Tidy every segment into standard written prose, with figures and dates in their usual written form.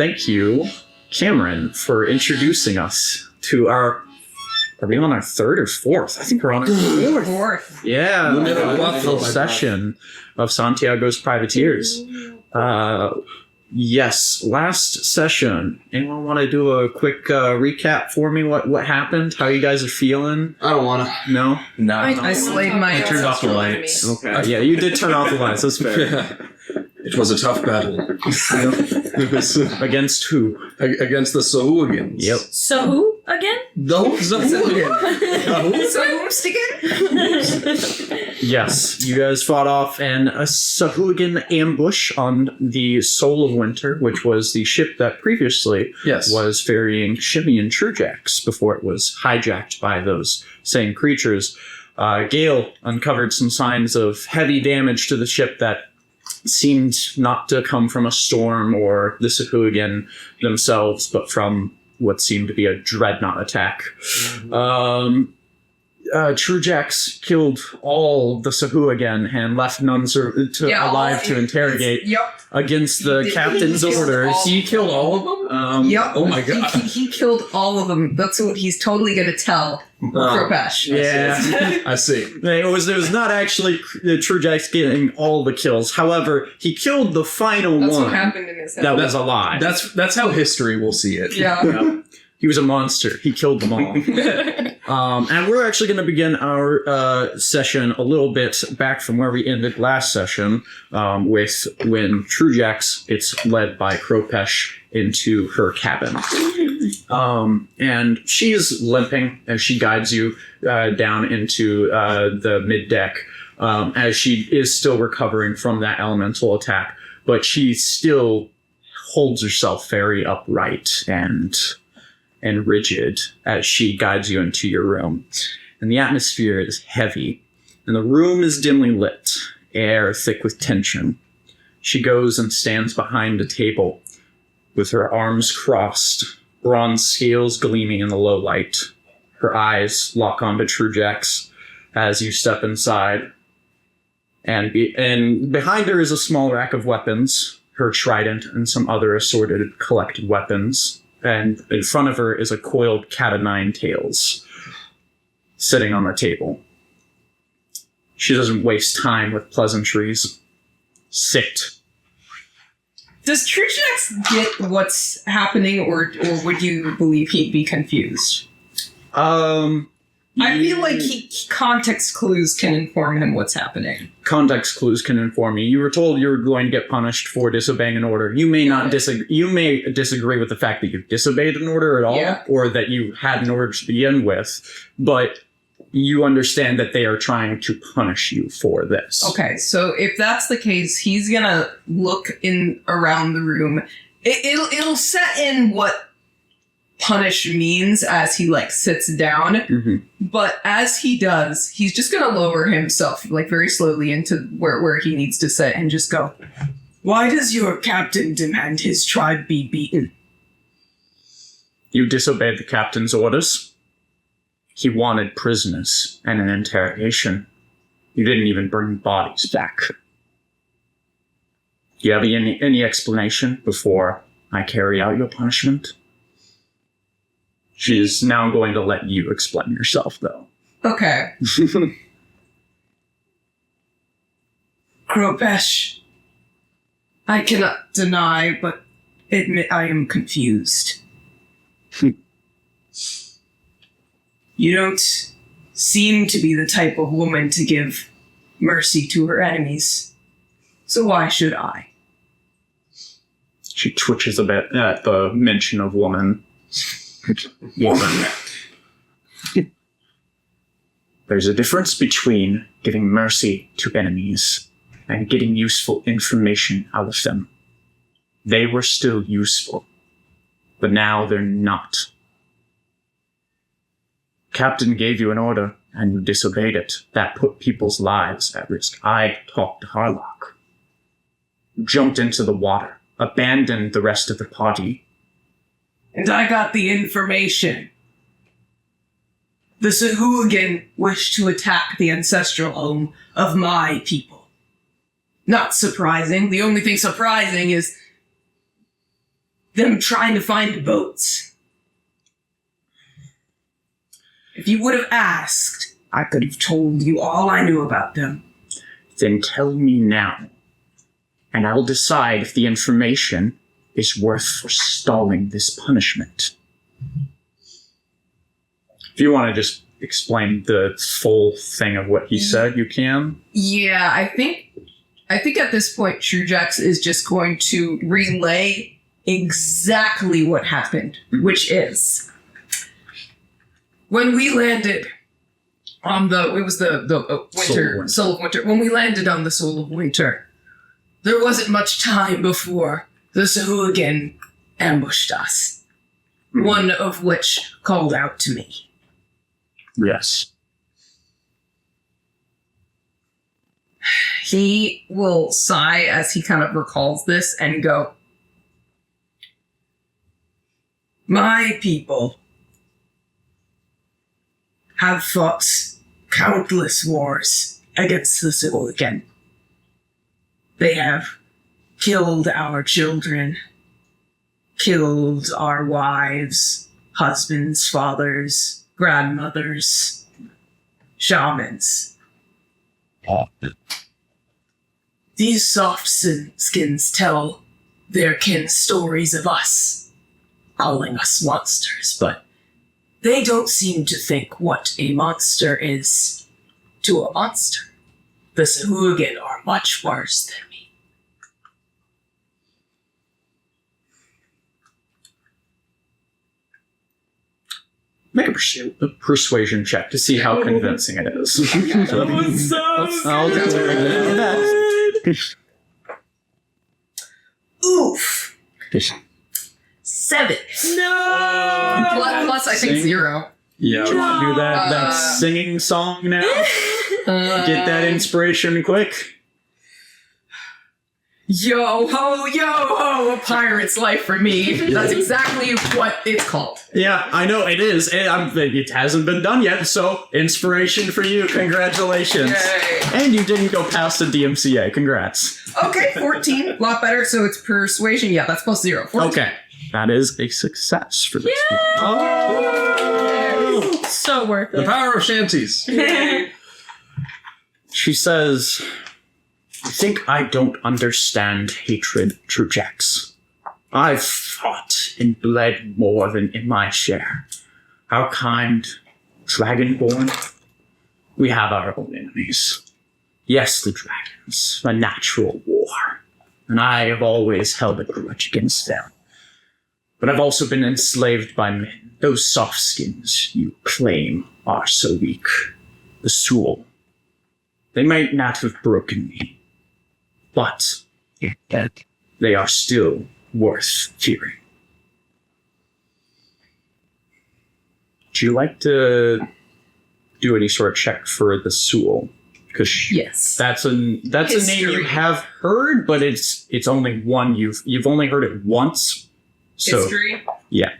thank you, Cameron, for introducing us to our... Are we on our third or fourth? I think we're on our Fourth. Yeah, the session of Santiago's Privateers. Yes, last session. Anyone want to do a quick recap for me? What happened? How you guys are feeling? I don't want to. No? No. I slayed my... I turned off the lights. Okay. Yeah, you did turn off the lights. That's fair. It was a tough battle. Against who? Against the Sahuagins. Yep. So who again? The Sahuagins. So who's again? Yes, you guys fought off a Sahuagin ambush on the Soul of Winter, which was the ship that previously was ferrying Shimmy and Truejax before it was hijacked by those same creatures. Gale uncovered some signs of heavy damage to the ship that seemed not to come from a storm or the Sahuagin themselves, but from what seemed to be a dreadnought attack. Truejax killed all the Sahuagin and left none alive to interrogate against the captain's orders. He killed all of them? Oh my god. He killed all of them. That's what he's totally going to tell Kropesh. Yeah. I see. It was not actually Truejax getting all the kills. However, he killed the final That's one what happened in his head. that was alive. That's how history will see it. Yeah. He was a monster. He killed them all. And we're actually going to begin our session a little bit back from where we ended last session, with when Truejax gets led by Kropesh into her cabin. And she's limping as she guides you down into the mid-deck, as she is still recovering from that elemental attack. But she still holds herself very upright and rigid as she guides you into your room. And the atmosphere is heavy, and the room is dimly lit, air thick with tension. She goes and stands behind a table with her arms crossed, bronze scales gleaming in the low light. Her eyes lock onto Truejax as you step inside. And behind her is a small rack of weapons, her trident and some other assorted collected weapons. And in front of her is a coiled cat o' nine tails sitting on the table. She doesn't waste time with pleasantries. Sit. Does Truejax get what's happening, or would you believe he'd be confused? I feel like context clues can inform him what's happening. Context clues can inform you. You were told you were going to get punished for disobeying an order. You may not disagree. You may disagree with the fact that you disobeyed an order at all, or that you had an order to begin with, but you understand that they are trying to punish you for this. Okay, so if that's the case, he's gonna look around the room. It'll set in what punish means as he sits down, but as he does, he's just gonna lower himself very slowly into where he needs to sit and just go, "Why does your captain demand his tribe be beaten?" You disobeyed the captain's orders. He wanted prisoners and an interrogation. You didn't even bring bodies back. Do you have any explanation before I carry out your punishment? She is now going to let you explain yourself, though. Okay. Kropesh, I cannot deny, but admit I am confused. You don't seem to be the type of woman to give mercy to her enemies. So why should I? She twitches a bit at the mention of woman. Woman. There's a difference between giving mercy to enemies and getting useful information out of them. They were still useful, but now they're not. Captain gave you an order, and you disobeyed it. That put people's lives at risk. I talked to Harlock. Jumped into the water, abandoned the rest of the party. And I got the information. The Sahuagin wish to attack the ancestral home of my people. Not surprising. The only thing surprising is them trying to find boats. If you would have asked, I could have told you all I knew about them. Then tell me now, and I'll decide if the information is worth forestalling this punishment. If you want to just explain the full thing of what he said, you can. Yeah, I think at this point, Trujax is just going to relay exactly what happened, which is when we landed on the winter, Soul of Winter. When we landed on the Soul of Winter, there wasn't much time before the Sahuagin ambushed us. One of which called out to me. Yes. He will sigh as he kind of recalls this and go, my people have fought countless wars against the Sahuagin. They have killed our children, killed our wives, husbands, fathers, grandmothers, shamans. These soft skins tell their kin stories of us, calling us monsters, but they don't seem to think what a monster is to a monster. The Sahuagin are much worse than me. Make a persuasion check to see how convincing it is. That was so Oof. 7. No! Plus I think Sing. 0. Yeah. Do that singing song now. Get that inspiration quick. Yo ho, a pirate's life for me. That's exactly what it's called. Yeah, I know it is. It hasn't been done yet, so inspiration for you. Congratulations. Yay. And you didn't go past the DMCA. Congrats. Okay, 14. A lot better, so it's persuasion. Yeah, that's plus 0. 14. Okay. That is a success for this one. Oh, so worth The it. power of shanties. She says, I think I don't understand hatred, Trujax. I've fought and bled more than in my share. Our kind, Dragonborn, we have our own enemies. Yes, the dragons, a natural war, and I have always held a grudge against them. But I've also been enslaved by men, those soft skins you claim are so weak. The Soul. They might not have broken me, but they are still worth fearing. Would you like to do any sort of check for the Soul? Because Yes. that's a name History. you have heard, but it's only one you've only heard it once. So History. yeah,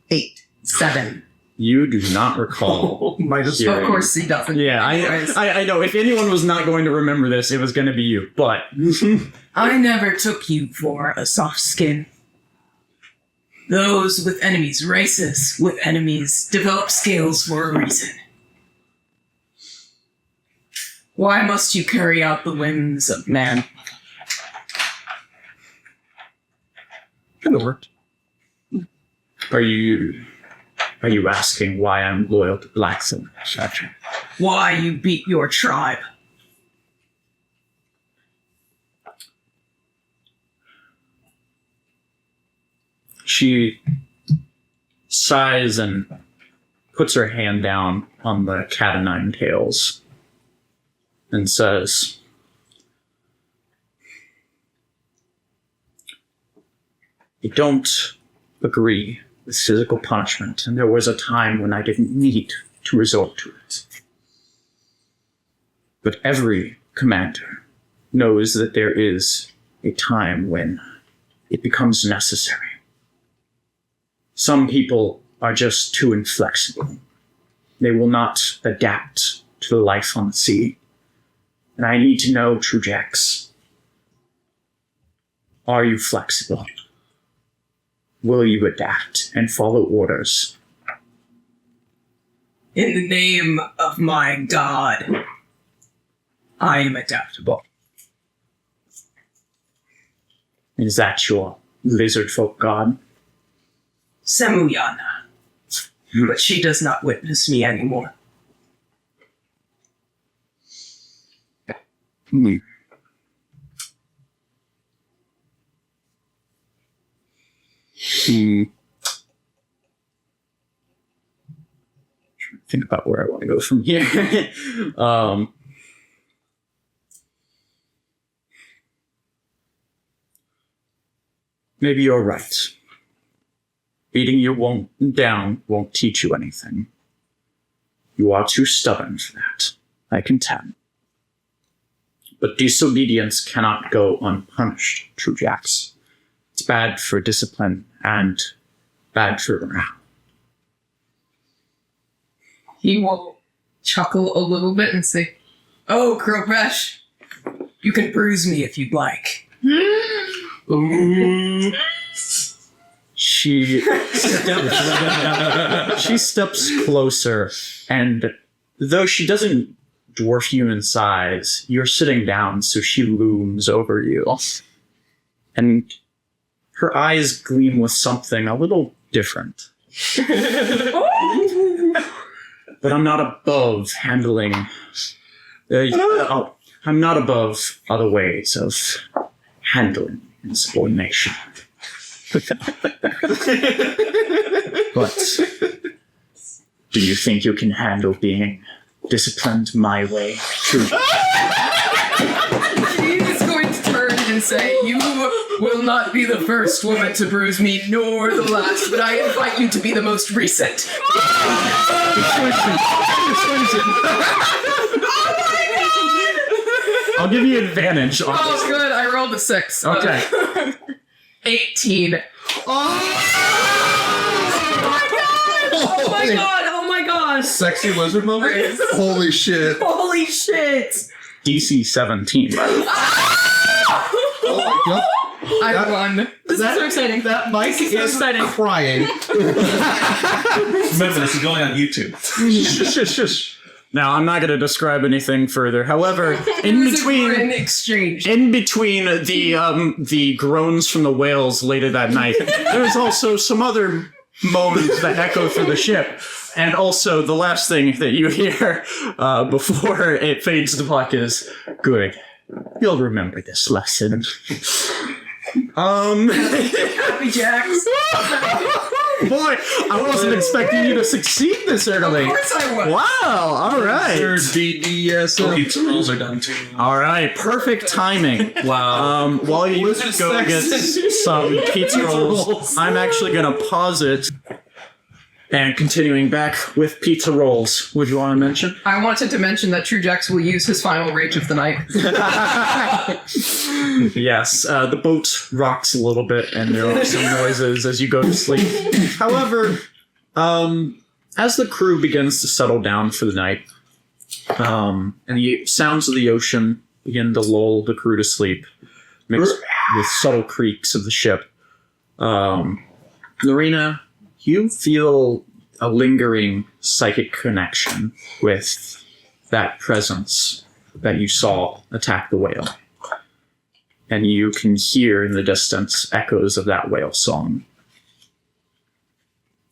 8. 7. you do not recall. Might as hearing- Of course he doesn't. Yeah, Anyways. I know. If anyone was not going to remember this, it was going to be you. But I never took you for a soft skin. Those with enemies, races with enemies, develop scales for a reason. Why must you carry out the whims of man? Could have worked. are you asking why I'm loyal to Blackstone? Why you beat your tribe? She sighs and puts her hand down on the cat o' nine tails and says, I don't agree with physical punishment, and there was a time when I didn't need to resort to it. But every commander knows that there is a time when it becomes necessary. Some people are just too inflexible. They will not adapt to the life on the sea. And I need to know, Trujax, Are you flexible? Will you adapt and follow orders? In the name of my god, I am adaptable. Is that your lizard folk god? Samuyana. But she does not witness me anymore. Hmm. Hmm. Trying to think about where I want to go from here. Maybe you're right. Beating you down won't teach you anything. You are too stubborn for that, I can tell. But disobedience cannot go unpunished, True Jacks. It's bad for discipline and bad for morale. He will chuckle a little bit and say, "Oh, Kropesh, you can bruise me if you'd like." She steps closer, and though she doesn't dwarf you in size, you're sitting down, so she looms over you. And her eyes gleam with something a little different. But I'm not above handling... I'm not above other ways of handling insubordination. But do you think you can handle being disciplined my way? True. He is going to turn and say, "You will not be the first woman to bruise me, nor the last, but I invite you to be the most recent." I'll give you advantage on Oh, good. I rolled a 6. Okay. 18. Oh my god! Oh my god! Sexy lizard moment? Holy shit. Holy shit! DC 17. Oh my god. I won. This is so exciting. That mic This is so is exciting. crying. Remember, this is going on YouTube. Shush, shush, shush. Now, I'm not going to describe anything further. However, It was a grin exchange. in between the groans from the whales later that night, there's also some other moans that echo through the ship. And also, the last thing that you hear before it fades to black is, "Good. You'll remember this lesson." Happy Jacks. Boy, I wasn't expecting you to succeed this early. Of course I was. Wow, all right. Third BDSM. Pizza rolls are done too. All right, perfect timing. Wow. While you Wizard go sex. get some pizza rolls, I'm actually going to pause it. And continuing back with pizza rolls, would you want to mention? I wanted to mention that True Jacks will use his final rage of the night. Yes, the boat rocks a little bit, and there are some noises as you go to sleep. However, as the crew begins to settle down for the night, and the sounds of the ocean begin to lull the crew to sleep, mixed with subtle creaks of the ship, Lorena, you feel a lingering psychic connection with that presence that you saw attack the whale. And you can hear in the distance echoes of that whale song.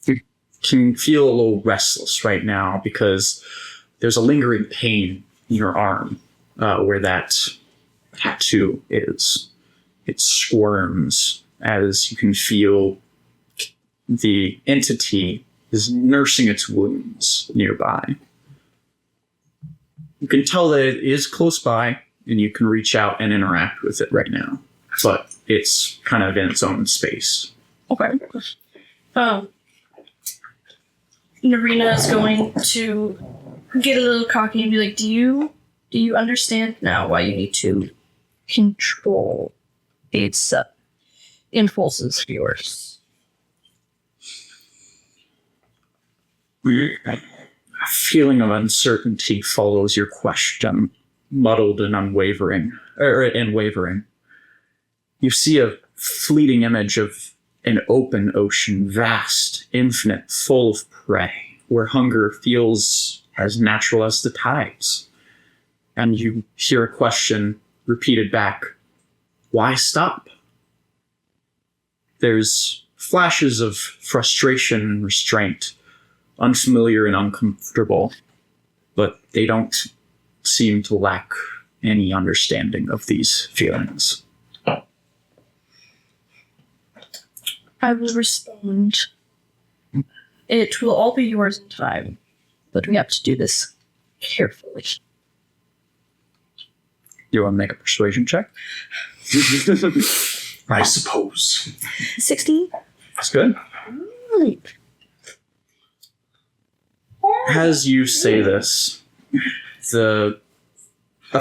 You can feel a little restless right now because there's a lingering pain in your arm where that tattoo is. It squirms as you can feel the entity is nursing its wounds nearby. You can tell that it is close by, and you can reach out and interact with it right now. But it's kind of in its own space. Okay. Narina is going to get a little cocky and be like, do you understand now why you need to control its impulses of yours? A feeling of uncertainty follows your question, muddled and unwavering, wavering. You see a fleeting image of an open ocean, vast, infinite, full of prey, where hunger feels as natural as the tides. And you hear a question repeated back, why stop? There's flashes of frustration and restraint, unfamiliar and uncomfortable, but they don't seem to lack any understanding of these feelings. I will respond. It will all be yours in time, but we have to do this carefully. You want to make a persuasion check? I suppose. 16? That's good. Right. As you say this, a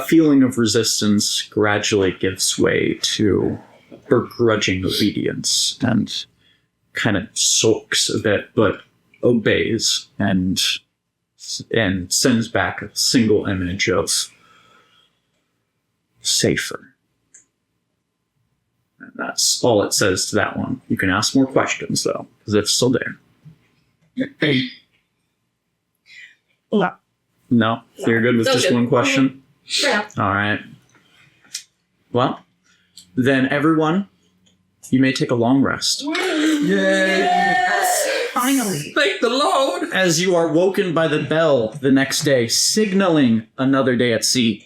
feeling of resistance gradually gives way to begrudging obedience and kind of sulks a bit, but obeys and sends back a single image of safer. And that's all it says to that one. You can ask more questions though, because it's still there. No. No? So you're good with No, just good. one question? Yeah. All right. Well, then everyone, you may take a long rest. Finally. Thank the Lord. As you are woken by the bell the next day, signaling another day at sea.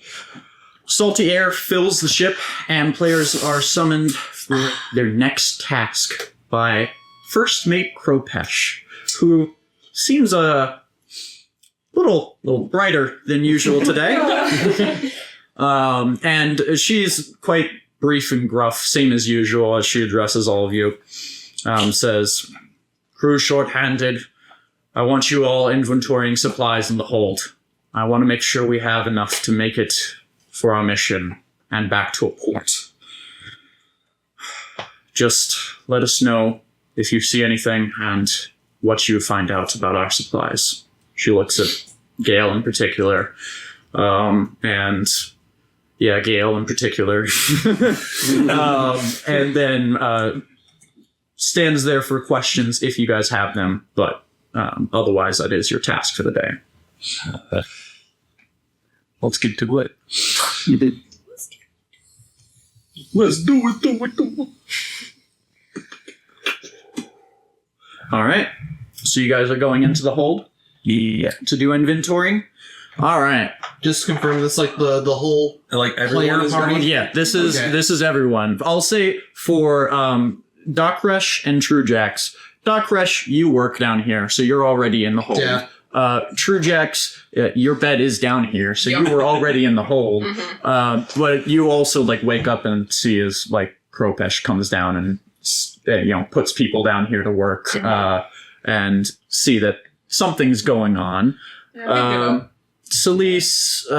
Salty air fills the ship, and players are summoned for their next task by First Mate Kropesh, who seems a little brighter than usual today. And she's quite brief and gruff, same as usual as she addresses all of you. Says, crew short-handed. I want you all inventorying supplies in the hold. I want to make sure we have enough to make it for our mission and back to a port. Just let us know if you see anything and what you find out about our supplies. She looks at Gale in particular. And yeah, Gale in particular. And then stands there for questions if you guys have them, but otherwise that is your task for the day. Let's get to it. Let's do it. All right. So you guys are going into the hold Yeah. to do inventorying? All right. Just confirm this, like the whole Like everyone player is party. going? Yeah, this is Okay. this is everyone. I'll say for Doc Resh and Truejax. Doc Resh, you work down here, so you're already in the hold. Yeah. Truejax, your bed is down here, so you were already in the hold. But you also like wake up and see as like Kropesh comes down and puts people down here to work and see that something's going on. Celise,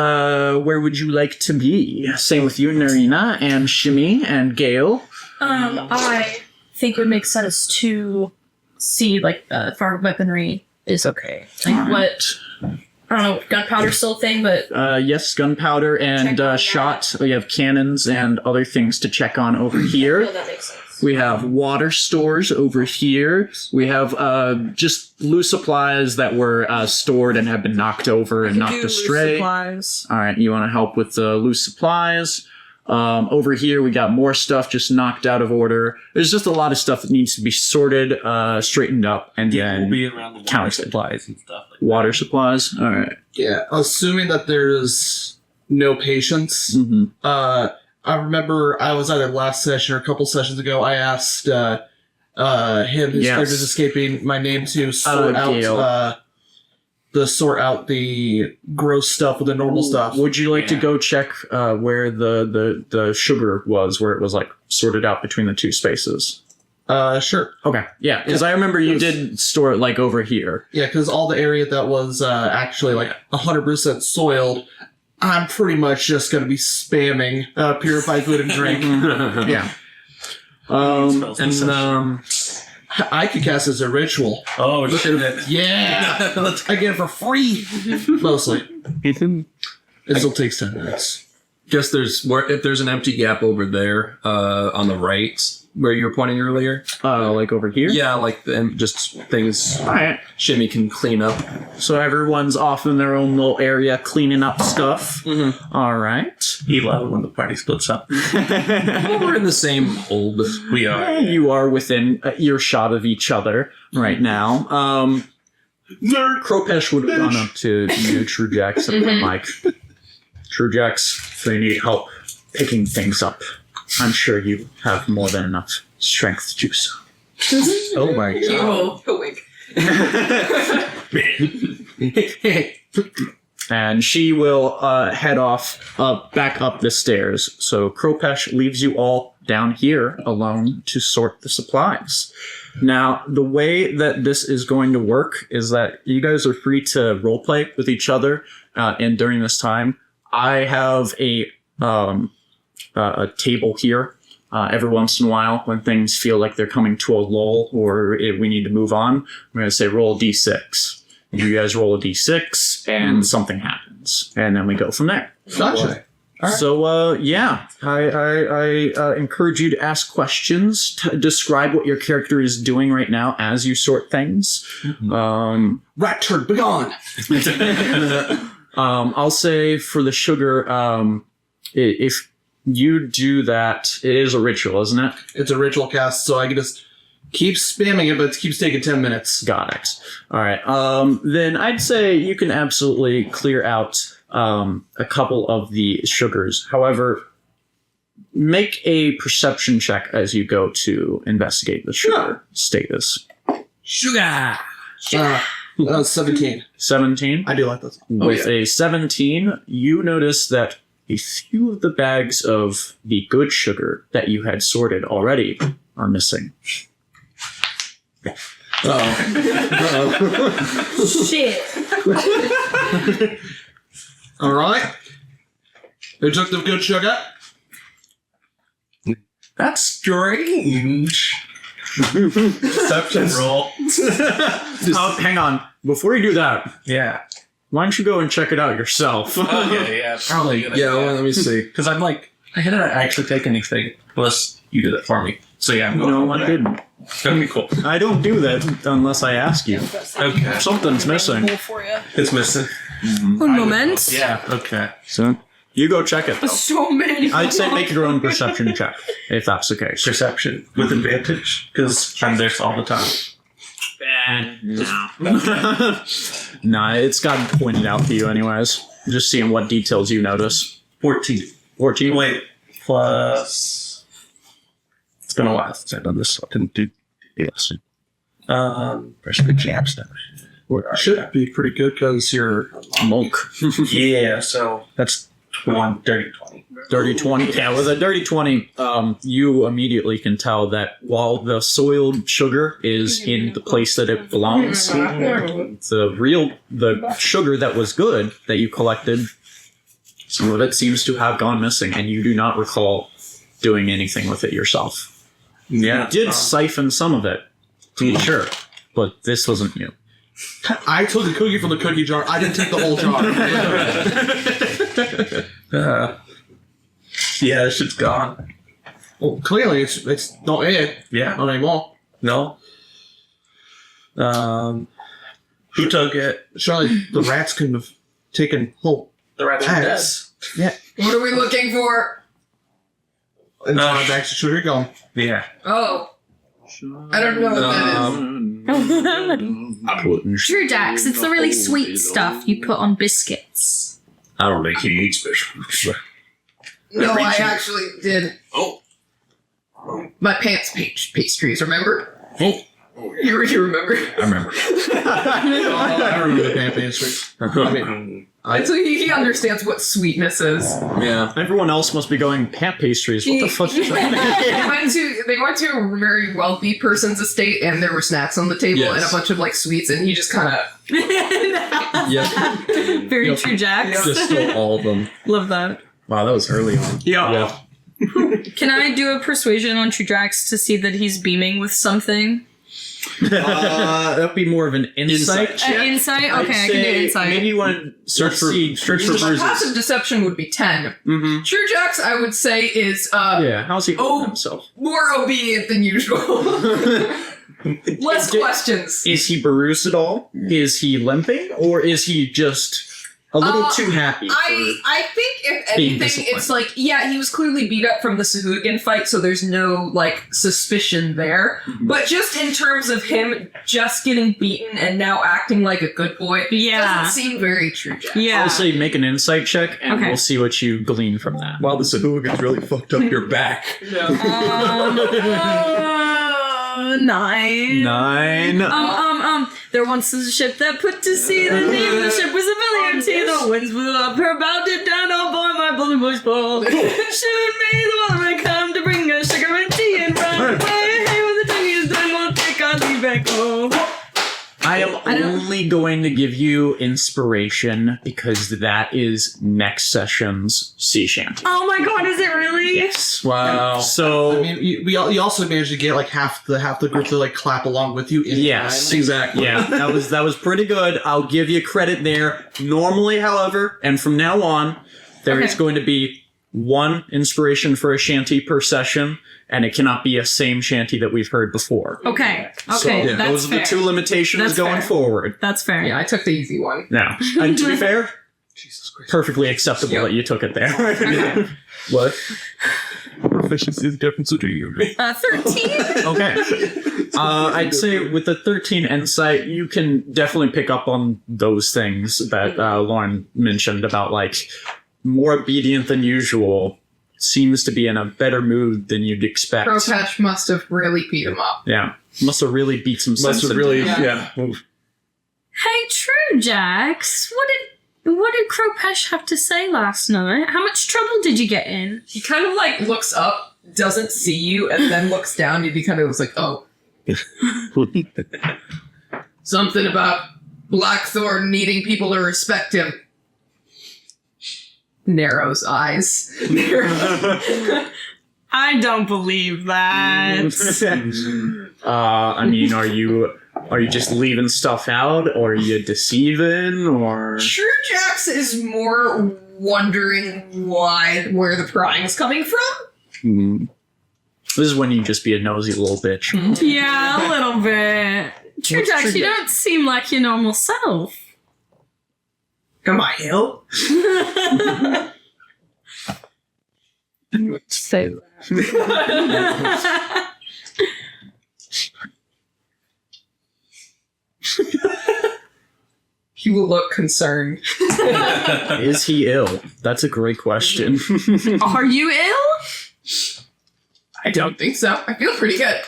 where would you like to be? Same with you, Narina, and Shimi, and Gale. I think it would make sense to see, like, if our weaponry is okay. Like, what, I don't know, gunpowder's still a thing, but Yes, gunpowder and Check on shot. We have cannons and other things to check on over here. that makes sense. We have water stores over here. We have just loose supplies that were stored and have been knocked over and knocked astray. Supplies. All right, you want to help with the loose supplies. Over here, we got more stuff just knocked out of order. There's just a lot of stuff that needs to be sorted, straightened up, and Yeah, we'll then be around the water counted. supplies and stuff like Water supplies. All right. Yeah, assuming that there's no patients. Mm-hmm. I remember I was either last session or a couple sessions ago. I asked him whose Yes. character's escaping my name to sort Gale. out the gross stuff with the normal stuff. Would you like to go check where the sugar was, where it was like sorted out between the two spaces? Sure. Okay. Yeah, because I remember you did store it like over here. Yeah, because all the area that was actually like 100% soiled, I'm pretty much just going to be spamming purified food and drink. Yeah. Spells and I could cast as a ritual. Oh, shit. Yeah! I get it for free! Mostly. It still takes 10 minutes. Guess if there's an empty gap over there on the right where you were pointing earlier. Like over here? Yeah, like and just things Alright. Shimmy can clean up. So everyone's off in their own little area cleaning up stuff. Mm-hmm. Alright. He love when the party splits up. Well, we're in the same old. We are. You are within earshot of each other right now. Kropesh would have gone up to you, Truejax, and been like, Truejax, if they need help picking things up, I'm sure you have more than enough strength to do so. Oh my And she will head off back up the stairs. So Kropesh leaves you all down here alone to sort the supplies. Now, the way that this is going to work is that you guys are free to roleplay with each other, and during this time, I have a table here. Every once in a while, when things feel like they're coming to a lull or we need to move on, I'm going to say roll a d6. You guys roll a d6, and something happens, and then we go from there. Gotcha. Right. So, I encourage you to ask questions, to describe what your character is doing right now as you sort things. Rat turd, begone! I'll say for the sugar, if you do that, it is a ritual, isn't it? It's a ritual cast, so I can just keep spamming it, but it keeps taking 10 minutes. Got it. All right. Then I'd say you can absolutely clear out a couple of the sugars. However, make a perception check as you go to investigate the sugar status. Sugar. 17. 17? I do like this. With a 17, you notice that a few of the bags of the good sugar that you had sorted already are missing. Shit. All right. Who took the good sugar? That's strange. Perception roll. Hang on. Before you do that, Yeah. why don't you go and check it out yourself? Okay, yeah, probably. Yeah, well, let me see. Because I'm like, I didn't actually take anything unless you did it for me. So yeah, I'm going No, over I there. didn't. Okay, cool. I don't do that unless I ask you. Okay. Something's missing. For you. It's missing. Un moment. Yeah, okay. So, you go check it, though. So many. I'd say make your own perception check, if that's the case. Perception with advantage, because I'm there all the time. Nah, it's gotten pointed out to you anyways. Just seeing what details you notice. 14. 14? Wait, plus... It's been a while since I've done this, so I didn't do... Yes. Perception stuff. Should be pretty good because you're Monk. Yeah, so that's dirty 20. Dirty 20. Yeah, with a dirty 20, you immediately can tell that while the soiled sugar is in the place that it belongs, the sugar that was good that you collected, some of it seems to have gone missing, and you do not recall doing anything with it yourself. Yeah. You did siphon some of it, to be sure, but this wasn't you. I took a cookie from the cookie jar. I didn't take the whole jar. Yeah, this shit's gone. Well, clearly it's not here. Yeah. Not anymore. No. Who took it? Surely the rats couldn't have taken whole The rats are dead. bags. Yeah. What are we looking for? And my bags of sugar gone. Yeah. Oh. I don't know what that is. True, Dax. It's the really sweet stuff you put on biscuits. I don't think he eats fish. No, I actually did. Oh. My pants pastries, remember? Oh. You remember? I remember. I remember the pastries. I mean, So he understands what sweetness is. Yeah. Everyone else must be going, pant pastries, what the fuck is that? They went to a very wealthy person's estate, and there were snacks on the table Yes. and a bunch of like sweets, and he just kind of Yeah. Very true, Jax. Just stole all of them. Love that. Wow, that was early on. Yeah. Can I do a persuasion on Trudrax to see that he's beaming with something? That'd be more of an insight check. Insight? I'd Okay, I can do say insight. Maybe you want to search for bruises. Passive deception would be 10. Mm-hmm. True Jax, I would say, is Yeah, how's he holding himself? more obedient than usual. Less questions. Is he bruised at all? Is he limping? Or is he just a little too happy? I think if being anything, disciplined. it's like, yeah, he was clearly beat up from the Sahuagin fight, so there's no, like, suspicion there. Mm-hmm. But just in terms of him just getting beaten and now acting like a good boy, Yeah. doesn't seem very true, Jax. Yeah. I'll say make an insight check, and Okay. we'll see what you glean from that. While the Sahuagins really fucked up your back. 9. 9. There once was a ship that put to sea. The name of the ship was a billiard sea. The winds blew up her bow, dipped down on board my bully boy's bowl. Soon may the waterman come to bring us sugar and tea and run away. Hey, when the tongue is done, we'll take our leave back home. I am only going to give you inspiration because that is next session's sea shanty. Oh my god, is it really? Yes. Wow. So I mean, you also managed to get like half the group to like clap along with you. In yes, time. Exactly. yeah, that was pretty good. I'll give you credit there. Normally, however, and from now on, there is Okay. going to be one inspiration for a shanty per session, and it cannot be a same shanty that we've heard before. Okay, So that's those are fair. the two limitations That's going fair. forward. That's fair. Yeah, I took the easy one. Now, and to be fair, Jesus Christ. perfectly acceptable that you took it there. Okay. What? Proficiency is the difference between you. 13? Okay. I'd say with the 13 insight, you can definitely pick up on those things that Lauren mentioned about, like, more obedient than usual, seems to be in a better mood than you'd expect. Crowpatch must have really beat him up. Yeah. Must have really beat some sense Must have into really, it. Yeah. yeah. Hey, True Jax, what did Cropesh have to say last night? How much trouble did you get in? He kind of like looks up, doesn't see you, and then looks down, and he kind of was like, oh. Something about Blackthorn needing people to respect him. Narrows eyes. I don't believe that. I mean, are you just leaving stuff out, or are you deceiving, or... True Jax is more wondering where the prying's coming from. Hmm. This is when you just be a nosy little bitch. Yeah, a little bit. True What's Jax, True you Jax? don't seem like your normal self. Am I ill? So. He will look concerned. Is he ill? That's a great question. Are you ill? I don't think so. I feel pretty good.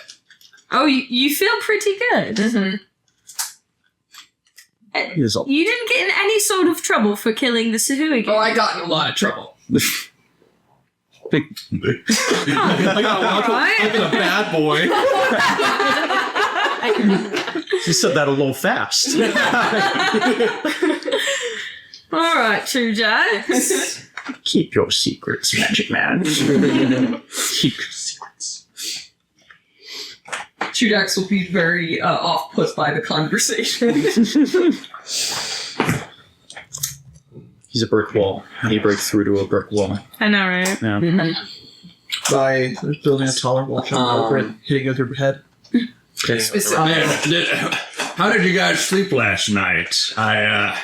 Oh, you feel pretty good. Mm-hmm. He is all- You didn't get in any sort of trouble for killing the Sahuagin. Oh, I got in a lot of trouble. I got Alright. I'm a bad boy. You said that a little fast. Alright, True Jax. Keep your secrets, Magic Man. Keep your secrets. True Jax will be very off-put by the conversation. He's a brick wall. How do you break through to a brick wall? I know, right? Yeah. By building a taller wall jump over it, hitting it with your head. Okay. How did you guys sleep last night? I'm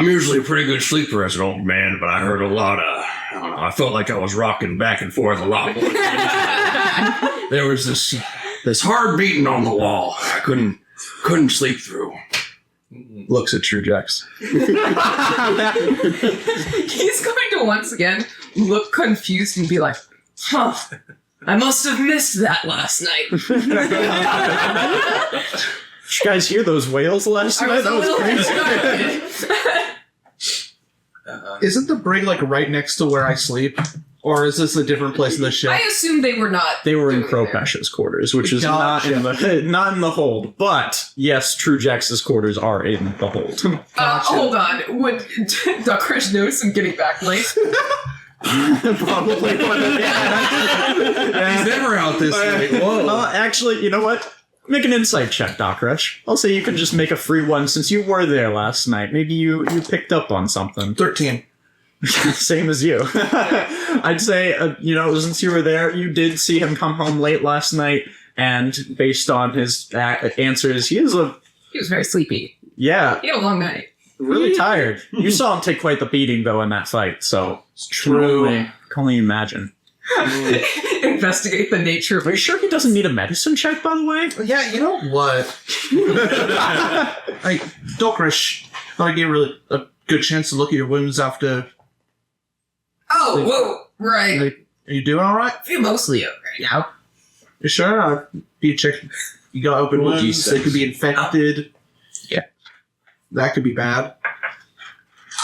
usually a pretty good sleeper as an old man, but I heard a lot of, I felt like I was rocking back and forth a lot more. There was this hard beating on the wall. I couldn't sleep through. Looks at True Jax. He's going to once again look confused and be like, huh, I must have missed that last night. Did you guys hear those whales last I night? was a That was little crazy. distracted. Isn't the brig like right next to where I sleep? Or is this a different place in the ship? I assume they were not. They were in doing that. Crowpash's quarters, which is Gotcha. not in the hold. But yes, True Jax's quarters are in the hold. Hold on. Would Duckridge notice him getting back late? Probably one of He's never out this late. Whoa. Actually, you know what? Make an insight check, Doc Rush. I'll say you can just make a free one since you were there last night. Maybe you picked up on something. 13. Same as you. I'd say, since you were there, you did see him come home late last night, and based on his answers, he was very sleepy. Yeah, He had a long night. really tired. You saw him take quite the beating, though, in that fight, so It's true. can only imagine. Investigate the nature of Are you sure he doesn't need a medicine check, by the way? Yeah, you know what? Dokrish, I gave really a good chance to look at your wounds after. Oh, whoa, right. Are you doing all right? Feel mostly okay. Yeah. You sure? You check. You got open wounds. They could be infected. Yeah. That could be bad.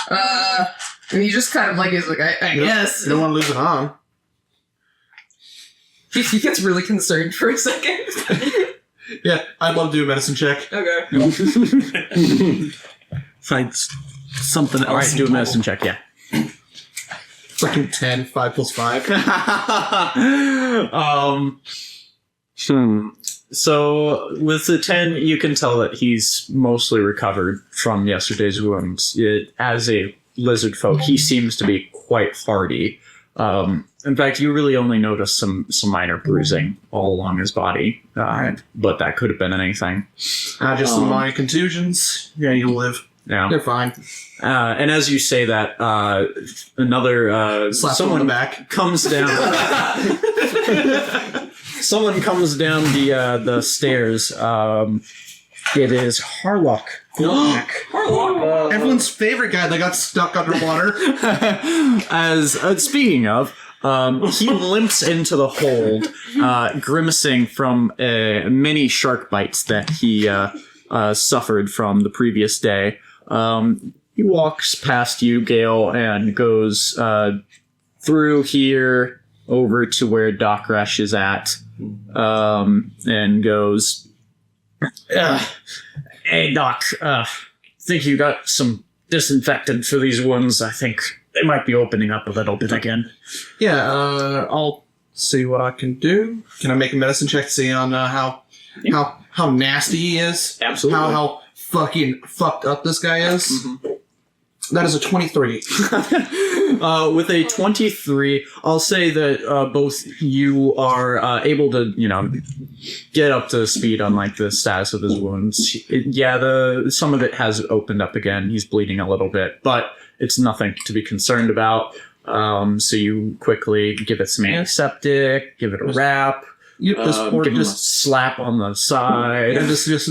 And he just kind of is like, I guess. You don't want to lose an arm. He gets really concerned for a second. Yeah, I'd love to do a medicine check. Okay. Find something else. All right, do a medicine check, yeah. Fucking 10, 5 plus 5. So with the 10, you can tell that he's mostly recovered from yesterday's wounds. As a lizard folk, he seems to be quite hardy. In fact, you really only notice some minor bruising all along his body, but that could have been anything. Just some minor contusions. Yeah, you'll live. Yeah. They're fine. And as you say that, another Slap someone on the back. comes down. Someone comes down the stairs. It is Harlock. Everyone's favorite guy that got stuck underwater. As speaking of, he limps into the hold, grimacing from many shark bites that he suffered from the previous day. He walks past you, Gale, and goes through here over to where Doc Rush is at, and goes, "Hey, Doc, think you got some disinfectant for these wounds? I think they might be opening up a little bit again." Yeah, I'll see what I can do. Can I make a medicine check to see on how nasty he is? Absolutely. How fucking fucked up this guy is? Mm-hmm. That is a 23. With a 23, I'll say that both you are able to, get up to speed on the status of his wounds. Some of it has opened up again. He's bleeding a little bit, but it's nothing to be concerned about. So you quickly give it some antiseptic, give it a wrap. Give him a slap on the side. And just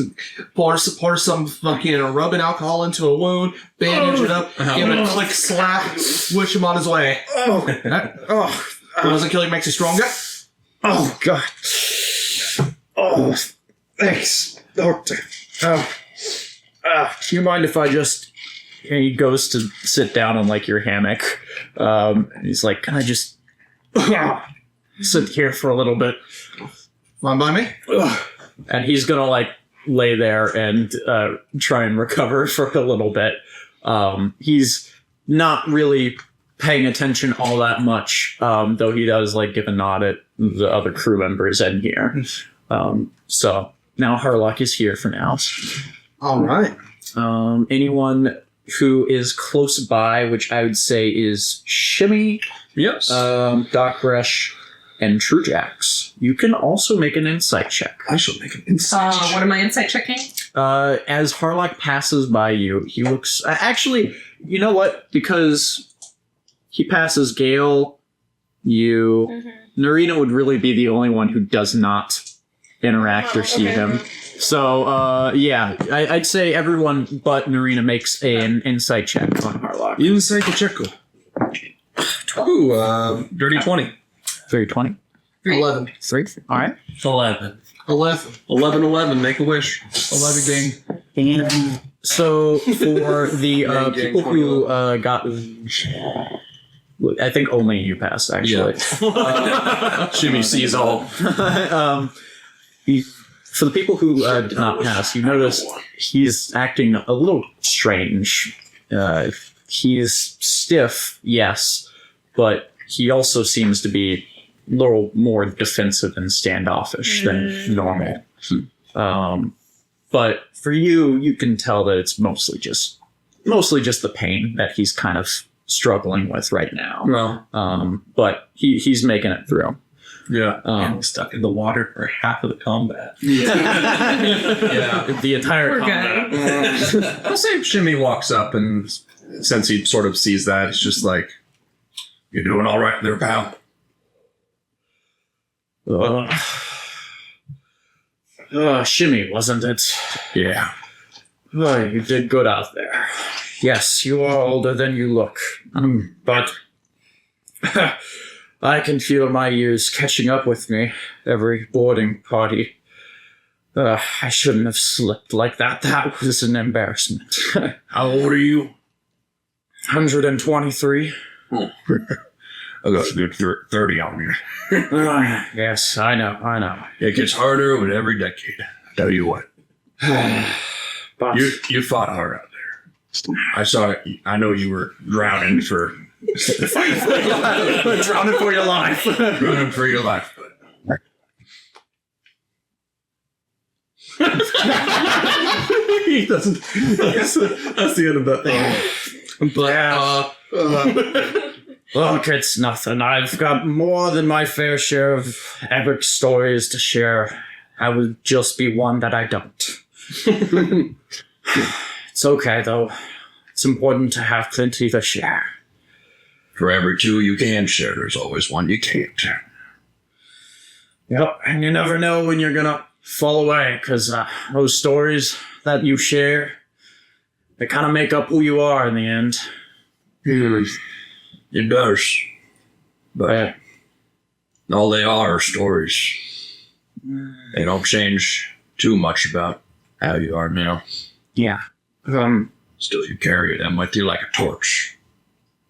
pour some fucking rubbing alcohol into a wound, bandage it up, give it a quick slap, wish him on his way. What doesn't kill you makes you stronger. Oh, God. Oh, thanks, Doctor. Do you mind if I just... And he goes to sit down on, your hammock. And he's like, can I just sit here for a little bit? Fine by me. And he's gonna, lay there and try and recover for a little bit. He's not really paying attention all that much, though he does, give a nod at the other crew members in here. So now Harlock is here for now. All right. Anyone who is close by, which I would say is Shimmy, Yes. Doc Rush, and Truejax. You can also make an insight check. I shall make an insight check. What am I insight checking? As Harlock passes by you, he looks... actually, you know what? Because he passes Gale, you... Mm-hmm. Narina would really be the only one who does not interact or see him. So, I'd say everyone but Narina makes an insight check on Harlock. Insight check. Ooh, dirty 20. Very 20. 11. 3. All right. 11. 11. Make a wish. 11 ding. And so for the people who got... I think only you passed, actually. Shimmy sees all. For the people who did not pass, you notice he's acting a little strange. He is stiff, yes, but he also seems to be a little more defensive and standoffish than normal. But for you, you can tell that it's mostly just the pain that he's kind of struggling with right now. Well, But he's making it through. yeah. I'm stuck in the water for half of the combat. Yeah, the entire Poor combat. I'll say Shimmy walks up, and since he sort of sees that, it's just like, You doing all right there, pal? Shimmy, wasn't it? Yeah. Well, you did good out there. Yes, you are older than you look. But I can feel my years catching up with me every boarding party. I shouldn't have slipped like that. That was an embarrassment. How old are you? 123. I got a good 30 on me. Yes, I know. It gets harder with every decade. I tell you what. But You fought hard out there. I saw it. I know you were drowning for drowning for your life. running for your life. he doesn't. That's the end of that thing. Look, it's nothing. I've got more than my fair share of epic stories to share. I would just be one that I don't. It's okay, though. It's important to have plenty to share. For every two you can share, there's always one you can't. Yep, and you never know when you're gonna fall away, because those stories that you share, they kind of make up who you are in the end. It does. But all they are stories. They don't change too much about how you are now. Yeah. Still, you carry them with you like a torch.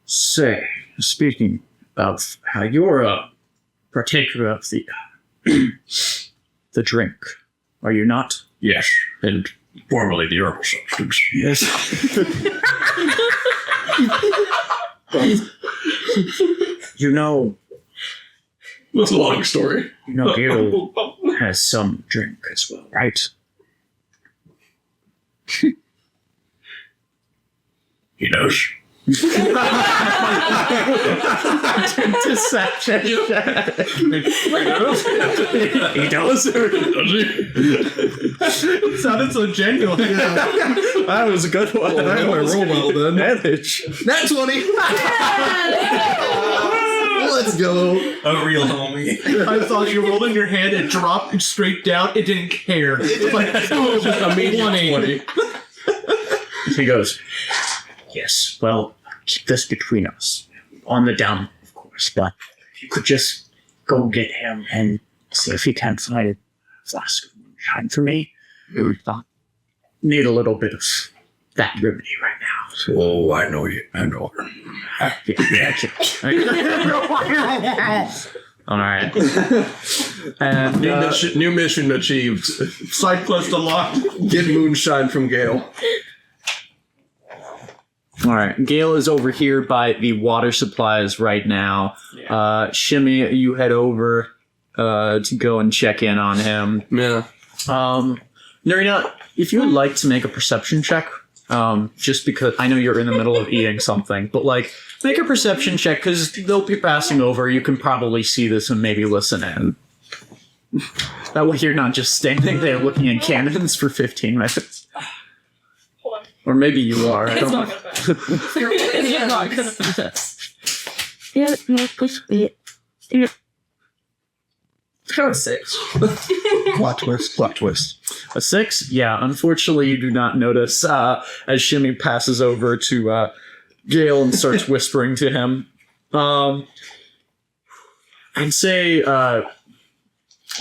Say, speaking of how you're a partaker of the the drink, are you not? Yes, and formerly the herbal substance. Yes. You know, That's a long story. Gil has some drink as well, right? He knows. Deception. He does. It sounded so genuine. That was a good one. I roll well then. Advantage. Nat 20. Let's go. A real homie. I thought you rolled in your hand, it dropped straight down, it didn't care. It's like, just a 180. He goes, yes, well, keep this between us. On the down, of course, but if you could just go get him and see if he can't find a flask of moonshine for me. Need a little bit of that remedy right now. Oh, I know you. I know her. All right. And New mission achieved. Side quest unlocked. Get moonshine from Gale. all right, Gale is over here by the water supplies right now. Shimmy, you head over to go and check in on him. Yeah. Narina, if you would like to make a perception check, just because I know you're in the middle of eating something, but like make a perception check because they'll be passing over. You can probably see this and maybe listen in. That way you're not just standing there looking at cannons for 15 minutes. Hold on. Or maybe you are. I It's don't not gonna matter. It's not gonna matter. Yeah, no, please wait. Kind of 6. Plot twist. Plot twist. A 6? Yeah, unfortunately you do not notice as Shimmy passes over to Gale and starts whispering to him. I'd say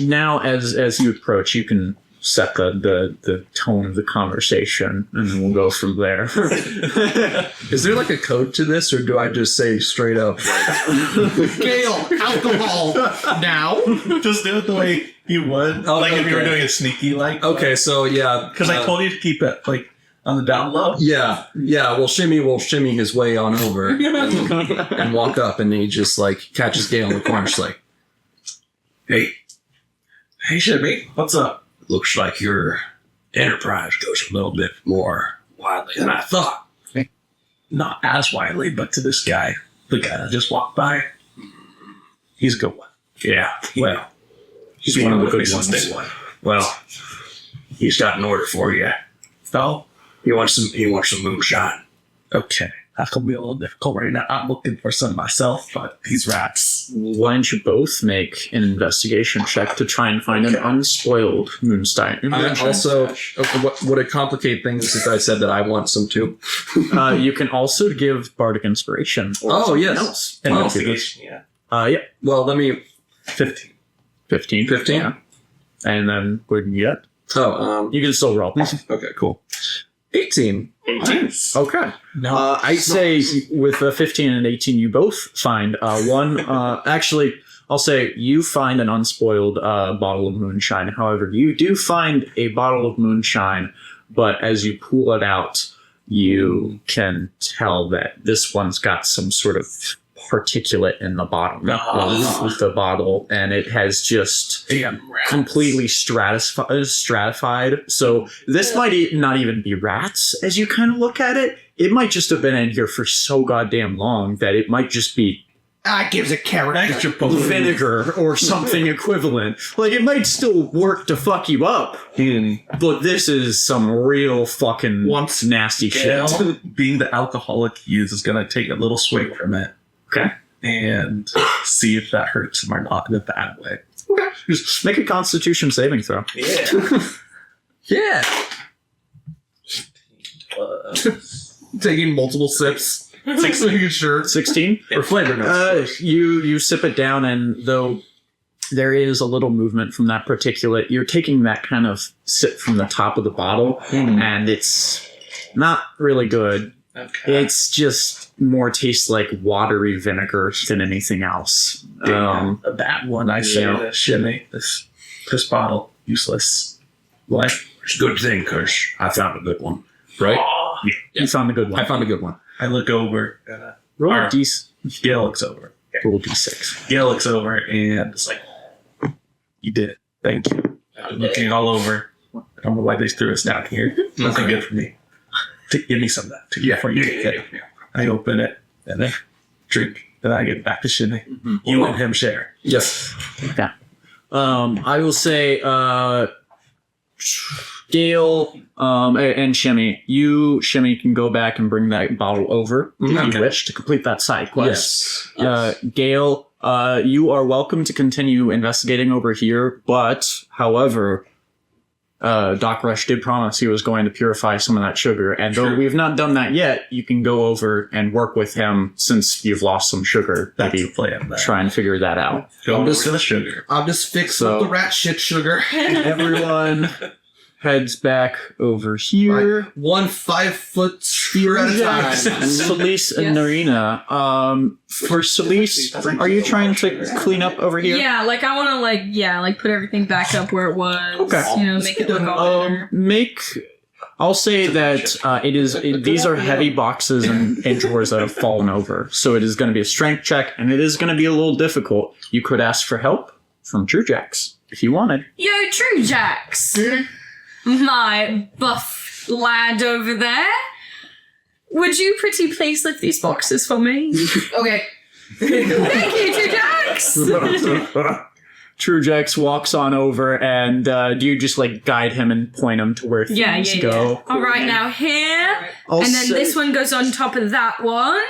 now as you approach, you can set the tone of the conversation, and then we'll go from there. Is there like a code to this, or do I just say straight up? Gale, alcohol. Now. Just do it the way you would. Oh, like if you were okay. doing a sneaky like. Okay, so yeah, Because I told you to keep it like on the down low. Yeah. Well, Shimmy will shimmy his way on over and walk up, and he just like catches Gale in the corner. Just like, Hey, Shimmy, what's up? looks like your enterprise goes a little bit more widely than I thought. Not as widely, but to this guy, the guy that just walked by, he's a good one. Yeah, well, He's one of the good ones. ones. Well, he's got an order for you. So, He wants some moonshine. okay, that could be a little difficult right now. I'm looking for some myself, but these rats. Why don't you both make an investigation check to try and find an unspoiled moonstein? also, would it complicate things if I said that I want some too? You can also give bardic inspiration. Or Oh, yes. else. Investigation, yeah. Yeah. Well, let me. 15. 15. 15? Yeah. And then what did you get? Oh, You can still roll. okay, cool. 18. 18. Okay. No. I say with a 15 and 18, you both find one. Actually, I'll say you find an unspoiled bottle of moonshine. However, you do find a bottle of moonshine, but as you pull it out, you can tell that this one's got some sort of particulate in the bottom of the bottle, and it has just completely stratified. So this might not even be rats as you kind of look at it. It might just have been in here for so goddamn long that it might just be Gives a character. vinegar or something equivalent. Like, it might still work to fuck you up, but this is some real fucking nasty shit. Gale, being the alcoholic he is going to take a little swig from it. Okay. And see if that hurts him or not in a bad way. Okay. Just make a Constitution saving throw. Yeah. Taking multiple sips. Making sure. 16? For flavor notes. You sip it down, and though there is a little movement from that particulate, you're taking that kind of sip from the top of the bottle, and it's not really good. Okay. It's just more tastes like watery vinegar than anything else. A bad one, I say. yeah. This shimmy. This bottle. Useless. What? It's a good thing, because I found a good one. Right? You found a good one. I found a good one. I look over. Roll a Alright. Gale looks over. roll d6. Gale looks over and it's like, you did it. Thank you. I'm looking all over. I don't know why they threw us down here. Nothing good for me. Give me some of that too. Before you get it. I open it and then drink. Then I get back to Shimmy. You and him share. Yes. Yeah. I will say, Gale and Shimmy, Shimmy, can go back and bring that bottle over if you wish to complete that side quest. Yes. Gale, you are welcome to continue investigating over here, but, however, Doc Rush did promise he was going to purify some of that sugar, and though we've not done that yet, you can go over and work with him since you've lost some sugar. That's Maybe the plan. try and figure that out. Go over to the sugar. I'm just fixing So- up the rat shit sugar. Everyone heads back over here. Right. 1 5-foot sphere at a time. Celise and Narina. For Celise, are you trying to clean up over here? Yeah, like I want to put everything back up where it was. Okay. You know, make it look all better. I'll say that these are heavy boxes and drawers that have fallen over, so it is going to be a strength check, and it is going to be a little difficult. You could ask for help from True Jacks if you wanted. Yo, True Jacks, my buff lad over there. Would you pretty please lift these boxes for me? Okay. Thank you, True Jacks. True Jacks walks on over, and do you just like guide him and point him to where things go? All right, now here, I'll and then say- this one goes on top of that one.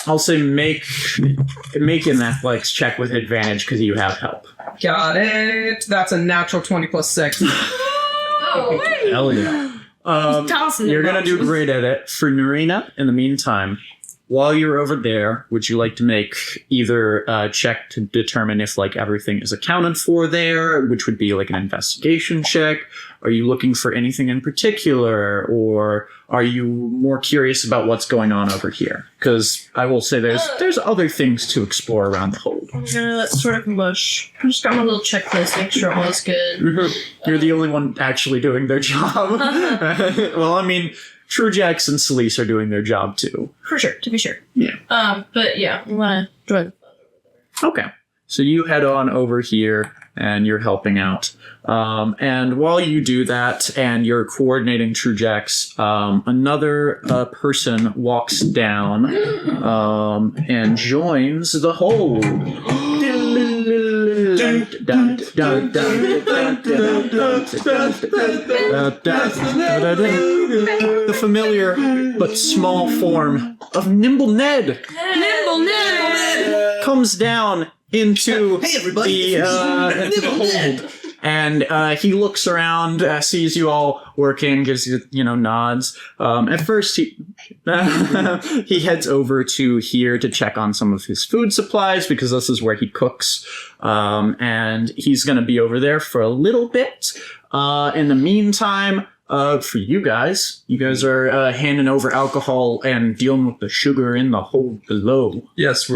I'll say make an athletics check with advantage because you have help. Got it. That's a natural 20 plus 6. Oh, wait. Hell yeah. Tossing You're the going to do boxes. great at it. For Narina, in the meantime, while you're over there, would you like to make either a check to determine if like everything is accounted for there, which would be like an investigation check? Are you looking for anything in particular, or are you more curious about what's going on over here? Because I will say there's other things to explore around the hold. I'm gonna sort of mush. I just got my little checklist, make sure all is good. You're the only one actually doing their job. Well, I mean, Trujax and Celise are doing their job too. For sure, to be sure. Yeah. But yeah, we want to drive. Okay. So you head on over here and you're helping out. And while you do that and you're coordinating Trujax, another person walks down and joins the hold. The familiar but small form of Nimble Ned. Nimble Ned! Comes down into into the hold, and he looks around, sees you all working, gives you nods. At first, he he heads over to here to check on some of his food supplies because this is where he cooks, and he's going to be over there for a little bit. In the meantime, for you guys are handing over alcohol and dealing with the sugar in the hold below. Yes,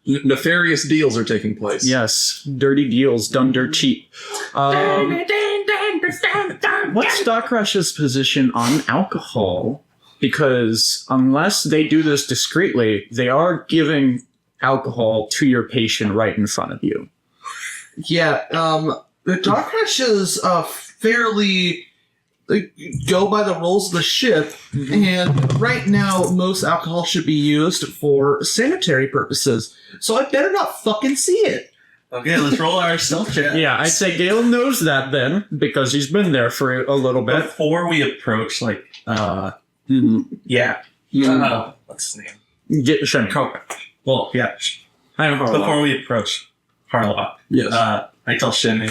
nefarious deals are taking place. Yes, dirty deals done dirt cheap. What's Doc Rush's position on alcohol? Because unless they do this discreetly, they are giving alcohol to your patient right in front of you. Yeah, the Doc Rush is fairly go by the rules of the ship, and right now most alcohol should be used for sanitary purposes. So I better not fucking see it. Okay, let's roll our stealth check. Yeah, I'd say Gale knows that then, because he's been there for a little bit. Before we approach, what's his name? Get Shem. Well, yeah. Before we approach Harlock, Yes. I tell Shimmy,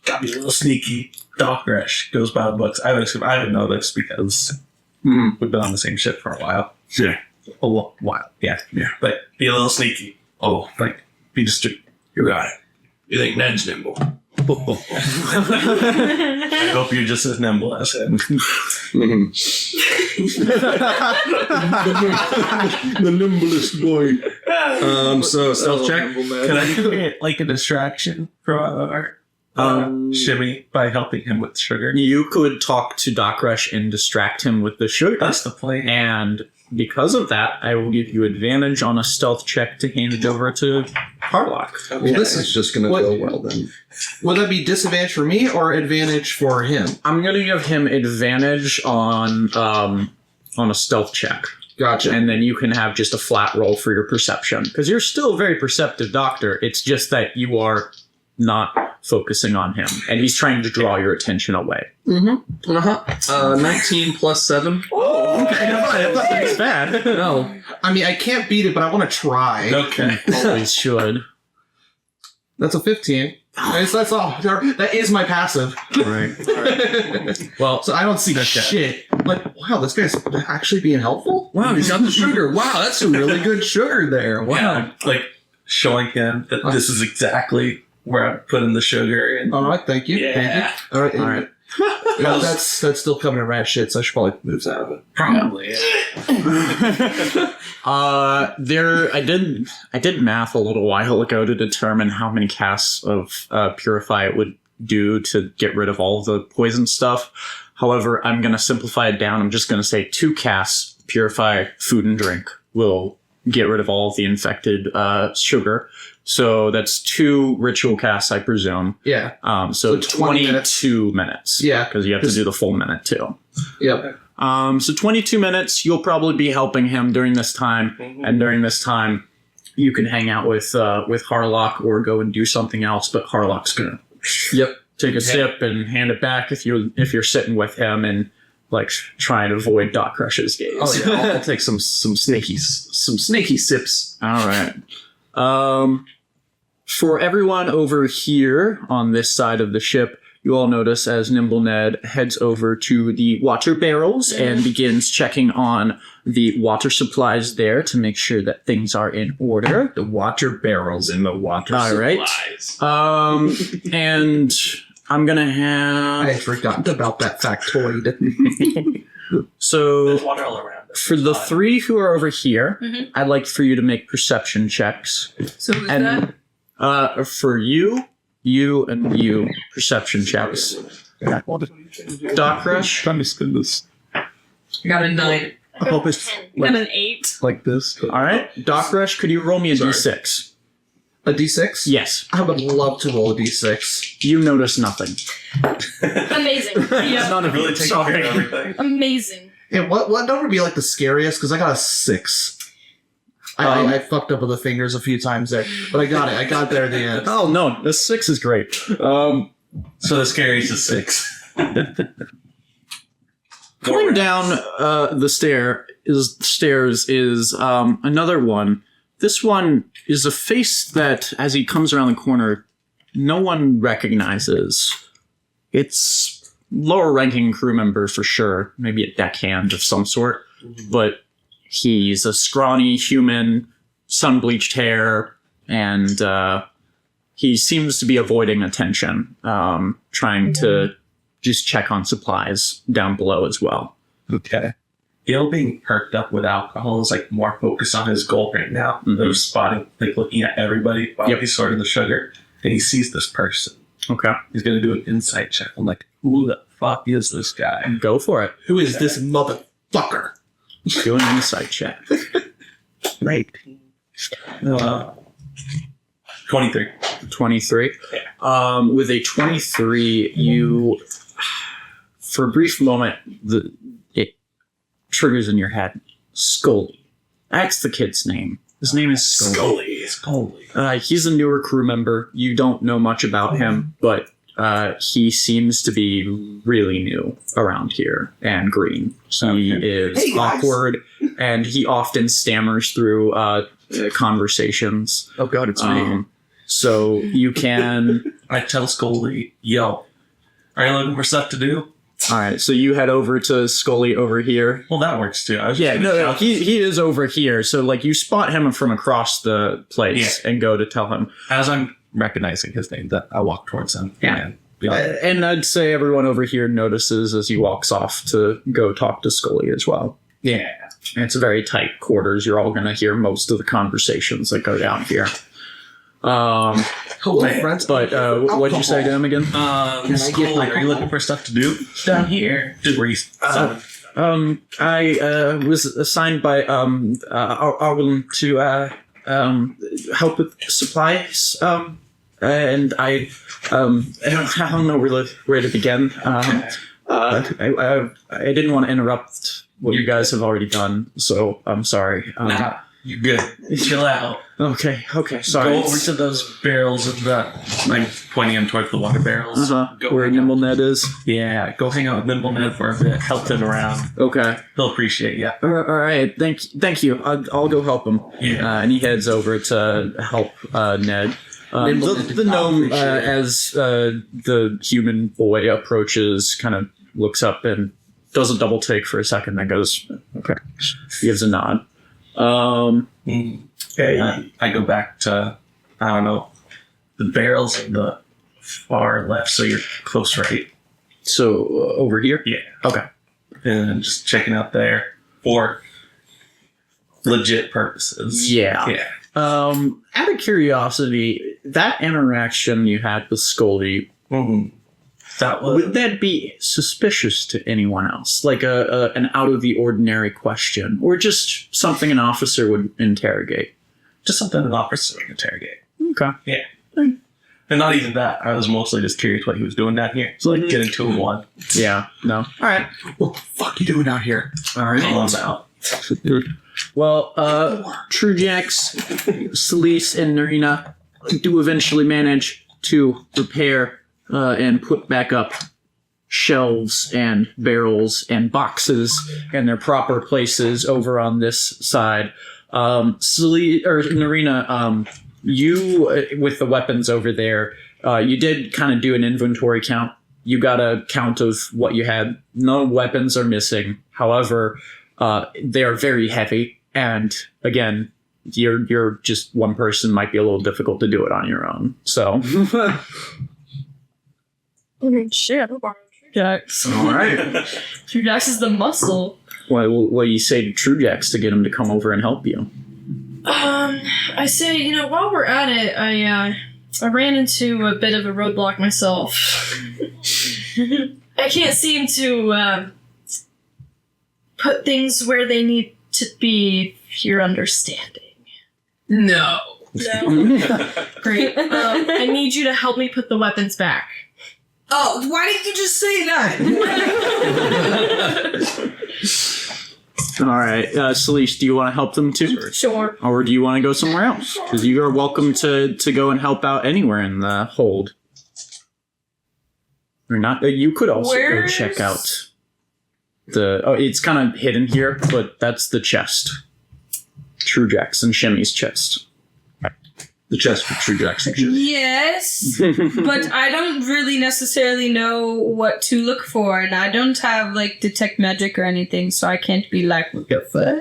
gotta be a little sneaky. Doc Rush goes by the books. I would know this because we've been on the same ship for a while. Yeah. A while. Yeah. But be a little sneaky. Oh, be discreet. You got it. You think Ned's nimble? I hope you're just as nimble as him. The nimblest boy. So stealth check. Can I create a distraction for our Shimmy by helping him with sugar? You could talk to Doc Rush and distract him with the sugar. That's the plan. And because of that, I will give you advantage on a stealth check to hand it over to Harlock. Well, this is just going to go well then. Would that be disadvantage for me or advantage for him? I'm going to give him advantage on a stealth check. Gotcha. And then you can have just a flat roll for your perception. Because you're still a very perceptive doctor. It's just that you are not focusing on him. And he's trying to draw your attention away. 19 plus 7. Oh, okay. I thought that was bad. No. I mean, I can't beat it, but I want to try. Okay. Always should. That's a 15. That's all. That is my passive. Right. Well, So I don't see shit. Wow, this guy's actually being helpful? Wow, he's got the sugar. Wow, that's some really good sugar there. Wow. Yeah, showing him that this is exactly where I put in the sugar. And All right, thank you. Yeah. Thank you. All right. all right. Yeah, that's still coming in rat shit, so I should probably move out of it. probably. I did math a little while ago to determine how many casts of Purify it would do to get rid of all the poison stuff. However, I'm going to simplify it down. I'm just going to say 2 casts Purify Food and Drink will get rid of all of the infected sugar. So that's 2 ritual casts, I presume. Yeah. So 20 22 minutes. Yeah. Because you have to do the full minute too. Yep. So 22 minutes, you'll probably be helping him during this time. And during this time, you can hang out with Harlock or go and do something else. But Harlock's going to take a sip and hand it back if you're sitting with him and try and avoid Doc Rush's gaze. Oh, yeah. I'll take some snaky sips. All right. For everyone over here on this side of the ship, you all notice as Nimble Ned heads over to the water barrels and begins checking on the water supplies there to make sure that things are in order. The water barrels in the water All right. supplies. And I'm gonna I have had forgotten about that factoid. so There's water all around us. for the 3 who are over here, I'd like for you to make perception checks. So is And that for you, and you, perception checks. Doc Rush, I got a 9. I hope it's Got an 8. like this. All right, Doc Rush, could you roll me a d6? A d6? Yes. I would love to roll a d6. You notice nothing. Amazing. Yeah. None of you. Sorry. everything. Amazing. And what number would be like the scariest? Because I got a 6. I fucked up with the fingers a few times there, but I got it. I got there at the end. Oh no, the 6 is great. So the scariest is 6. Coming down the stairs is another one. This one is a face that, as he comes around the corner, no one recognizes. It's lower-ranking crew member for sure, maybe a deckhand of some sort, but he's a scrawny human, sun-bleached hair, and he seems to be avoiding attention, trying to just check on supplies down below as well. Okay. Gil being perked up with alcohol is like more focused on his goal right now. They're spotting, like looking at everybody while he's sorting the sugar. And he sees this person. Okay. He's going to do an insight check. I'm like, who the fuck is this guy? Go for it. Who is this motherfucker? Do an insight check. Right. 23. 23. With a 23, you, for a brief moment, it triggers in your head. Scully. That's the kid's name. His name is Scully. He's a newer crew member. You don't know much about him, but he seems to be really new around here and green. He is awkward, and he often stammers through conversations. Oh god, it's me. So you can... I tell Scully, yo, are you looking for stuff to do? All right, so you head over to Scully over here. Well, that works too. He is over here. So like you spot him from across the place and go to tell him. As I'm recognizing his name, that I walk towards him. And be like, And I'd say everyone over here notices as he walks off to go talk to Scully as well. yeah. And it's very tight quarters. You're all going to hear most of the conversations that go down here. Hello, friends. But what did you say to him again? Scully, are you looking for stuff to do down here? Just where you I was assigned by Arwen to help with supplies. And I don't know where to begin. I didn't want to interrupt what you guys have already done, so I'm sorry. Nah, you're good. Chill out. Okay, sorry. Go over to those barrels of the... I'm pointing him towards the water barrels. Where Nimble Ned is. Yeah, go hang out with Nimble Ned for a bit. Help him around. Okay. He'll appreciate you. All right. Thank you. I'll go help him. Yeah. And he heads over to help Ned. The gnome, as the human boy approaches, kind of looks up and does a double take for a second, then goes, okay. Gives a nod. I go back to, I don't know, the barrels on the far left, so you're close right. So, over here? Yeah. Okay. And just checking out there for legit purposes. Yeah. Out of curiosity, that interaction you had with Scully, That was... would that be suspicious to anyone else? Like an out of the ordinary question, or just something an officer would interrogate? Just something an officer would interrogate. Okay. Yeah. And not even that. I was mostly just curious what he was doing down here. So like getting to one. Yeah. No. All right. What the fuck you doing out here? All right. Call him out. Well, Trujax, Celise, and Narina do eventually manage to repair and put back up shelves and barrels and boxes in their proper places over on this side. Celise, or Narina, you, with the weapons over there, you did kind of do an inventory count. You got a count of what you had. No weapons are missing. However, they are very heavy, and again, you're just one person, might be a little difficult to do it on your own. So, Shit, I'm borrowing Trujax. all right. Trujax is the muscle. What do you say to Trujax to get him to come over and help you? I say, while we're at it, I ran into a bit of a roadblock myself. I can't seem to put things where they need to be if you're understanding. No. No. Great. I need you to help me put the weapons back. Oh, why didn't you just say that? All right, Celice, do you want to help them too? Sure. Or do you want to go somewhere else? Because you are welcome to go and help out anywhere in the hold. Or not. You could also go check out the... Oh, it's kind of hidden here, but that's the chest. True Jack's and Shimmy's chest. The chest for True Jackson. Yes, but I don't really necessarily know what to look for, and I don't have, like, detect magic or anything, so I can't be like, what the fuck?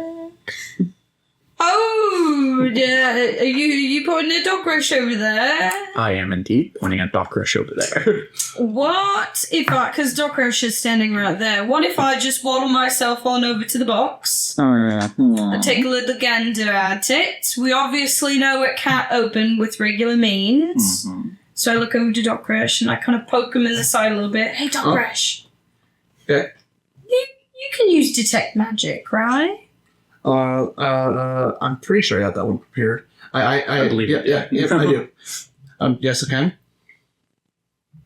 Oh, yeah, you pointing at Doc Rush over there? I am indeed pointing at Doc Rush over there. What if I, because Doc Rush is standing right there, what if I just waddle myself on over to the box? Oh, yeah. I take a little gander at it. We obviously know it can't open with regular means. Mm-hmm. So I look over to Doc Rush and I kind of poke him in the side a little bit. Hey, Doc Rush. Okay. You can use detect magic, right? I'm pretty sure I got that one prepared. I believe it. Yeah, I do. Yes, I can.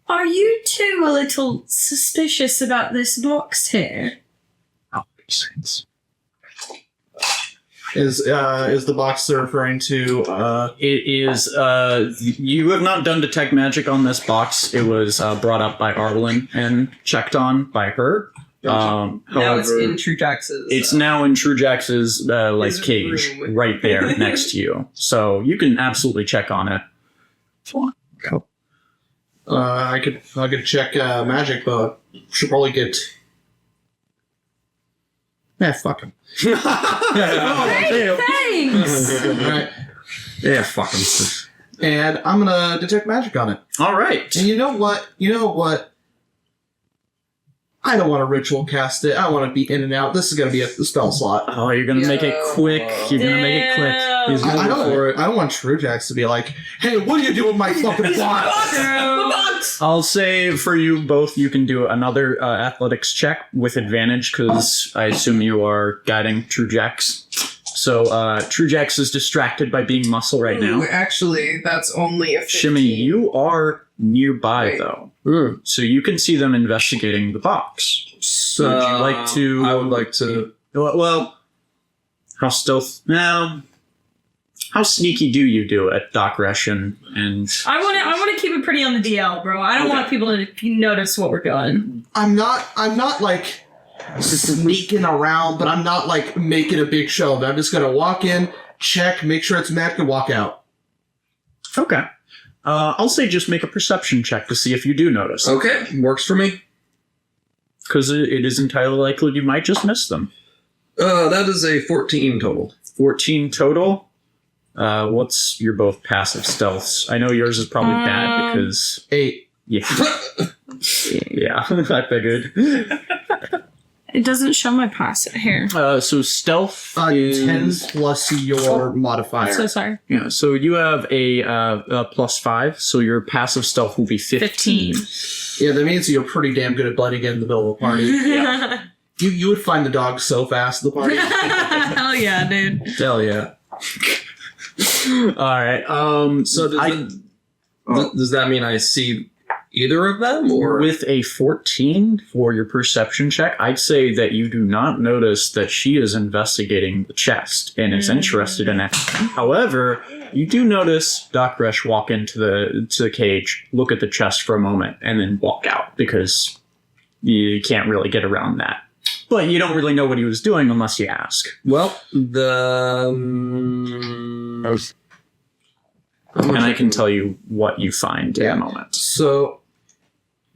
Are you two a little suspicious about this box here? Oh, makes sense. Is the box they're referring to? It is. You have not done detect magic on this box. It was brought up by Arlen and checked on by her. Now it's However, in True Jax's. It's now in True Jax's like his cage room. right there next to you, so you can absolutely check on it. Go. I could check magic, but should probably get. Yeah, fuck him. Thanks! Alright. Yeah, fuck him. And I'm gonna detect magic on it. All right. And you know what? I don't want to ritual cast it. I want to be in and out. This is gonna be a spell slot. Oh, you're gonna make it quick. You're gonna make it quick. He's I gonna go for it. don't want True Jax to be like, "Hey, what are you doing with my fucking box?" I'll say for you both, you can do another athletics check with advantage because I assume you are guiding True Jax. So True Jax is distracted by being muscle right now. Ooh, actually, that's only a 15. Shimmy, you are nearby Wait. though, so you can see them investigating the box. So, Would you like to? I would like to. Well, how stealth? No. How sneaky do you do it, Doc Rush and I want to keep it pretty on the DL, bro. I don't want people to notice what we're doing. I'm not like sneaking around, but I'm not like making a big show of it. I'm just gonna walk in, check, make sure it's magic, and walk out. Okay. I'll say just make a perception check to see if you do notice. Okay, works for me. Because it is entirely likely you might just miss them. That is a 14 total. 14 total. What's your both passive stealths? I know yours is probably bad because... 8. Yeah. Yeah, I figured. It doesn't show my passive here. So stealth is... 10 plus your modifier. So sorry. Yeah, so you have a +5, so your passive stealth will be 15. Yeah, that means you're pretty damn good at blending in the middle of a party. You would find the dog so fast at the party. Hell yeah, dude. Hell yeah. Alright, So does that mean I see either of them, or with a 14 for your perception check, I'd say that you do not notice that she is investigating the chest and is interested in it. However, you do notice Doc Rush walk into the cage, look at the chest for a moment, and then walk out because you can't really get around that. But you don't really know what he was doing unless you ask. well, And I can tell you what you find in a moment. So,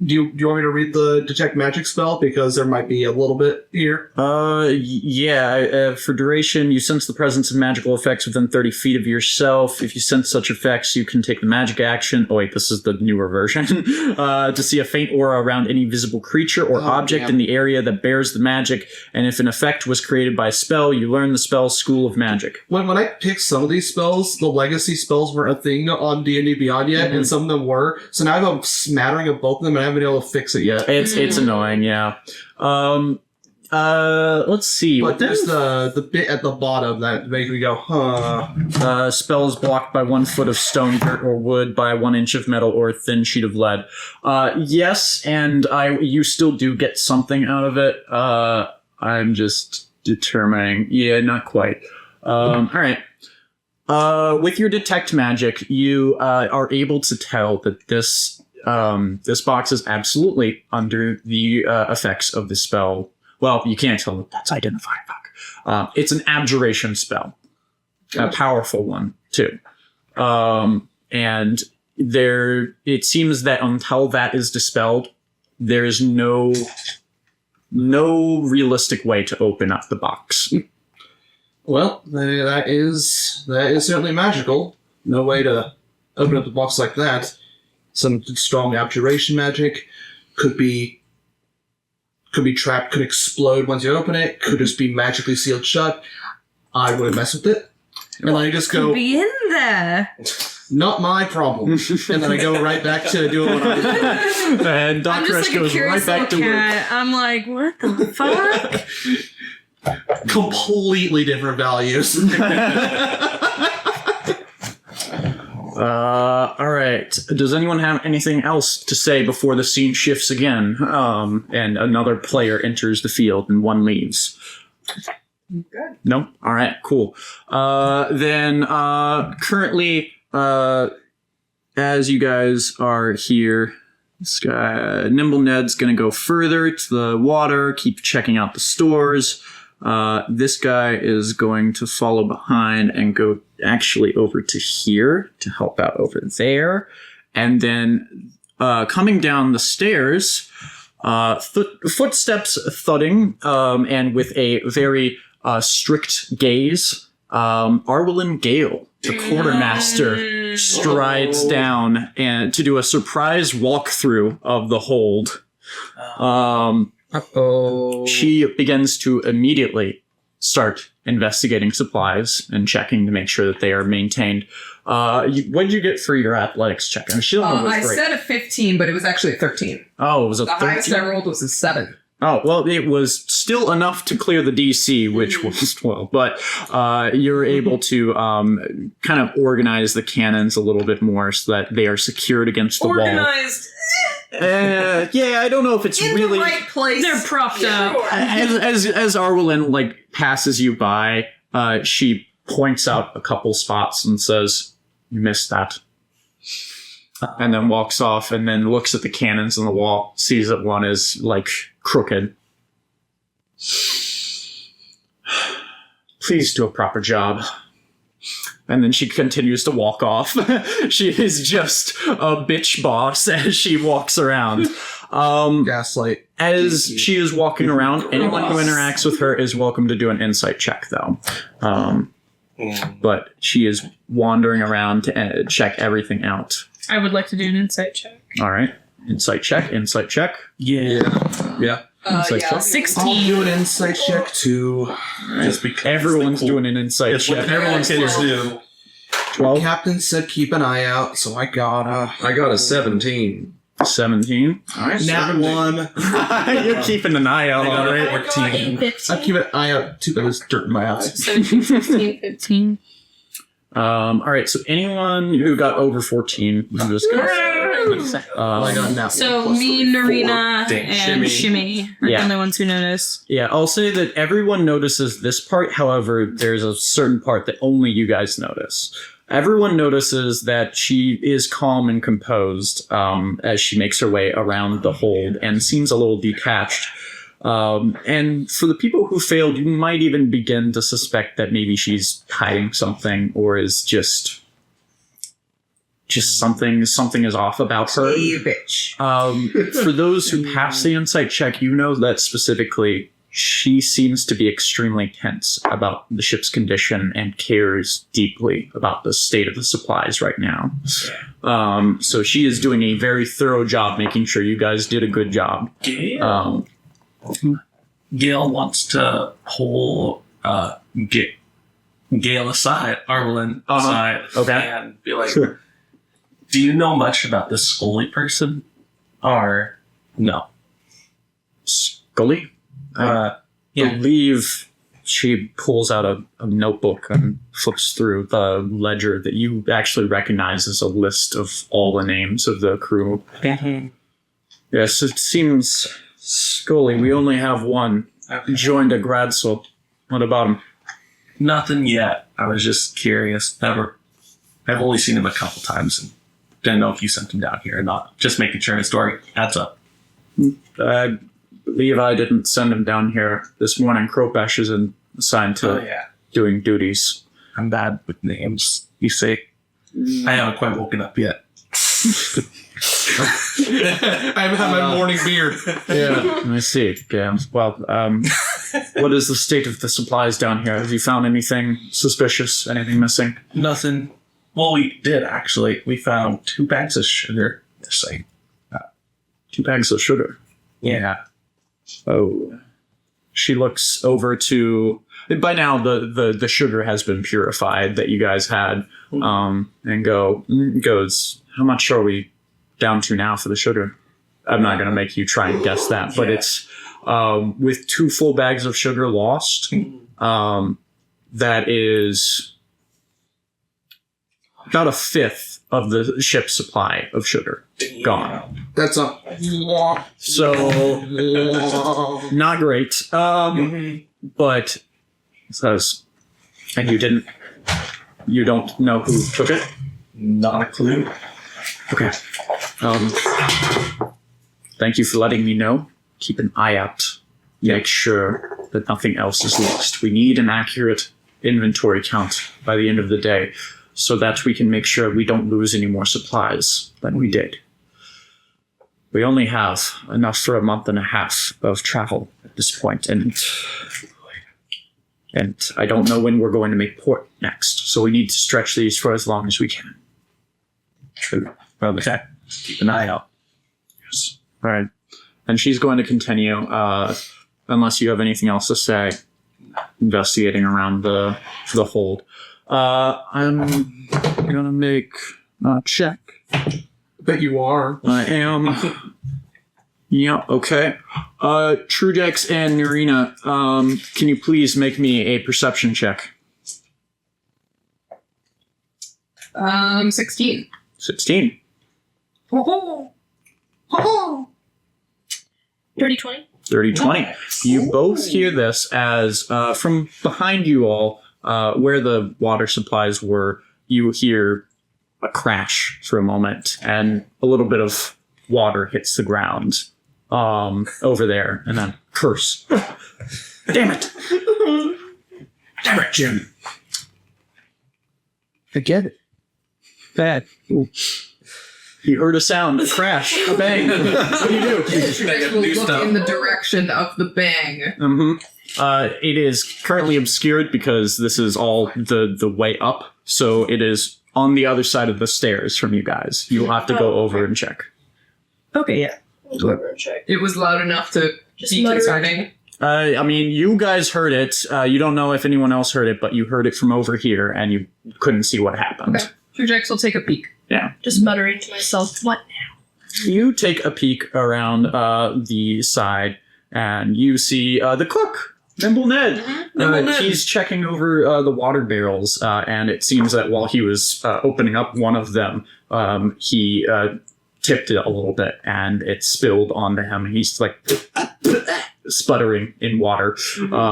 do you want me to read the detect magic spell? Because there might be a little bit here. Yeah. For duration, you sense the presence of magical effects within 30 feet of yourself. If you sense such effects, you can take the magic action. Oh wait, this is the newer version. To see a faint aura around any visible creature or object in the area that bears the magic. And if an effect was created by a spell, you learn the spell's school of magic. When I picked some of these spells, the legacy spells weren't a thing on D&D Beyond yet, and some of them were. So now I have a smattering of both of them, and I haven't been able to fix it yet. It's annoying, yeah. Let's see. But there's the bit at the bottom that makes me go, huh. Spell is blocked by 1 foot of stone, dirt, or wood, by 1 inch of metal or a thin sheet of lead. Yes, and you still do get something out of it. I'm just determining. Yeah, not quite. All right. With your detect magic, you are able to tell that this box is absolutely under the effects of the spell. Well, you can't tell that that's identifying. It's an abjuration spell, a powerful one too. And it seems that until that is dispelled, there is no realistic way to open up the box. Well, that is certainly magical. No way to open up the box like that. Some strong abjuration magic could be trapped, could explode once you open it, could just be magically sealed shut. I wouldn't mess with it. And I just go, Be in there. not my problem. And then I go right back to doing what I was doing. And Doc I'm just Rush like a goes curious right back to little work. cat. I'm like, what the fuck? Completely different values. All right. Does anyone have anything else to say before the scene shifts again? And another player enters the field and one leaves. Good. No? All right, cool. Then currently, as you guys are here, this guy, Nimble Ned's going to go further to the water, keep checking out the stores. This guy is going to follow behind and go actually over to here to help out over there. And then coming down the stairs, footsteps thudding, and with a very strict gaze, Arwelin Gale, the quartermaster, strides down and to do a surprise walkthrough of the hold. She begins to immediately start investigating supplies and checking to make sure that they are maintained. What did you get for your athletics check? I mean, she was I great. said a 15, but it was actually a 13. Oh, it was a The highest 13? I rolled was a 7. Oh, well, it was still enough to clear the DC, which was 12, but you're able to kind of organize the cannons a little bit more so that they are secured against the Organized wall. Yeah, I don't know if it's in really... the right place. They're propped up. As Arwelin passes you by, she points out a couple spots and says, "You missed that." And then walks off and then looks at the cannons on the wall, sees that one is crooked. Please do a proper job. And then she continues to walk off. She is just a bitch boss as she walks around. Gaslight. As she is walking around, anyone who interacts with her is welcome to do an insight check, though. But she is wandering around to check everything out. I would like to do an insight check. All right. Insight check. Yeah. Insight yeah. check. I'll 16. do an insight check too. Just because Everyone's doing an insight it's what check. everyone can do. 12, Captain said keep an eye out, so I got I got a 17. 17. All right. nat 1. You're keeping an eye out, all right. 14. 15. I keep an eye out too. There's dirt in my eyes. 17, 16, 15. All right. So anyone who got over 14, I'm just gonna I got nat 1 So plus me, 3, 4. Narina, Dang, and Shimmy are Yeah. the only ones who notice. Yeah, I'll say that everyone notices this part. However, there's a certain part that only you guys notice. Everyone notices that she is calm and composed as she makes her way around the hold and seems a little detached. And for the people who failed, you might even begin to suspect that maybe she's hiding something or is just something is off about her. You bitch. For those who pass the insight check, you know that specifically she seems to be extremely tense about the ship's condition and cares deeply about the state of the supplies right now. So she is doing a very thorough job making sure you guys did a good job. Gail wants to pull Gail aside, Arlen aside, Okay. and be like, Sure. "Do you know much about this Scully person?" Or no? Scully? believe she pulls out a notebook and flips through the ledger that you actually recognize as a list of all the names of the crew. Yes, it seems, Scully, we only have one. Joined a Gradzel. What about him? Nothing yet. I was just curious. I've only seen him a couple times and didn't know if you sent him down here or not. Just making sure his story adds up. I believe I didn't send him down here this morning. Kropesh is assigned to doing duties. I'm bad with names. You say I haven't quite woken up yet. I have my morning beer. Yeah, I see. Yeah. Well, what is the state of the supplies down here? Have you found anything suspicious? Anything missing? Nothing. Well, we did actually. We found 2 bags of sugar. This thing. 2 bags of sugar. Yeah. Oh. She looks over to. By now, the sugar has been purified that you guys had, and goes. How much are we down to now for the sugar? I'm not going to make you try and guess that, but it's with 2 full bags of sugar lost. That is about 1/5 of the ship's supply of sugar gone. That's a... So not great. But it says, and you don't know who took it? Not a clue. Okay. Thank you for letting me know. Keep an eye out. Make sure that nothing else is lost. We need an accurate inventory count by the end of the day so that we can make sure we don't lose any more supplies than we did. We only have enough for a month and a half of travel at this point, and I don't know when we're going to make port next, so we need to stretch these for as long as we can. Well, okay. Keep an eye out. Yes. All right. And she's going to continue, unless you have anything else to say, investigating around the hold. I'm going to make a check. Bet you are. I am. Yeah, okay. Trudex and Narina, can you please make me a perception check? 16. 16. Oh, 30-20. 30-20. You both hear this as, from behind you all, where the water supplies were, you hear a crash for a moment, and a little bit of water hits the ground over there, and then curse. Damn it! Damn it, Jim! I get it. Bad. You heard a sound, a crash, a bang. What do you do? We'll look in the direction of the bang. Mm-hmm. It is currently obscured because this is all the way up, so it is on the other side of the stairs from you guys. You'll have to go over and check. Okay, yeah. We'll go over and check. It was loud enough to be concerning. I mean, you guys heard it. You don't know if anyone else heard it, but you heard it from over here, and you couldn't see what happened. Okay. Trudex will take a peek. Yeah. Just muttering to myself, what now? You take a peek around the side, and you see the cook, Nimble Ned. He's checking over the water barrels, and it seems that while he was opening up one of them, he tipped it a little bit, and it spilled onto him. He's like sputtering in water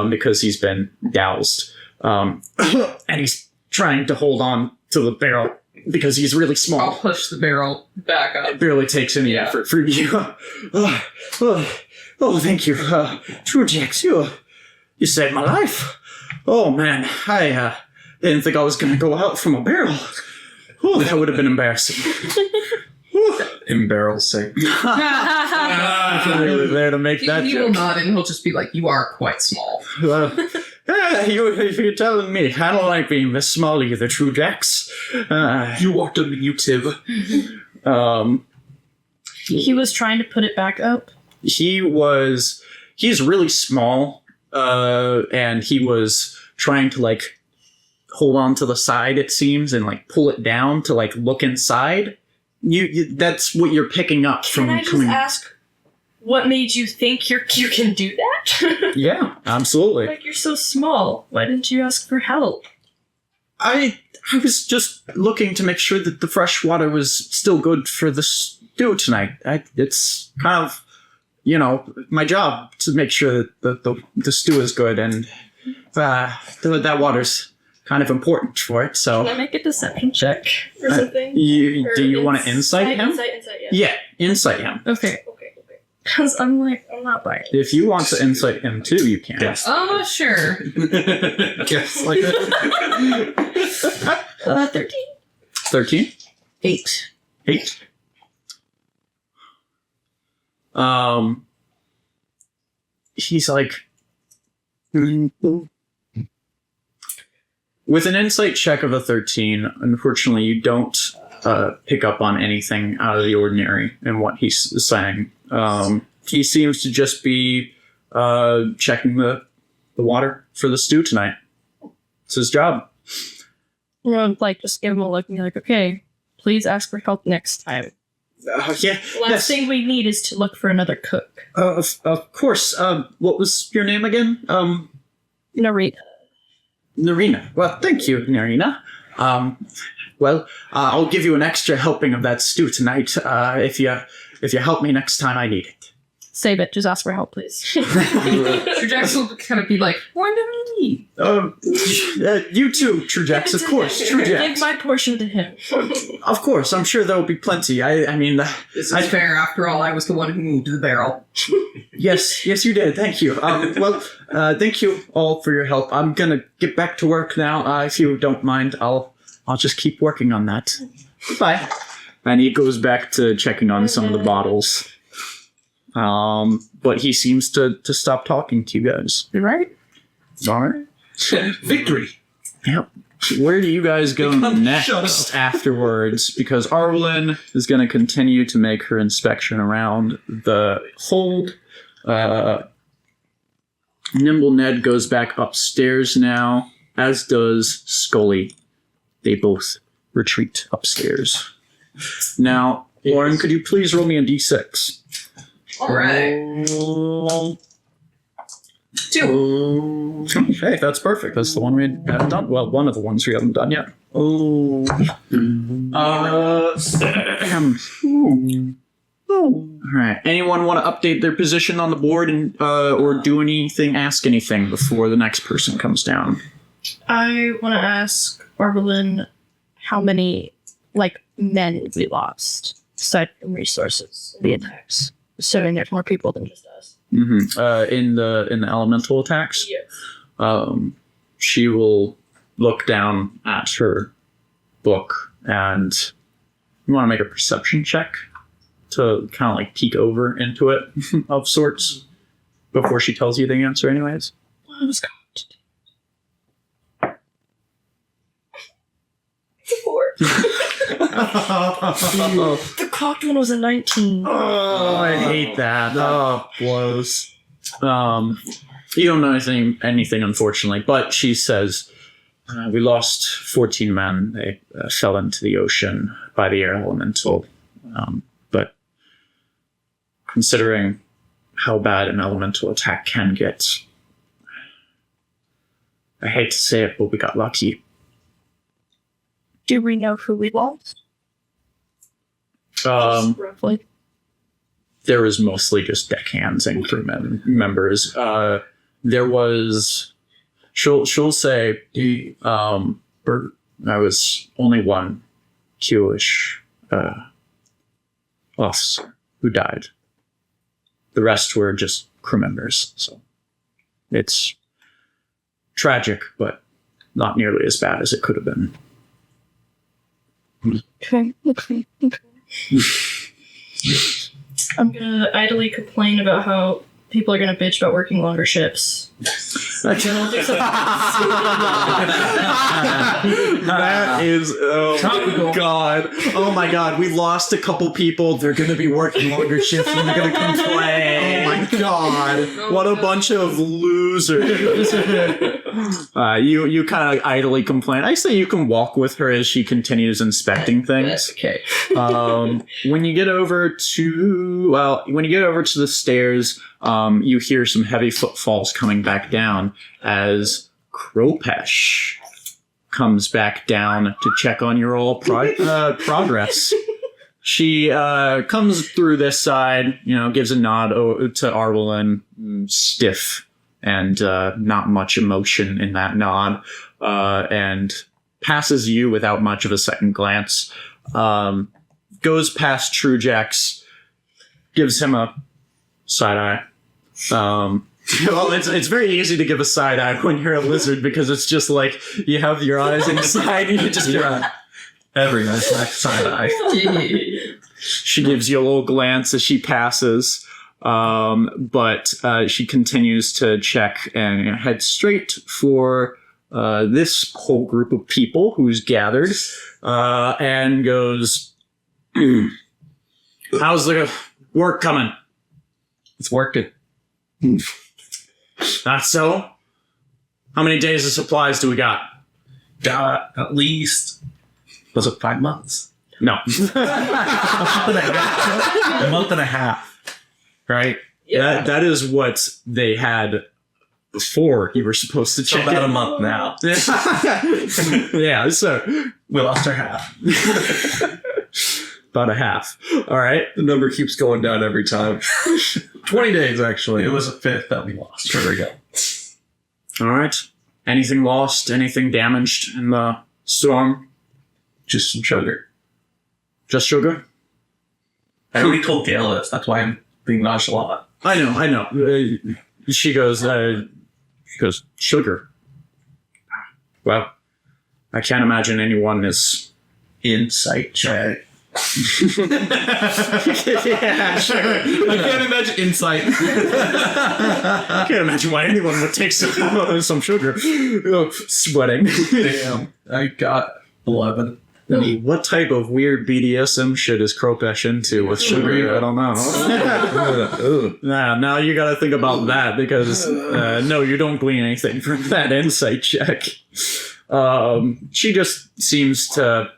because he's been doused. And he's trying to hold on to the barrel because he's really small. I'll push the barrel back up. It barely takes any effort for you. Thank you. True, Jax, you saved my life. Oh, man, I didn't think I was going to go out from a barrel. Oh, that would have been embarrassing. Embarrassing. There to make that He will joke. nod and he'll just be like, you are quite small. You're telling me. I don't like being this small either, True Jax. You are diminutive. He was trying to put it back up. He's really small, and he was trying to, like, hold on to the side, it seems, and, like, pull it down to, like, look inside. You that's what you're picking up from Can I just coming. ask, what made you think you can do that? Yeah, absolutely. Like, you're so small. Why didn't you ask for help? I was just looking to make sure that the fresh water was still good for the stew tonight. It's kind of, my job to make sure that the stew is good, and that water's kind of important for it. So, Can I make a deception check or something? do you want to insight him? Insight, yeah. Yeah, insight him. Okay. Because I'm not buying it. If you want to insight him too, you can. Yes. Oh, sure. Guess like that. 13. 13? 8. 8. He's like, with an insight check of a 13, unfortunately, you don't pick up on anything out of the ordinary in what he's saying. He seems to just be checking the water for the stew tonight. It's his job. Just give him a look and be like, okay, please ask for help next time. Yeah. Last thing we need is to look for another cook. Of course. What was your name again? Narita. Narina. Well, thank you, Narina. I'll give you an extra helping of that stew tonight if you help me next time I need it. Save it. Just ask for help, please. Trujax will kind of be like, why did we eat? You too, Trujax, of course. Give Trujax. my portion to him. Of course, I'm sure there will be plenty. I mean... This is fair. After all, I was the one who moved the barrel. Yes, you did. Thank you. Thank you all for your help. I'm gonna get back to work now. If you don't mind, I'll just keep working on that. Bye. And he goes back to checking on some of the bottles. But he seems to stop talking to you guys. You right? All right. Victory. Yep. Where do you guys go next afterwards? Because Arwlin is going to continue to make her inspection around the hold. Nimble Ned goes back upstairs now, as does Scully. They both retreat upstairs. Now, Lauren, could you please roll me a d6? All right. 2. Okay, that's perfect. That's the one we haven't done. Well, one of the ones we haven't done yet. Oh. Sam. All right. Anyone want to update their position on the board and or do anything, ask anything before the next person comes down? I want to ask Arvelyn how many, men we lost, aside from resources, the attacks. Assuming there's more people than just us. Mm-hmm. In the elemental attacks? Yes. She will look down at her book, and you want to make a perception check to kind of peek over into it of sorts before she tells you the answer anyways. What was God? 4. The clocked one was a 19. Oh, I hate that. Oh, blows. You don't know anything, unfortunately, but she says, we lost 14 men. They fell into the ocean by the air elemental. But considering how bad an elemental attack can get, I hate to say it, but we got lucky. Do we know who we lost? Roughly. There was mostly just deckhands and crew members. There was, she'll say, I was only one Jewish officer who died. The rest were just crew members. So it's tragic, but not nearly as bad as it could have been. Okay. I'm gonna idly complain about how people are gonna bitch about working longer shifts. That is, oh god. Oh my god, we lost a couple people. They're gonna be working longer shifts and they're gonna complain. Oh my god. What a bunch of losers. You kind of idly complain. I say you can walk with her as she continues inspecting things. Okay. When you get over to the stairs, you hear some heavy footfalls coming back down as Kropesh comes back down to check on your all progress. She comes through this side, gives a nod to Arwelin, stiff and not much emotion in that nod, and passes you without much of a second glance. Goes past Trujax, gives him a side eye. Well, it's very easy to give a side eye when you're a lizard because it's just like you have your eyes inside and you just Every nice side eye. She gives you a little glance as she passes, but she continues to check and head straight for this whole group of people who's gathered, and goes, "How's the work coming?" It's working. Not so? How many days of supplies do we got? Got at least, was it 5 months? No. A month and a half. Right? Yeah. That is what they had before you were supposed to So check about it. a month now. Yeah, so We lost our half. about a half. All right. The number keeps going down every time. 20 days, actually. It was a fifth that we lost. There we go. All right. Anything lost? Anything damaged in the storm? Just some sugar. Just sugar? I already told Gail this. That's why I'm being nonchalant. I know. She goes, sugar. Well, I can't imagine anyone is... Insight check. Yeah, sure. I can't imagine insight. I can't imagine why anyone would take some sugar. Sweating. Damn. I got 11. What type of weird BDSM shit is Kropesh into with sugar? I don't know. Now you gotta think about that because no, you don't glean anything from that insight check. She just seems to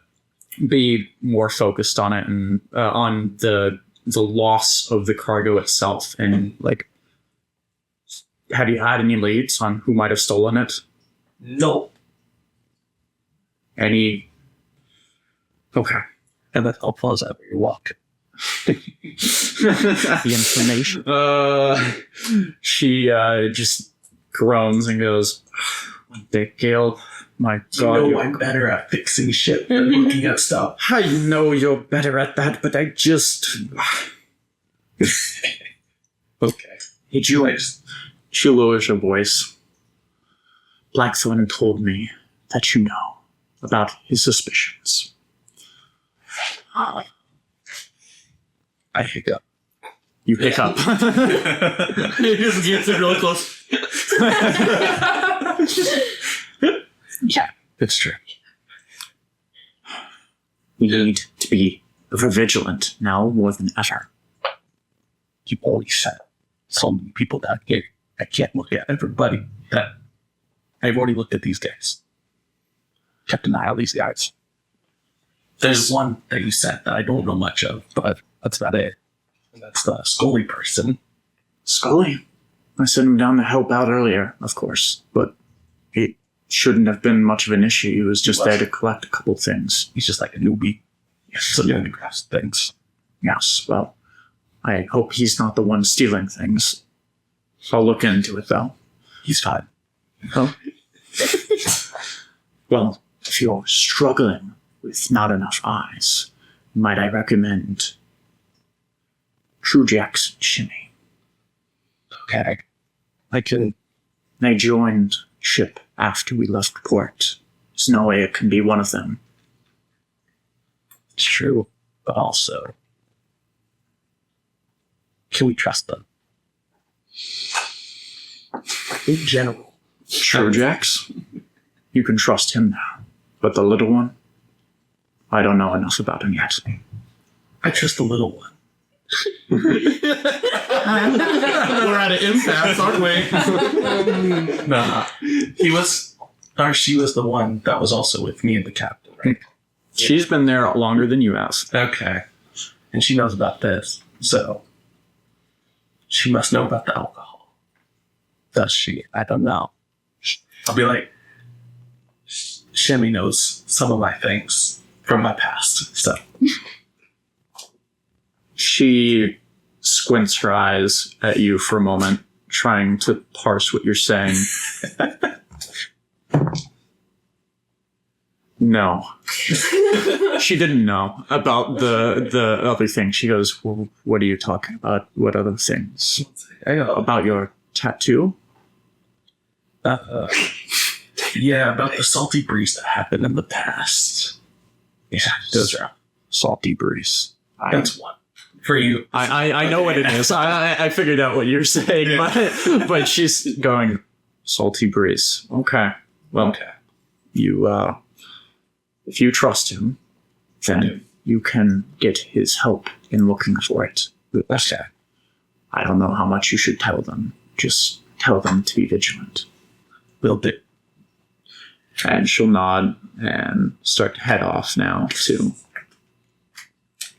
be more focused on it and on the loss of the cargo itself. And like, have you had any leads on who might have stolen it? No. Any? Okay. And that's helpful as ever you walk. The information. She just groans and goes, "Dick Gale, my God, I'm better at fixing shit than looking at stuff. I know you're better at that, but I just." Okay. Did you? She lowers her voice. Blackthorn told me that you know about his suspicions. I hiccup. You pick up. He just gets it really close. Yeah. It's true. We need to be vigilant now more than ever. You always said so many people down here. I can't look at everybody. That I've already looked at these guys. Kept an eye on these guys. There's one that you said that I don't know much of, but that's about it. And that's the Scully person. Scully? I sent him down to help out earlier, of course, but it shouldn't have been much of an issue. He was just there to collect a couple things. He's just like a newbie. So you only grasp things. Yes, well, I hope he's not the one stealing things. I'll look into it, though. He's fine. Oh? Well, if you're struggling with not enough eyes, might I recommend Trujack's Shimmy? Okay. I can. They joined ship after we left port. There's no way it can be one of them. It's true. But also, can we trust them? In general. Trujack's? You can trust him now. But the little one? I don't know enough about him yet. I trust the little one. We're at an impasse, aren't we? Nah. She was the one that was also with me and the captain, right? She's been there longer than you have. Okay. And she knows about this, so she must know about the alcohol. Does she? I don't know. I'll be like, Shimmy knows some of my things from my past, so. She squints her eyes at you for a moment, trying to parse what you're saying. No. She didn't know about the other thing. She goes, well, what are you talking about? What other things? About your tattoo? Yeah, about the salty breeze that happened in the past. Yeah, those are Salty breeze. that's one. For you. I know what it is. I figured out what you're saying, but she's going, salty breeze. Okay. Well, Okay. you, if you trust him, then you can get his help in looking for it. Okay. I don't know how much you should tell them. Just tell them to be vigilant. Will do. And she'll nod and start to head off now, too.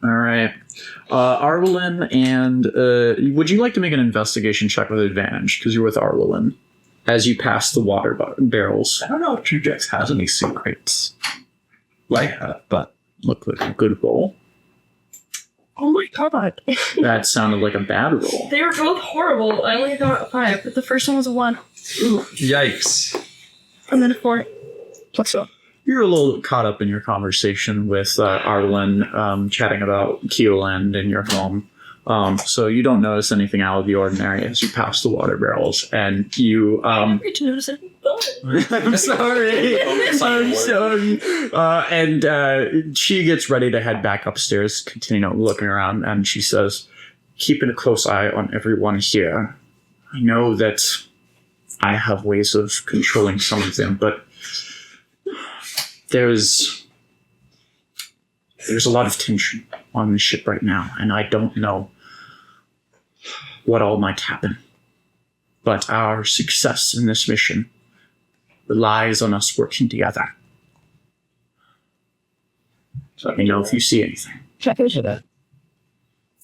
All right. Arwelin and... would you like to make an investigation check with advantage? Because you're with Arwelin. As you pass the water barrels. I don't know if Trujex has any secrets. Like, but Look like a good roll. Oh my god. That sounded like a bad roll. They were both horrible. I only got 5, but the first one was a 1. Yikes. And then a 4. What's up? You're a little caught up in your conversation with Arlen, chatting about Keoland and your home. So you don't notice anything out of the ordinary as you pass the water barrels, and you. I'm to notice it. I'm sorry. I'm sorry. And she gets ready to head back upstairs, continue looking around, and she says, "Keeping a close eye on everyone here. I know that I have ways of controlling some of them, but there's a lot of tension on the ship right now, and I don't know what all might happen. But our success in this mission relies on us working together. So let me know if you see anything." Check into that.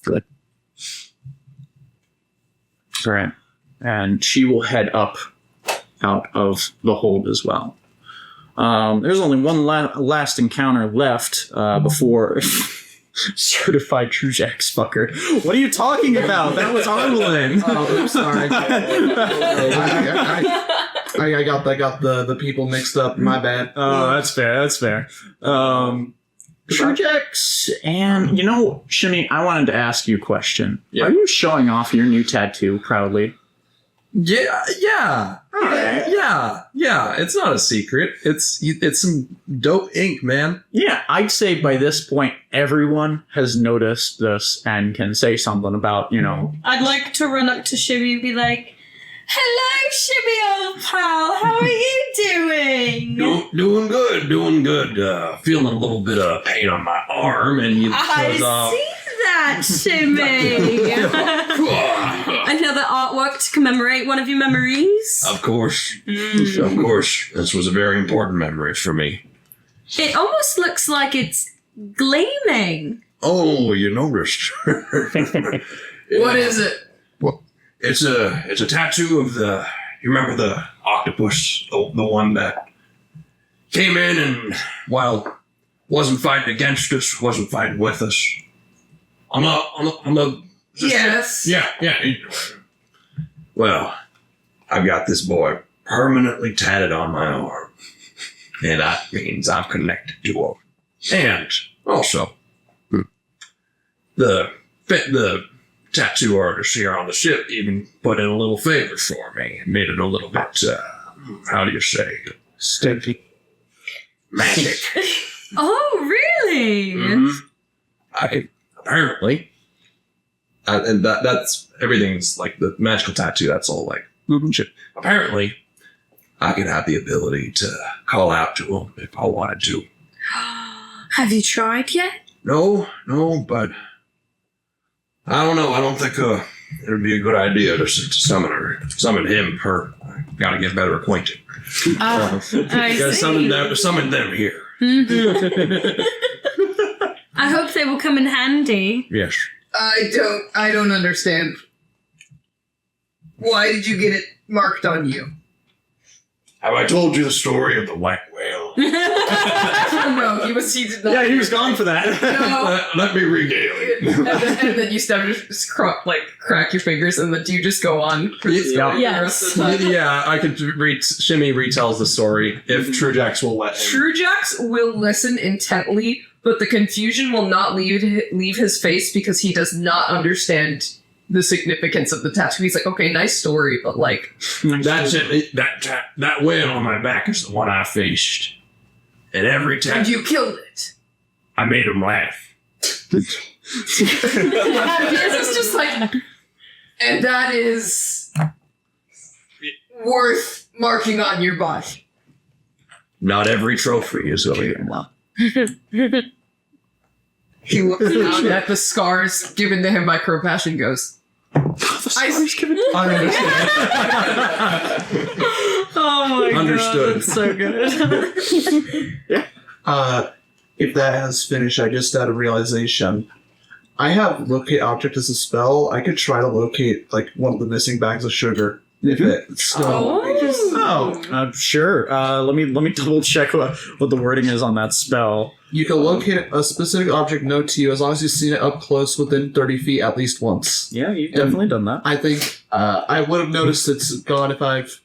Good. All right. And she will head up out of the hold as well. There's only one last encounter left before certified Trujax fucker. What are you talking about? That was Arlen. Oh, I'm sorry. I got the people mixed up. My bad. Oh, that's fair. That's fair. Trujax, and Shimmy, I wanted to ask you a question. Yeah. Are you showing off your new tattoo proudly? Yeah. It's not a secret. It's some dope ink, man. Yeah, I'd say by this point, everyone has noticed this and can say something about, I'd like to run up to Shibby and be like, "Hello, Shibby, old pal. How are you doing?" Doing good. Feeling a little bit of pain on my arm, and you. I see that, Shimmy. Another artwork to commemorate one of your memories. Of course. Of course. This was a very important memory for me. It almost looks like it's gleaming. Oh, you noticed. What is it? It's a tattoo of you remember the octopus, the one that came in and, while wasn't fighting against us, wasn't fighting with us. On the Yes. Yeah. Well, I've got this boy permanently tatted on my arm. And that means I'm connected to him. And also, the tattoo artist here on the ship even put in a little favor for me. Made it a little bit, how do you say? Sticky. Magic. Oh, really? Apparently. And that's everything's like the magical tattoo. That's all like shit. Apparently, I can have the ability to call out to him if I wanted to. Have you tried yet? No, but I don't know. I don't think it would be a good idea to summon him. Her. Got to get better acquainted. I Gotta see. summon them here. I hope they will come in handy. Yes. I don't understand. Why did you get it marked on you? Have I told you the story of the white whale? No, he did not. Yeah, he was gone for that. No. Let me regale you. and then you crack your fingers, and then do you just go on? For this Yeah. story the rest of the time? Yeah, I could read. Shimmy retells the story if Trujax will let him. Trujax will listen intently, but the confusion will not leave his face because he does not understand the significance of the tattoo. He's like, okay, nice story, but like... That's it. That whale on my back is the one I fished. And every time And you killed it. I made him laugh. This is just like... And that is... worth marking on your body. Not every trophy is available. He looks down at the scars given to him by Cropash and goes... I understand. Oh my Understood. god, that's so good. If that has finished, I just had a realization. I have locate object as a spell. I could try to locate like one of the missing bags of sugar. If it still Sure. Let me double check what the wording is on that spell. You can locate a specific object known to you as long as you've seen it up close within 30 feet at least once. Yeah, you've definitely done that. I think I would have noticed it's gone if I've...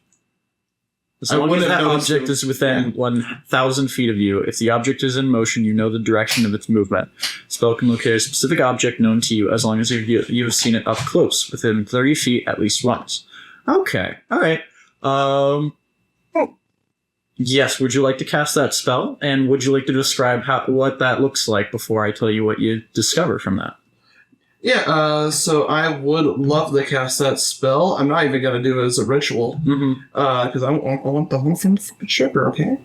As long as wouldn't that have noticed object it. is within 1,000 feet of you, if the object is in motion, you know the direction of its movement. Spell can locate a specific object known to you as long as you have seen it up close, within 30 feet at least once. Okay, alright. Yes, would you like to cast that spell? And would you like to describe what that looks like before I tell you what you discover from that? Yeah, so I would love to cast that spell. I'm not even going to do it as a ritual. Because I want the whole from the fucking sugar, okay?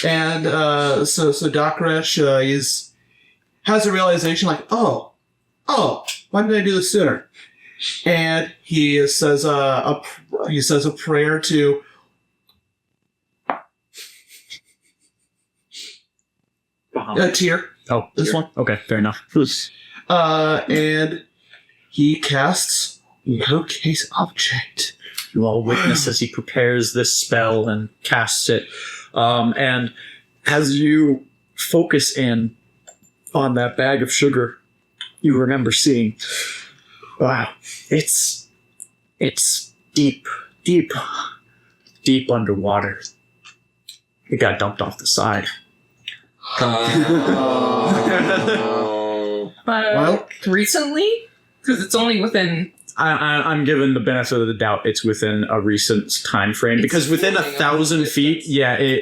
And so Dakresh has a realization like, oh, why didn't I do this sooner? And he says a prayer to Tyr. Oh, this one? Okay, fair enough. And he casts locate object. You all witness as he prepares this spell and casts it. And as you focus in on that bag of sugar, you remember seeing, wow, it's deep underwater. It got dumped off the side. Well, Recently? Because it's only within... I'm given the benefit of the doubt it's within a recent time frame, because within 1,000 feet, yeah,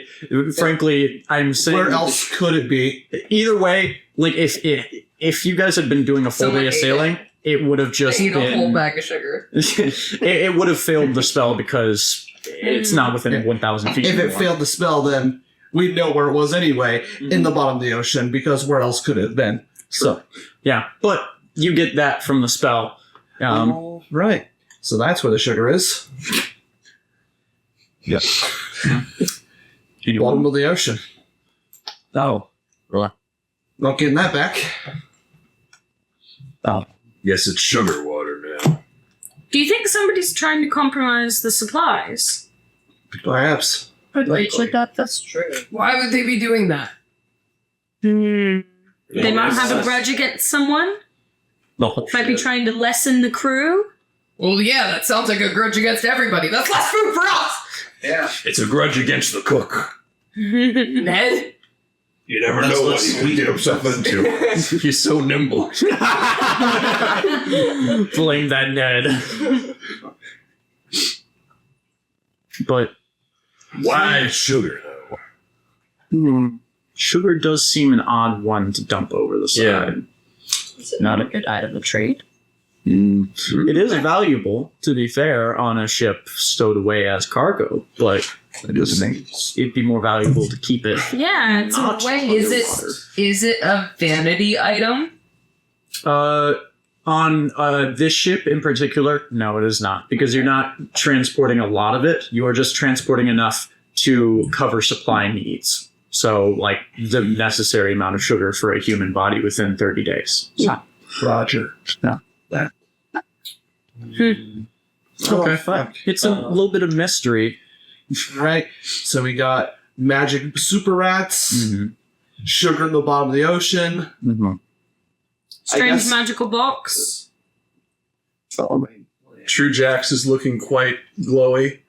frankly, I'm saying... where else could it be? Either way, like, if you guys had been doing a full day of sailing, it would have just Eat a whole been... bag of sugar. it would have failed the spell because it's not within 1,000 feet. If it anymore. failed the spell, then we'd know where it was anyway, in the bottom of the ocean, because where else could it have been? So, yeah, but you get that from the spell. Right. So that's where the sugar is. Yeah. Bottom of the ocean. Oh. Not getting that back. Oh. Guess it's sugar water now. Do you think somebody's trying to compromise the supplies? Perhaps. That's true. Why would they be doing that? They might have a grudge against someone? No. Might be trying to lessen the crew? Well, yeah, that sounds like a grudge against everybody. That's less food for us! Yeah. It's a grudge against the cook. Ned? You never know what he can get himself into. He's so nimble. Blame that Ned. But Why sugar, though? sugar does seem an odd one to dump over the side. Yeah. Is it not a good item to trade? It is valuable, to be fair, on a ship stowed away as cargo, but it'd be more valuable to keep it. Yeah, it's a way. Is it a vanity item? On this ship in particular, no, it is not, because you're not transporting a lot of it. You are just transporting enough to cover supply needs. So, like, the necessary amount of sugar for a human body within 30 days. Roger. Okay, fine. It's a little bit of mystery. Right. So we got magic super rats, sugar in the bottom of the ocean. Strange guess- magical box. True Jax is looking quite glowy.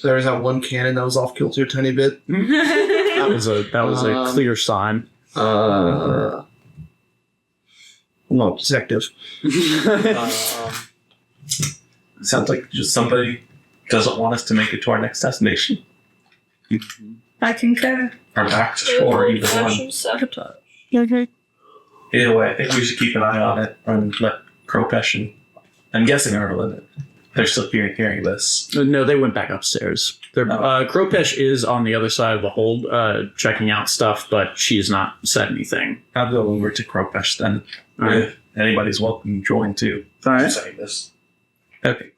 There was that one cannon that was off kilter a tiny bit. That was a clear sign. I'm not detective. Sounds like just somebody doesn't want us to make it to our next destination. I concur. Or back to shore, either one. Fashion sabotage. Either way, I think we should keep an eye on it and let Kropesh and I'm guessing Arlen, they're still hearing this. No, they went back upstairs. Kropesh is on the other side of the hold, checking out stuff, but she's not said anything. I'll go over to Kropesh then. Alright. Anybody's welcome to join too. Alright. Saying this. Okay.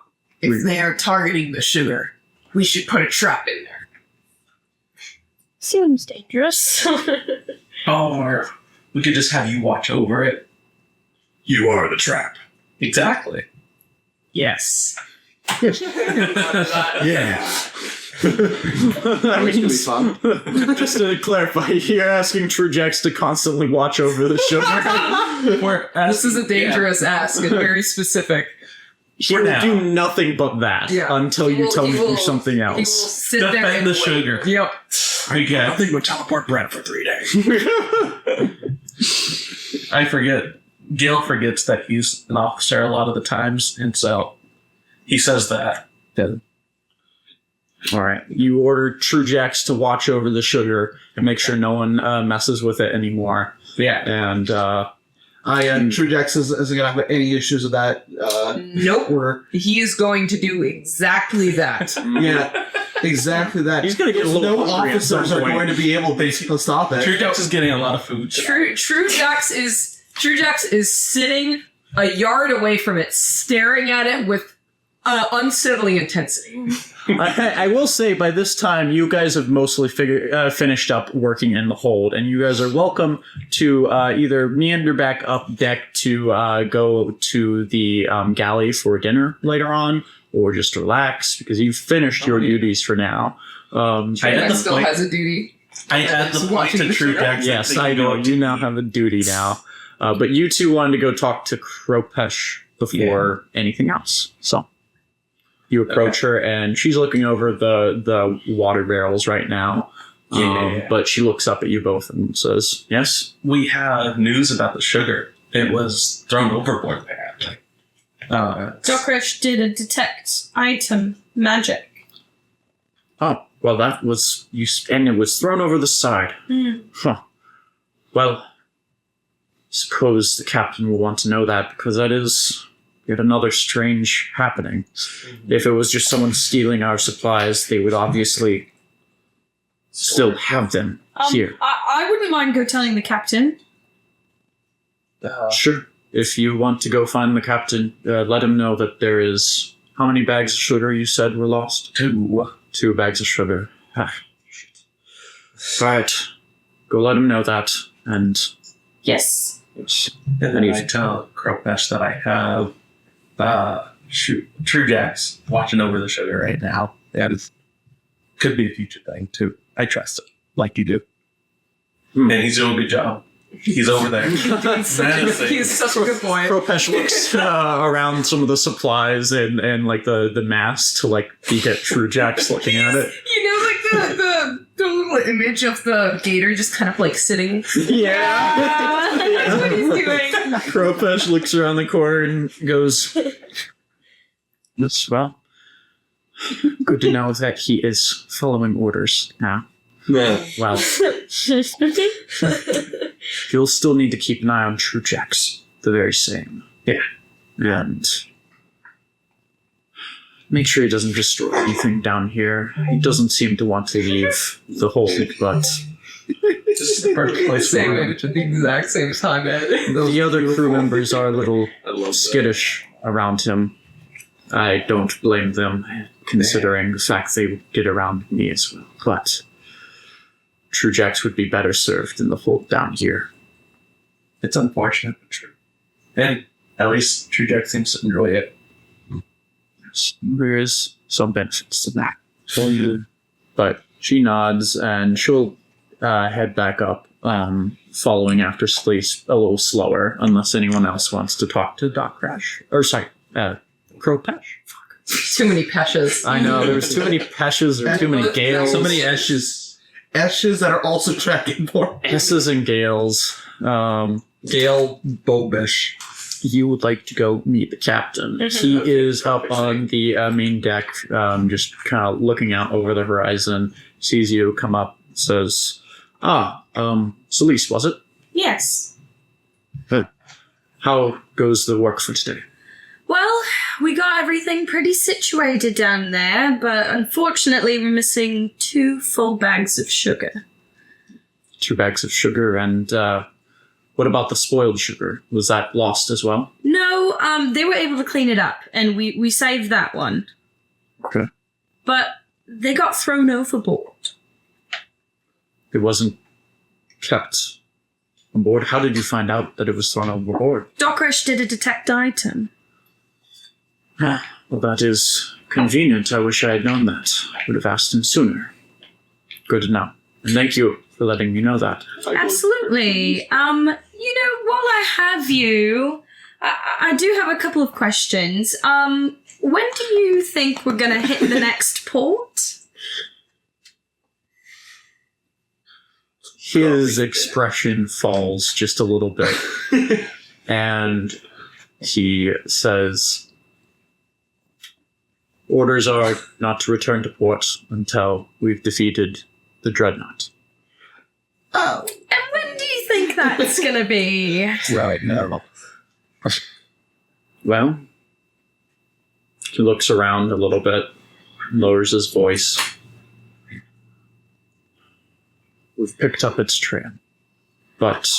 If they are targeting the sugar, we should put a trap in there. Seems dangerous. Or we could just have you watch over it. You are the trap. Exactly. Yes. Yeah. That means, just to clarify, you're asking Trujax to constantly watch over the sugar. This is a dangerous ask and very specific. He will do nothing but that until you tell me to do something He will else. sit there Defend and the wait. sugar. Yep. Okay. I think we'll teleport Brent for 3 days. I forget. Gil forgets that he's an officer a lot of the times, and so he says that. All right. You order Trujax to watch over the sugar and make sure no one messes with it anymore. Yeah. And True Jax isn't going to have any issues with that. Nope. Order. He is going to do exactly that. Yeah, exactly that. he's going to get a little No hungry at some officers are point. going to be able to basically stop it. Trujax is getting a lot of food. Trujax is sitting a yard away from it, staring at it with unsettling intensity. I will say, by this time, you guys have mostly finished up working in the hold, and you guys are welcome to either meander back up deck to go to the galley for dinner later on, or just relax, because you've finished your duties for now. Trujax still has a duty. I add the point to Trujax. Yes, I know. You now have a duty now. But you two wanted to go talk to Kropesh before anything else, so... You approach her, and she's looking over the water barrels right now. But she looks up at you both and says, "Yes?" We have news about the sugar. It was thrown overboard, apparently. Dokrish did a detect item magic. Oh, well, that was... and it was thrown over the side. Huh. Well, suppose the captain will want to know that, because that is... yet another strange happening. If it was just someone stealing our supplies, they would obviously still have them here. I wouldn't mind go telling the captain. Sure. If you want to go find the captain, let him know that there is... How many bags of sugar you said were lost? 2. 2 bags of sugar. Shit. Right. Go let him know that, and... Yes. And then I tell Kropesh that I have Trujax watching over the sugar right now. That is could be a future thing too. I trust him, like you do. And he's doing a good job. He's over there. He's such a good boy. Kropesh looks around some of the supplies and like the mask to like peek at Trujax looking at it. You know, like the little image of the gator just kind of like sitting. Yeah. That's what he's doing. Kropesh looks around the corner and goes, "Yes, well, good to know that he is following orders now. Well, you'll still need to keep an eye on Trujax, the very same. Yeah. And make sure he doesn't destroy anything down here. He doesn't seem to want to leave the hold, but Just the perfect place for Same him. age at the exact same time, Ed. The other crew members are a little skittish around him. I don't blame them, considering the fact they get around me as well. But True Jacks would be better served in the hold down here. It's unfortunate, but true. And at least True Jack seems to enjoy it. There is some benefits to that. But she nods and she'll head back up, following after Sleece a little slower, unless anyone else wants to talk to Doc Crash. Or sorry, Crow Pesh. Too many Peshes. I know, there was too many Peshes or too many Gales. So many Eshes. Eshes that are also tracking for. S's and Gales. Gale Bobish. You would like to go meet the captain. He is up on the main deck, just kind of looking out over the horizon, sees you come up, says, Celeste, was it? Yes. How goes the work for today? Well, we got everything pretty situated down there, but unfortunately we're missing 2 full bags of sugar. 2 bags of sugar, and what about the spoiled sugar? Was that lost as well? No, they were able to clean it up, and we saved that one. Okay. But they got thrown overboard. It wasn't kept on board. How did you find out that it was thrown overboard? Dockrish did a detect item. Well, that is convenient. I wish I had known that. I would have asked him sooner. Good to know. And thank you for letting me know that. Absolutely. While I have you, I do have a couple of questions. When do you think we're going to hit the next port? His expression falls just a little bit. And he says, orders are not to return to port until we've defeated the Dreadnought. Oh. And when do you think that's going to be? Right now. Well, he looks around a little bit, lowers his voice. We've picked up its trail, but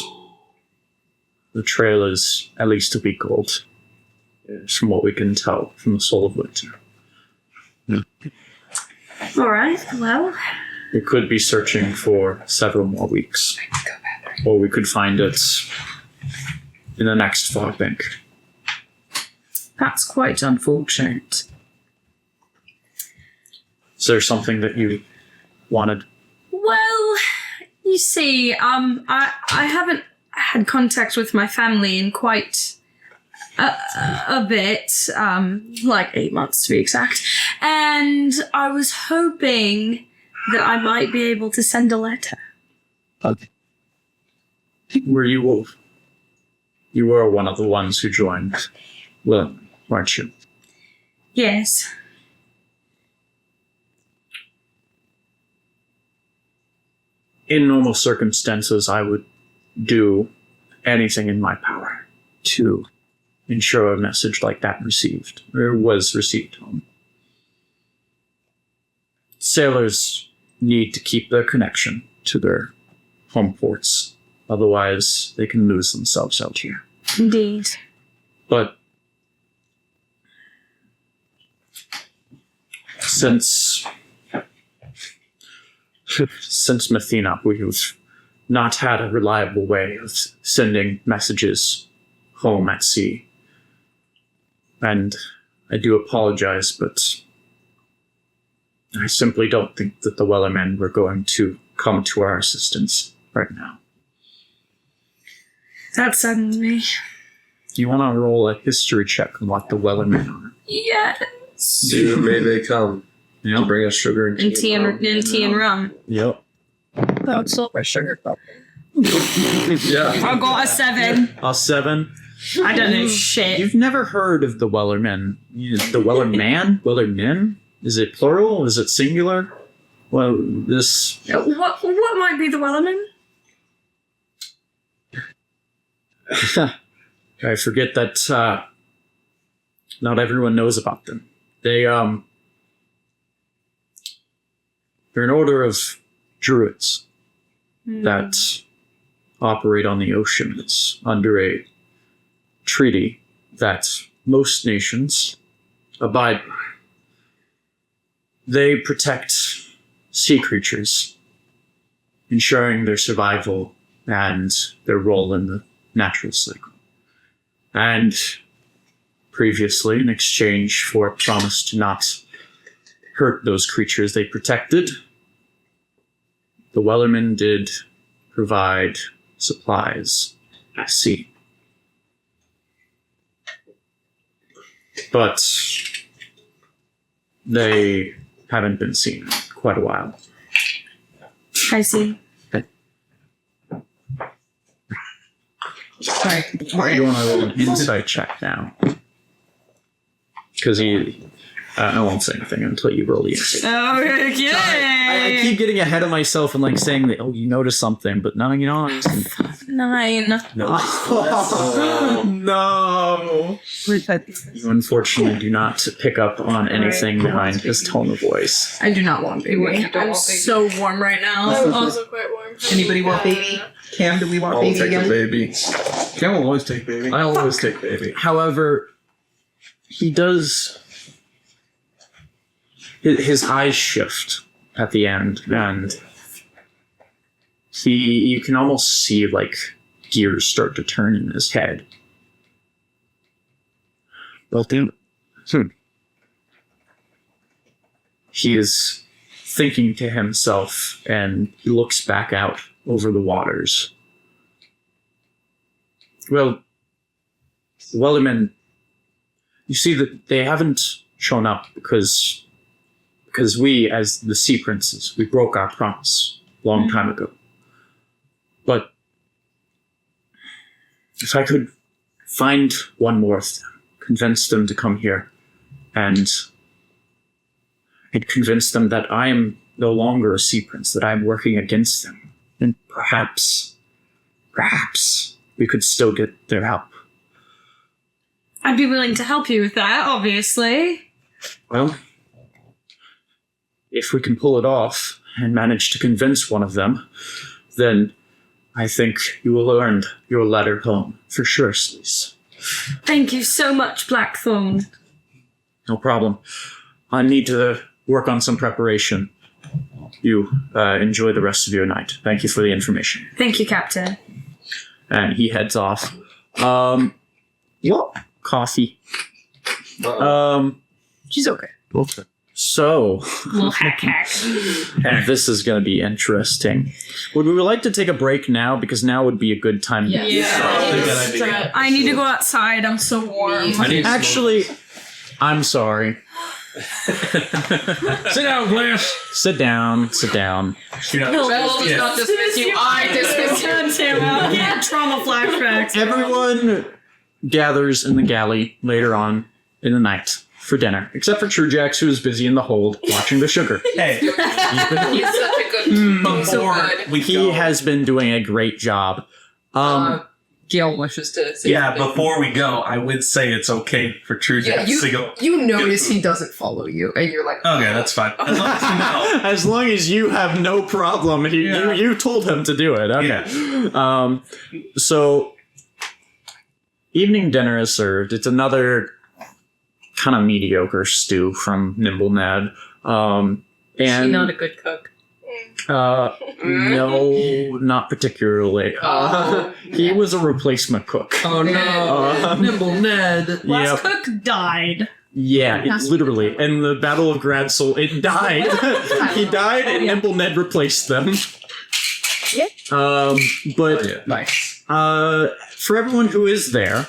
the trail is at least a week old, from what we can tell from the Soul of Winter. All right, well. We could be searching for several more weeks, or we could find it in the next fog bank. That's quite unfortunate. Is there something that you wanted? Well, you see, I haven't had contact with my family in quite a bit, like 8 months to be exact, and I was hoping that I might be able to send a letter. Were you were one of the ones who joined, well, weren't you? Yes. In normal circumstances, I would do anything in my power to ensure a message like that was received home. Sailors need to keep their connection to their home ports, otherwise they can lose themselves out here. Indeed. But since Mathena, we've not had a reliable way of sending messages home at sea. And I do apologize, but I simply don't think that the Wellermen were going to come to our assistance right now. That saddens me. Do you want to roll a history check on what the Wellermen are? Yes. Soon may they come to bring us sugar and tea. And tea and rum. Yep. That silver sugar. Yeah. I got a 7. A 7. I don't know shit. You've never heard of the Wellermen. The Wellerman? Wellermen? Is it plural? Is it singular? Well, this... What might be the Wellerman? I forget that not everyone knows about them. They're an order of druids. that operate on the oceans under a treaty that most nations abide by. They protect sea creatures, ensuring their survival and their role in the natural cycle. And previously, in exchange for a promise to not hurt those creatures they protected, the Wellerman did provide supplies at sea. But they haven't been seen in quite a while. I see. Sorry. You want to roll an insight check now? Because I won't say anything until you roll the insight. Okay. I keep getting ahead of myself and like saying that, oh, you noticed something, but no, you know, I'm just gonna... 9. No. No. You unfortunately do not pick up on anything behind his tone of voice. I do not want baby. I'm so warm right now. I'm also quite warm. Anybody want baby? Cam, do we want I'll baby take again? the baby. Cam will always take baby. I always take baby. However, he does... His eyes shift at the end, and you can almost see, like, gears start to turn in his head. But then, he is thinking to himself, and he looks back out over the waters. Well, the Wellerman, you see that they haven't shown up because we, as the Sea Princes, we broke our promise a long time ago. But if I could find one more of them, convince them to come here, and convince them that I am no longer a Sea Prince, that I am working against them, then perhaps we could still get their help. I'd be willing to help you with that, obviously. Well, if we can pull it off and manage to convince one of them, then I think you will earn your letter home for sure, Sleaze. Thank you so much, Blackthorn. No problem. I need to work on some preparation. You enjoy the rest of your night. Thank you for the information. Thank you, Captain. And he heads off. Coffee. She's okay. Okay. So, Little hack. and this is going to be interesting. Would we like to take a break now? Because now would be a good time. Yeah. I need to go outside. I'm so warm. Actually, I'm sorry. Sit down, Glass. Sit down. Belle does not dismiss you. I dismiss you. Yeah, trauma flashbacks. Everyone gathers in the galley later on in the night for dinner, except for Truejax, who is busy in the hold watching the sugar. Hey, He's such a good. He's so good. He has been doing a great job. Gail wishes to say something. before we go, I would say it's okay for True Yeah, Jacks to go. you notice he doesn't follow you, and you're like, Okay, that's fine. As long as you know. As long as you have no problem, you told him to do it. Okay. Yeah. So evening dinner is served. It's another kind of mediocre stew from Nimble Ned. And she's not a good cook. no, not particularly. He was a replacement cook. Oh no, Nimble Ned. Last cook died. Yeah, literally. In the Battle of Gradsol, it died. He died, and Nimble Ned replaced them. But Nice. for everyone who is there,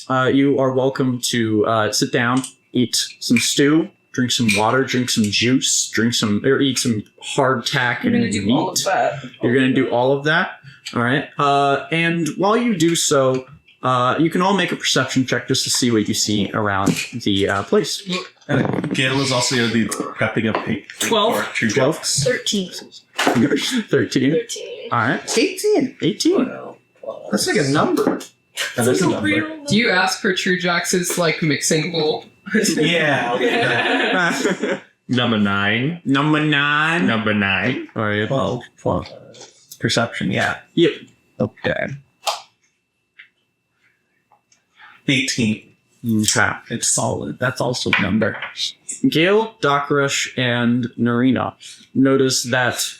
you are welcome to sit down, eat some stew, drink some water, drink some juice, eat some hardtack and meat. You're going to do all of that. All right. And while you do so, you can all make a perception check just to see what you see around the place. Gail is also going to be prepping a cake. 12. True 12. Jacks. 13. 13. All right. 18. That's like a number. That is a number. Do you ask for True Jax's like mixing bowl? Yeah. I'll do that. Number 9. Number 9. Number 9. All right. 12. Perception, yeah. Yep. Okay. 18. Okay. It's solid. That's also a number. Gale, Dakrush, and Narina notice that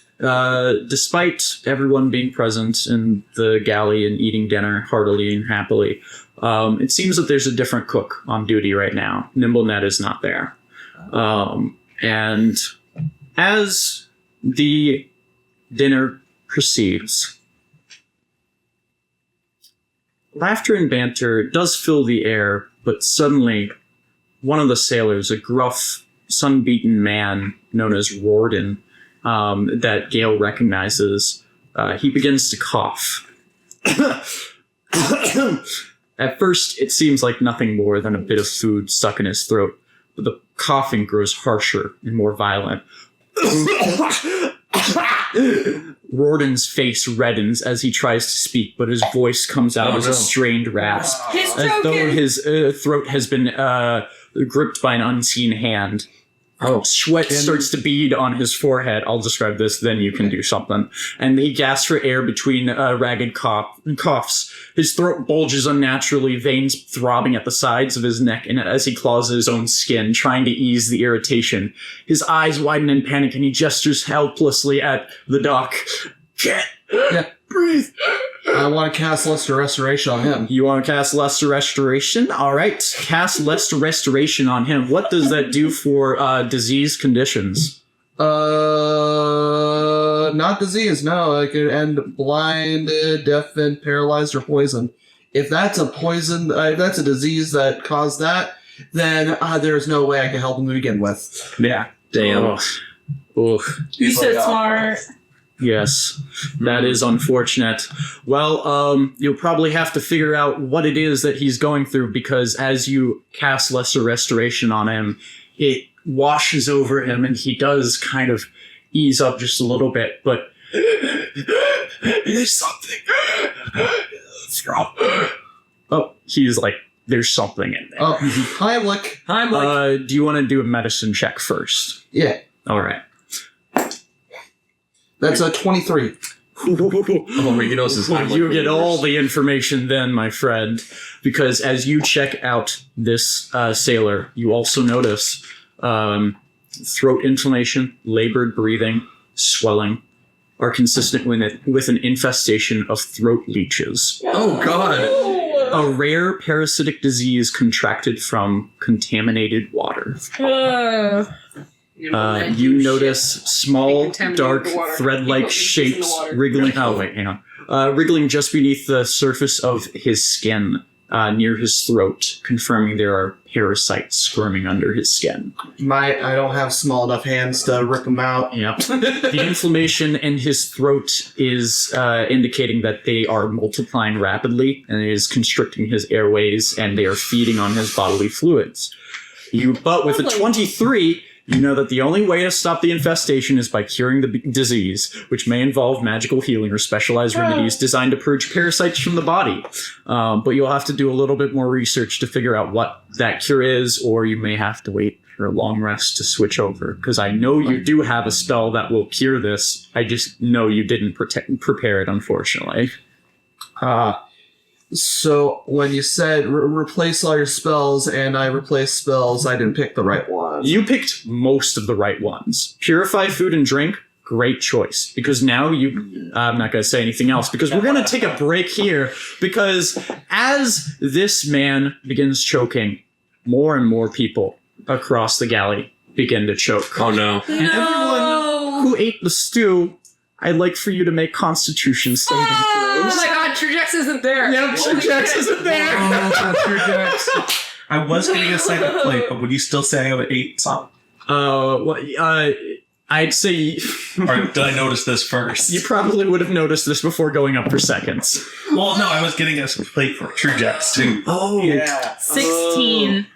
despite everyone being present in the galley and eating dinner heartily and happily, it seems that there's a different cook on duty right now. Nimblenet is not there. And as the dinner proceeds, laughter and banter does fill the air, but suddenly one of the sailors, a gruff, sun-beaten man known as Rorden, that Gale recognizes, he begins to cough. At first, it seems like nothing more than a bit of food stuck in his throat, but the coughing grows harsher and more violent. Rorden's face reddens as he tries to speak, but his voice comes out as a strained rasp, He's as though choking. his throat has been gripped by an unseen hand. Sweat starts to bead on his forehead. I'll describe this, then you can do something. And he gasps for air between ragged coughs. His throat bulges unnaturally, veins throbbing at the sides of his neck, and as he claws at his own skin, trying to ease the irritation. His eyes widen in panic, and he gestures helplessly at the dock. Can't breathe. I want to cast Lesser Restoration on him. You want to cast Lesser Restoration? All right. Cast Lesser Restoration on him. What does that do for disease conditions? Not disease, no. I could end blinded, deafened, paralyzed, or poisoned. If that's a poison, if that's a disease that caused that, then there's no way I can help him to begin with. Yeah. Damn. Ugh. You said smart. Yes, that is unfortunate. Well, you'll probably have to figure out what it is that he's going through, because as you cast Lesser Restoration on him, it washes over him and he does kind of ease up just a little bit, but there's something. Oh, he's like, there's something in there. Oh, Heimlich. Do you want to do a medicine check first? Yeah, All right. that's a 23. Oh, he knows his Heimlich You get maneuvers. all the information then, my friend, because as you check out this sailor, you also notice throat inflammation, labored breathing, swelling are consistent with an infestation of throat leeches. Oh, God. A rare parasitic disease contracted from contaminated water. You notice small, Contaminated dark, the water. thread-like Put leeches in shapes the water. wriggling. Oh wait, hang on. Wriggling just beneath the surface of his skin, near his throat, confirming there are parasites squirming under his skin. I don't have small enough hands to rip them out. Yep. The inflammation in his throat is indicating that they are multiplying rapidly, and it is constricting his airways, and they are feeding on his bodily fluids. But with a 23. You know that the only way to stop the infestation is by curing the disease, which may involve magical healing or specialized remedies designed to purge parasites from the body. But you'll have to do a little bit more research to figure out what that cure is, or you may have to wait for a long rest to switch over. Because I know you do have a spell that will cure this. I just know you didn't prepare it, unfortunately. So when you said replace all your spells and I replaced spells, I didn't pick the right one. You picked most of the right ones. Purify food and drink, great choice. Because now I'm not going to say anything else, because we're going to take a break here, because as this man begins choking, more and more people across the galley begin to choke. Oh, no. And everyone who ate the stew, I'd like for you to make Constitution saving throws. Oh my god, Trujex isn't there. Yep, Jax isn't there. I was getting a second plate, but would you still say I have 8 something? I'd say Or did I notice this first? you probably would have noticed this before going up for seconds. Well, no, I was getting a plate for True Jacks too. Oh, Yeah. 16.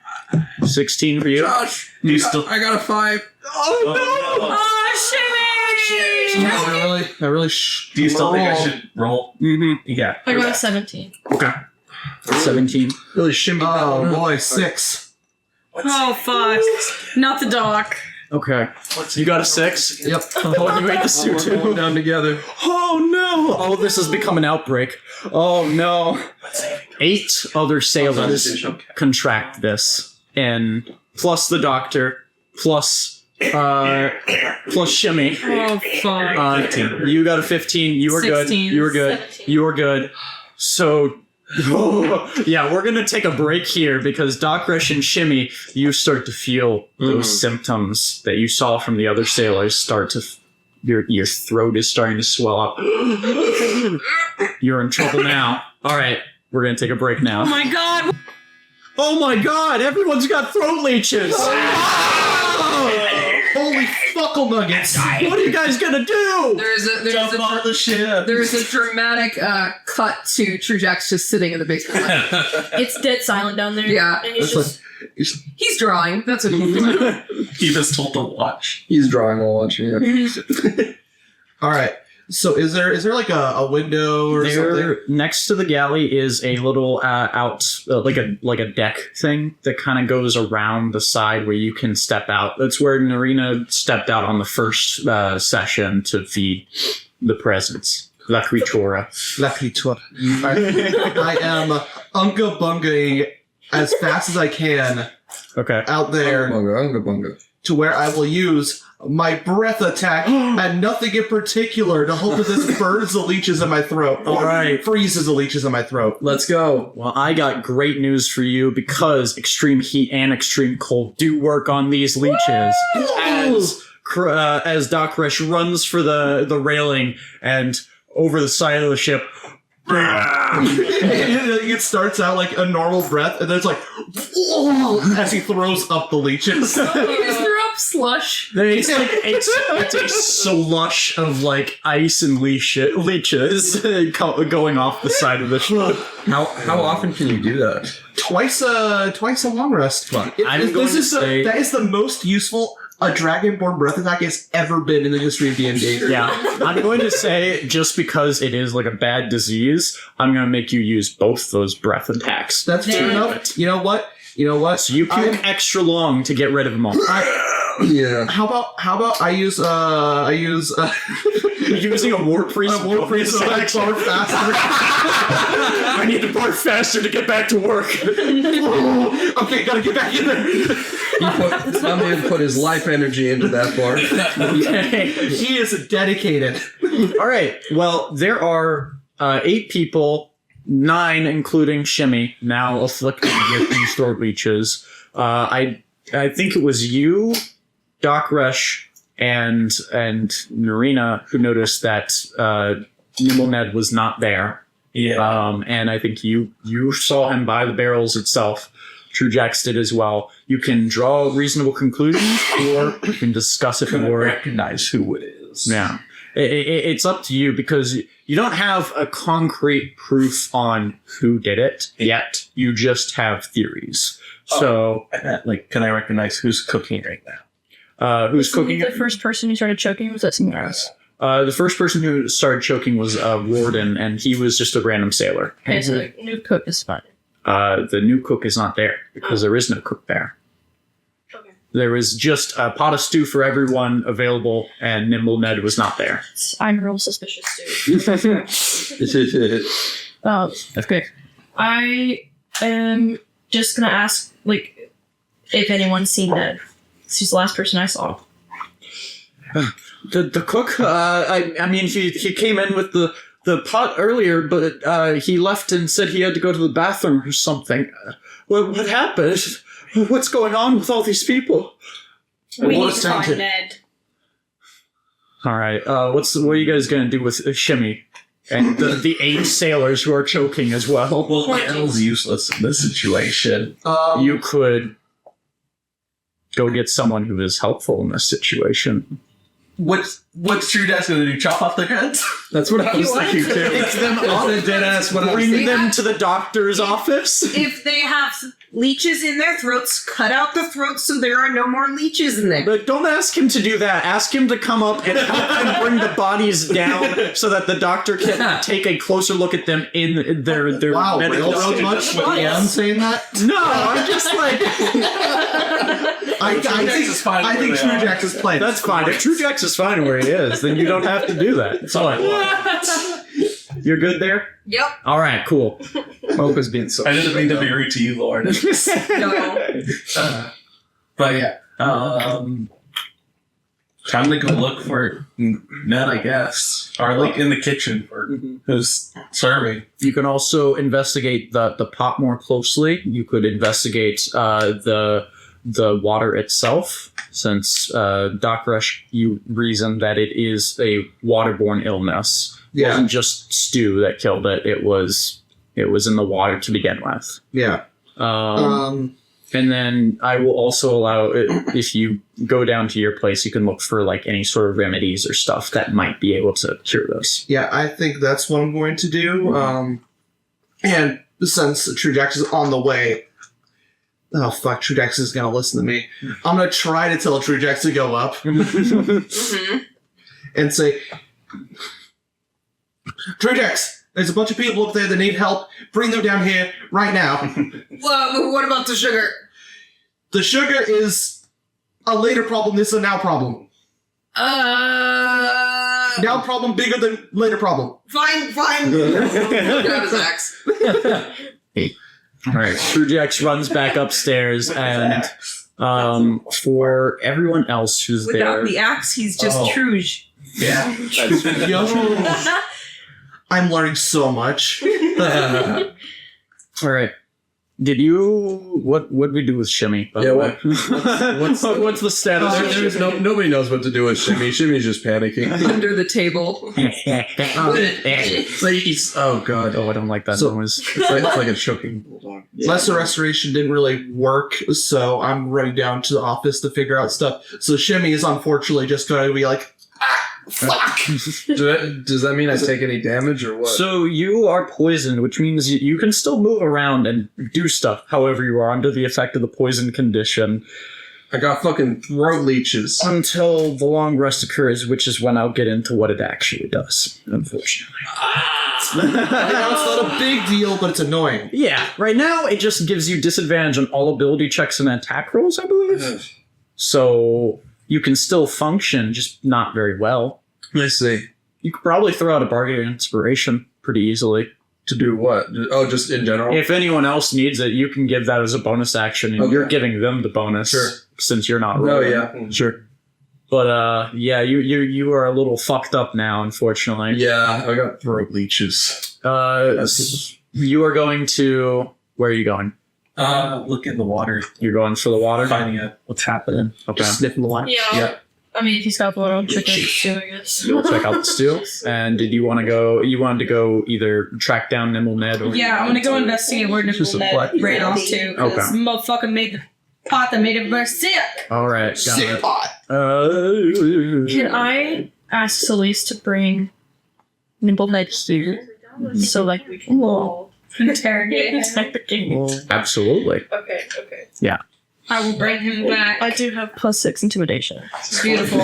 16 for you. Josh, Do you still? I got a 5. Oh, Oh, shimmy! I really Do you still think I should roll? no. Mm-hmm. Yeah. I got a 17. Okay. 17. really shimmy. Oh boy, 6. Oh, fuck. Not the dock. Okay. You got a 6? Yep. Oh, you ate the stew too. Down together. Oh Oh, this has become an outbreak. Oh no. 8 other sailors contract this, and plus the doctor, plus Shimmy. Oh, fuck. You got a 15. You were good. 16. You were good. 17. You were good. So, yeah, we're gonna take a break here because Doc Rush and Shimmy, you start to feel those symptoms that you saw from the other sailors start to. Your throat is starting to swell up. You're in trouble now. All right, we're gonna take a break now. Oh my god. Oh my God! Everyone's got throat leeches. Holy fuckle nuggets! What are you guys gonna do? There's a dramatic cut to True Jack's just sitting in the basement. It's dead silent down there. Yeah. And he's just He's drawing. That's what he's doing. He was told to watch. He's drawing while watching it. All right. So is there like a window or something? There, next to the galley is a little like a deck thing that kind of goes around the side where you can step out. That's where Narina stepped out on the first session to feed the presents. La Creatura. La Creatura. I am unga bungaing as fast as I can Okay. out there Bunga. to where I will use my breath attack and nothing in particular to hope that this burns the leeches in my throat. All right. Freezes the leeches in my throat. Let's go. Well, I got great news for you because extreme heat and extreme cold do work on these leeches. As Doc Rush runs for the railing and over the side of the ship. It starts out like a normal breath, and then it's like as he throws up the leeches. You just threw up slush. It's like it's a slush of like ice and leeches going off the side of the ship. How often can you do that? Twice a long rest. That is the most useful a Dragonborn breath attack has ever been in the history of D&D. Yeah, I'm going to say just because it is like a bad disease, I'm going to make you use both those breath attacks. That's fair enough. You know what? So you puke extra long to get rid of them all. Yeah. How about I use Using a war priest. a war priest so I barf faster. I need to barf faster to get back to work. Okay, gotta get back in there. My man put his life energy into that bar. Okay. He is dedicated. All right. Well, there are 8 people, 9 including Shimmy, now afflicted with these throat leeches. I think it was you, Doc Rush, and Narina who noticed that Nimble Ned was not there. Yeah. And I think you saw him by the barrels itself. True Jacks did as well. You can draw reasonable conclusions, or you can discuss it more. Recognize who it is. Yeah. It's up to you because you don't have a concrete proof on who did it yet. You just have theories. So, Like, can I recognize who's cooking right now? who's cooking The it? first person who started choking was that someone else? The first person who started choking was Warden, and he was just a random sailor. Okay, so the new cook is fine. The new cook is not there because there is no cook there. Okay. There is just a pot of stew for everyone available, and Nimble Ned was not there. I'm real suspicious too. Okay. I am just gonna ask, like, if anyone's seen Ned. He's the last person I saw. The cook, I mean, he came in with the pot earlier, but he left and said he had to go to the bathroom or something. What happened? What's going on with all these people? We Well, need to it's time find to- Ned. All right, what are you guys gonna do with Shimmy and the 8 sailors who are choking as well? Well, L's useless in this situation. You could go get someone who is helpful in this situation. What's True Jack's gonna do? Chop off their heads? That's what I was thinking too. Pick them up, Deadass what I was bring thinking. them to the doctor's office. If they have leeches in their throats, cut out the throats so there are no more leeches in there. But don't ask him to do that. Ask him to come up and help them bring the bodies down so that the doctor can take a closer look at them in their Wow, medical real state. much? I'm saying that? No, I'm just like I think True Jax is playing. that's fine. If True Jax is fine where he is, then you don't have to do that. It's fine. You're good there? Yep. All right, cool. Hope is being so. I didn't mean to be rude to you, Lord. No. But yeah, time to go look for Ned, I guess, or like in the kitchen for who's serving. You can also investigate the pot more closely. You could investigate the water itself, since Doc Rush, you reasoned that it is a waterborne illness. It wasn't just stew that killed it. It was in the water to begin with. Yeah. And then I will also allow, if you go down to your place, you can look for like any sort of remedies or stuff that might be able to cure this. Yeah, I think that's what I'm going to do. And since True Jax is on the way, oh fuck, True Jax is gonna listen to me. I'm gonna try to tell True Jax to go up and say, True Jax, there's a bunch of people up there that need help. Bring them down here right now. Well, what about the sugar? The sugar is a later problem. This is a now problem. Now problem bigger than later problem. Fine. Look at his axe. All right, True Jax runs back upstairs, and for everyone else who's Without there, the axe, he's just Truge. Yeah, Yo, I'm learning so much. all right. Did you what did we do with Shimmy? by Yeah, the way? what's the status? of There's nobody knows what to do with Shimmy. Shimmy's just panicking. Under the table. Oh god. Oh, I don't like that So- noise. It's like a choking bulldog. Lesser restoration didn't really work, so I'm running down to the office to figure out stuff. So Shimmy is unfortunately just going to be like, fuck! Does that mean I take any damage or what? So you are poisoned, which means you can still move around and do stuff. However, you are under the effect of the poison condition I got fucking throat leeches. until the long rest occurs, which is when I'll get into what it actually does, unfortunately. I know it's not a big deal, but it's annoying. Yeah, right now it just gives you disadvantage on all ability checks and attack rolls, I believe. So you can still function, just not very well. Let's see. You could probably throw out a bargain inspiration pretty easily. To do what? Oh, just in general? If anyone else needs it, you can give that as a bonus action, and Okay. you're giving them the bonus. Sure. Since you're not Oh, rolling. yeah. Sure. But yeah, you are a little fucked up now, unfortunately. Yeah, I got throat leeches. You are going to, where are you going? look in the water, You're going for the water? finding out what's happening. Okay. Sniffing the water. Yeah. I mean, if he's got blood on chicken, too, I guess. You'll check out the stew. And did you want to go? You wanted to go either track down Nimble Ned or Yeah, I'm gonna go investigate where Nipple Just a Ned what? ran off to. 'Cause Okay. Motherfucker made the pot that made everybody sick. All right, got Sick it. pot. Can I ask Celeste to bring Nimble Ned here? So, like, we can Interrogate him. Absolutely. Okay. I will bring him back. I do have +6 intimidation. It's beautiful.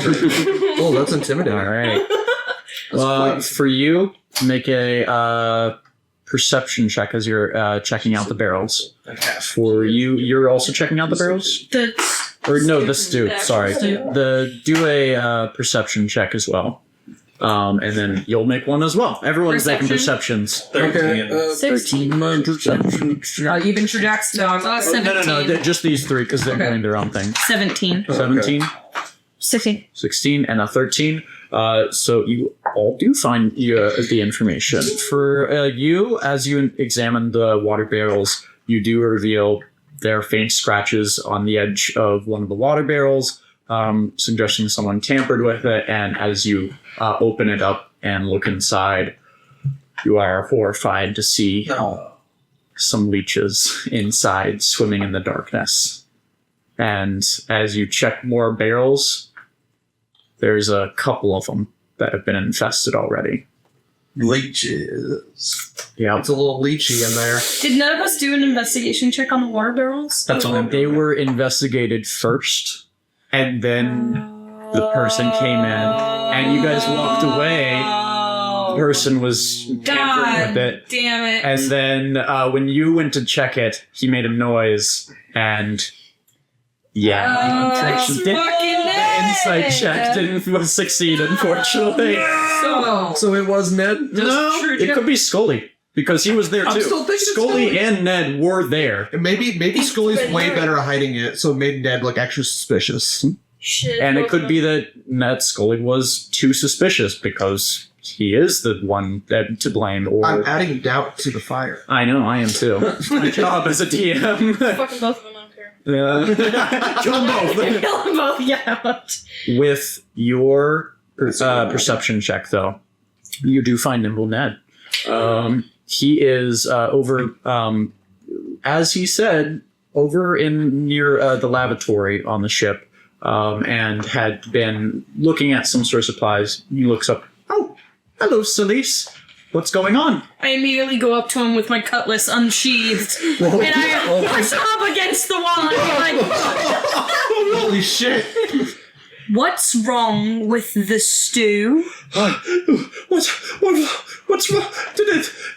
Oh, that's intimidating. All right. For you, make a perception check as you're checking out the barrels. For you, you're also checking out the barrels. Or no, the stew. Sorry, do a perception check as well. And then you'll make one as well. Everyone's making perceptions. Okay. 16. My perception. Even True Jax dogs. 17. No, just these three because they're Okay. doing their own thing. 17. 17, 16. 16, and a 13. So you all do find the information. For you, as you examine the water barrels, you do reveal there are faint scratches on the edge of one of the water barrels, suggesting someone tampered with it. And as you open it up and look inside, you are horrified to see some leeches inside swimming in the darkness. And as you check more barrels, there's a couple of them that have been infested already. Leeches. Yeah, It's a little leechy in there. Did none of us do an investigation check on the water barrels? That's what I'm they were investigated first, and then the person came in, and you guys walked away. The person was tampering with it, Damn it. and then when you went to check it, he made a noise, and yeah, That's infection did- fucking it. insight check didn't succeed, unfortunately. So it was Ned? No, it could be Scully. Because he was there too. I'm still thinking it's Scully and Ned were there. And maybe Scully's way better at hiding it, so it made Ned look extra suspicious. Shit. And it could be that Ned Scully was too suspicious because he is the one that to blame. Or I'm adding doubt to the fire. I know, I am too. My job as a DM. Fucking both of them, I don't care. Yeah. Kill them both. Kill them both, yeah. With your perception check, though, you do find Nimble Ned. He is over, as he said, over in near the lavatory on the ship, and had been looking at some sort of supplies. He looks up. Oh, hello, Celise. What's going on? I immediately go up to him with my cutlass unsheathed, and I push him up against the wall, and I'm like, Holy shit! "What's wrong with the stew?" What's wrong?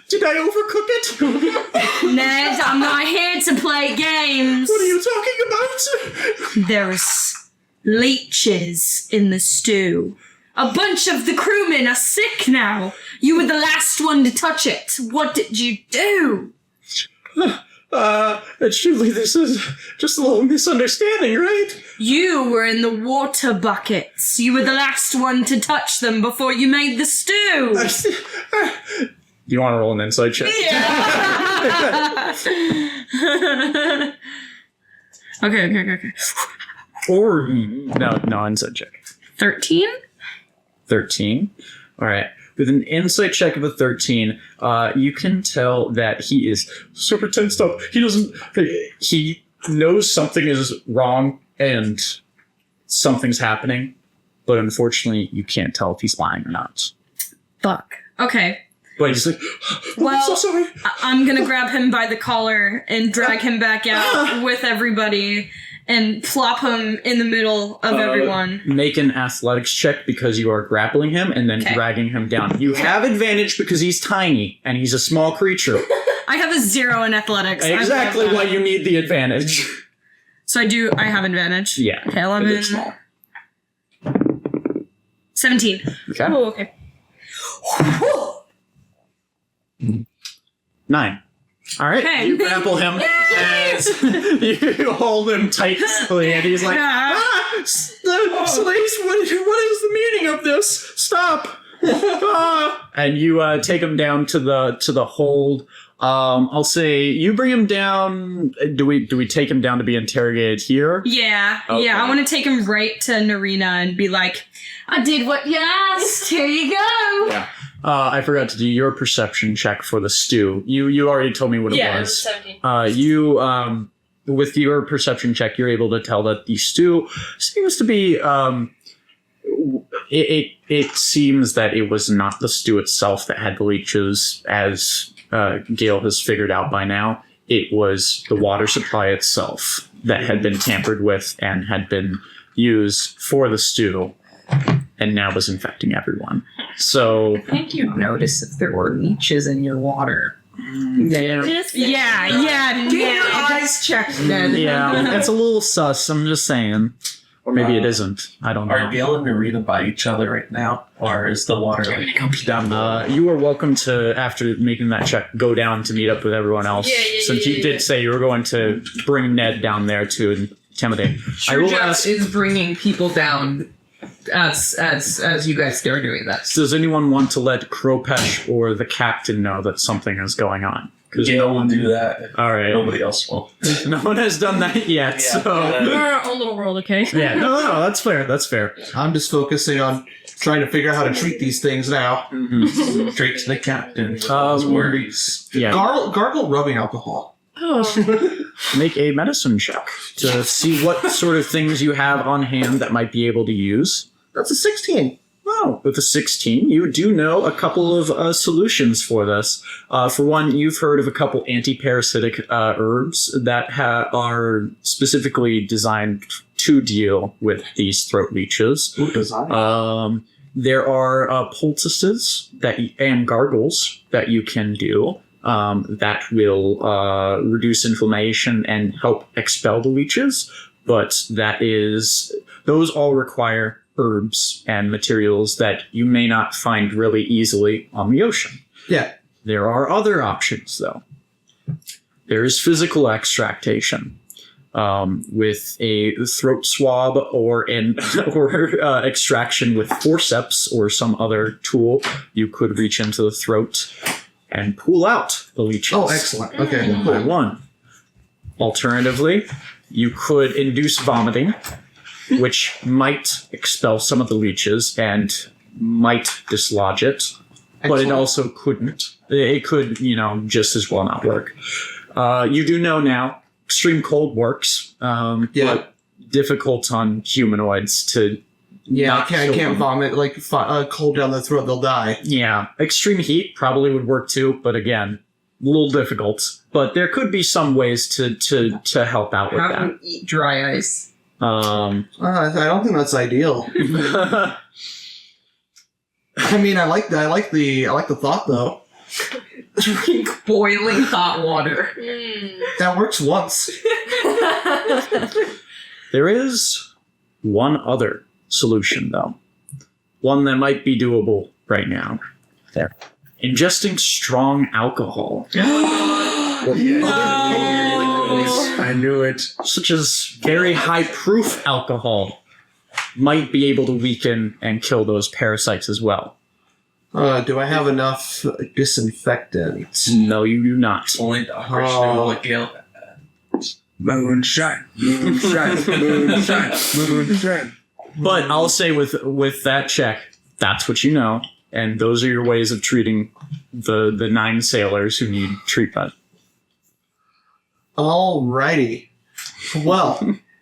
Did I overcook it? Ned, I'm not here to play games. What are you talking about? There's leeches in the stew. A bunch of the crewmen are sick now. You were the last one to touch it. What did you do? Surely this is just a little misunderstanding, right? You were in the water buckets. You were the last one to touch them before you made the stew. You want to roll an insight check? Yeah. Okay. Or no insight check. 13? 13. All right. With an insight check of a 13, you can tell that he is super tensed up. He knows something is wrong and something's happening, but unfortunately, you can't tell if he's lying or not. Fuck. Okay. But he's like, Well, I'm so sorry. I'm gonna grab him by the collar and drag him back out with everybody and plop him in the middle of everyone. Make an athletics check because you are grappling him and then dragging him down. You have advantage because he's tiny and he's a small creature. I have a 0 in athletics. Exactly why you need the advantage. So I have advantage. Yeah. Okay, 11. 17. Okay. Oh, okay. 9. All right. Okay. You grapple him as you hold him tightly, and he's like, Celeste, what is the meaning of this? Stop. And you take him down to the hold. I'll say you bring him down. Do we take him down to be interrogated here? Yeah. Okay. Yeah, I want to take him right to Narina and be like, I did what you asked. Here you go. Yeah. I forgot to do your perception check for the stew. You already told me what it Yeah, it was. was 17. With your perception check, you're able to tell that the stew seems to be. It seems that it was not the stew itself that had the leeches, as Gale has figured out by now. It was the water supply itself that had been tampered with and had been used for the stew, and now was infecting everyone. So I think you'd notice if there were leeches in your water. Yeah. Get your eyes checked, Ned. yeah, it's a little sus. I'm just saying, or maybe it isn't. I don't know. Are Gale and Narita by each other right now? Or is the water down below? You are welcome to, after making that check, go down to meet up with everyone else. Since you did say you were going to bring Ned down there to intimidate. I will ask, is bringing people down as you guys are doing that. does anyone want to let Kropesh or the captain know that something is going on? Because Gale will do that. all right, Nobody else will. no one has done that yet. So We're our own little world, okay? yeah, no, that's fair. That's fair. I'm just focusing on trying to figure out how to treat these things now. Straight to the captain. Worries. Yeah, Gargle rubbing alcohol. Oh. make a medicine check to see what sort of things you have on hand that might be able to use. That's a 16. Oh, with a 16, you do know a couple of solutions for this. For one, you've heard of a couple anti-parasitic herbs that are specifically designed to deal with these throat leeches. Ooh, design. There are poultices and gargles that you can do that will reduce inflammation and help expel the leeches. but those all require herbs and materials that you may not find really easily on the ocean. Yeah. There are other options, though. There is physical extractation. With a throat swab or extraction with forceps or some other tool, you could reach into the throat and pull out the leeches. Oh, excellent. Okay. One by one. Alternatively, you could induce vomiting, which might expel some of the leeches and might dislodge it, but it Excellent. also couldn't. It could, just as well not work. You do know now, extreme cold works, but difficult on humanoids to. Yeah, I not can't kill them. vomit like cold down the throat. They'll die. Yeah, extreme heat probably would work too, but again, a little difficult. But there could be some ways to help out with Have that. them eat dry ice. I don't think that's ideal. I mean, I like that. I like the thought though. Drink boiling hot water. That works once. There is one other solution, though. One that might be doable right now. There. Ingesting strong alcohol, I knew it. such as very high proof alcohol, might be able to weaken and kill those parasites as well. Do I have enough disinfectant? No, you do not. Only Dr. Oh. Gale. Moonshine, moonshine, moonshine, moonshine. But I'll say with that check, that's what you know, and those are your ways of treating the 9 sailors who need treatment. Alrighty. Well,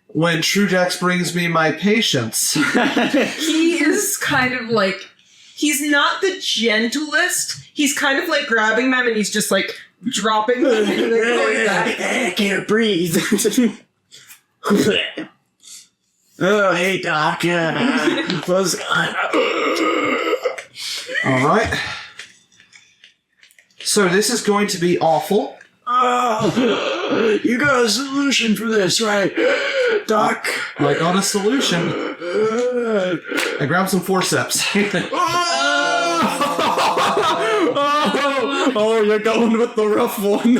when Trujax brings me my patients, He is kind of like, he's not the gentlest. He's kind of like grabbing them and he's just like dropping them and then going back. I can't breathe. Oh, hey, Doc. What's alright. So this is going to be awful. Oh, you got a solution for this, right, Doc? I got a solution. I grabbed some forceps. Oh, you're going with the rough one.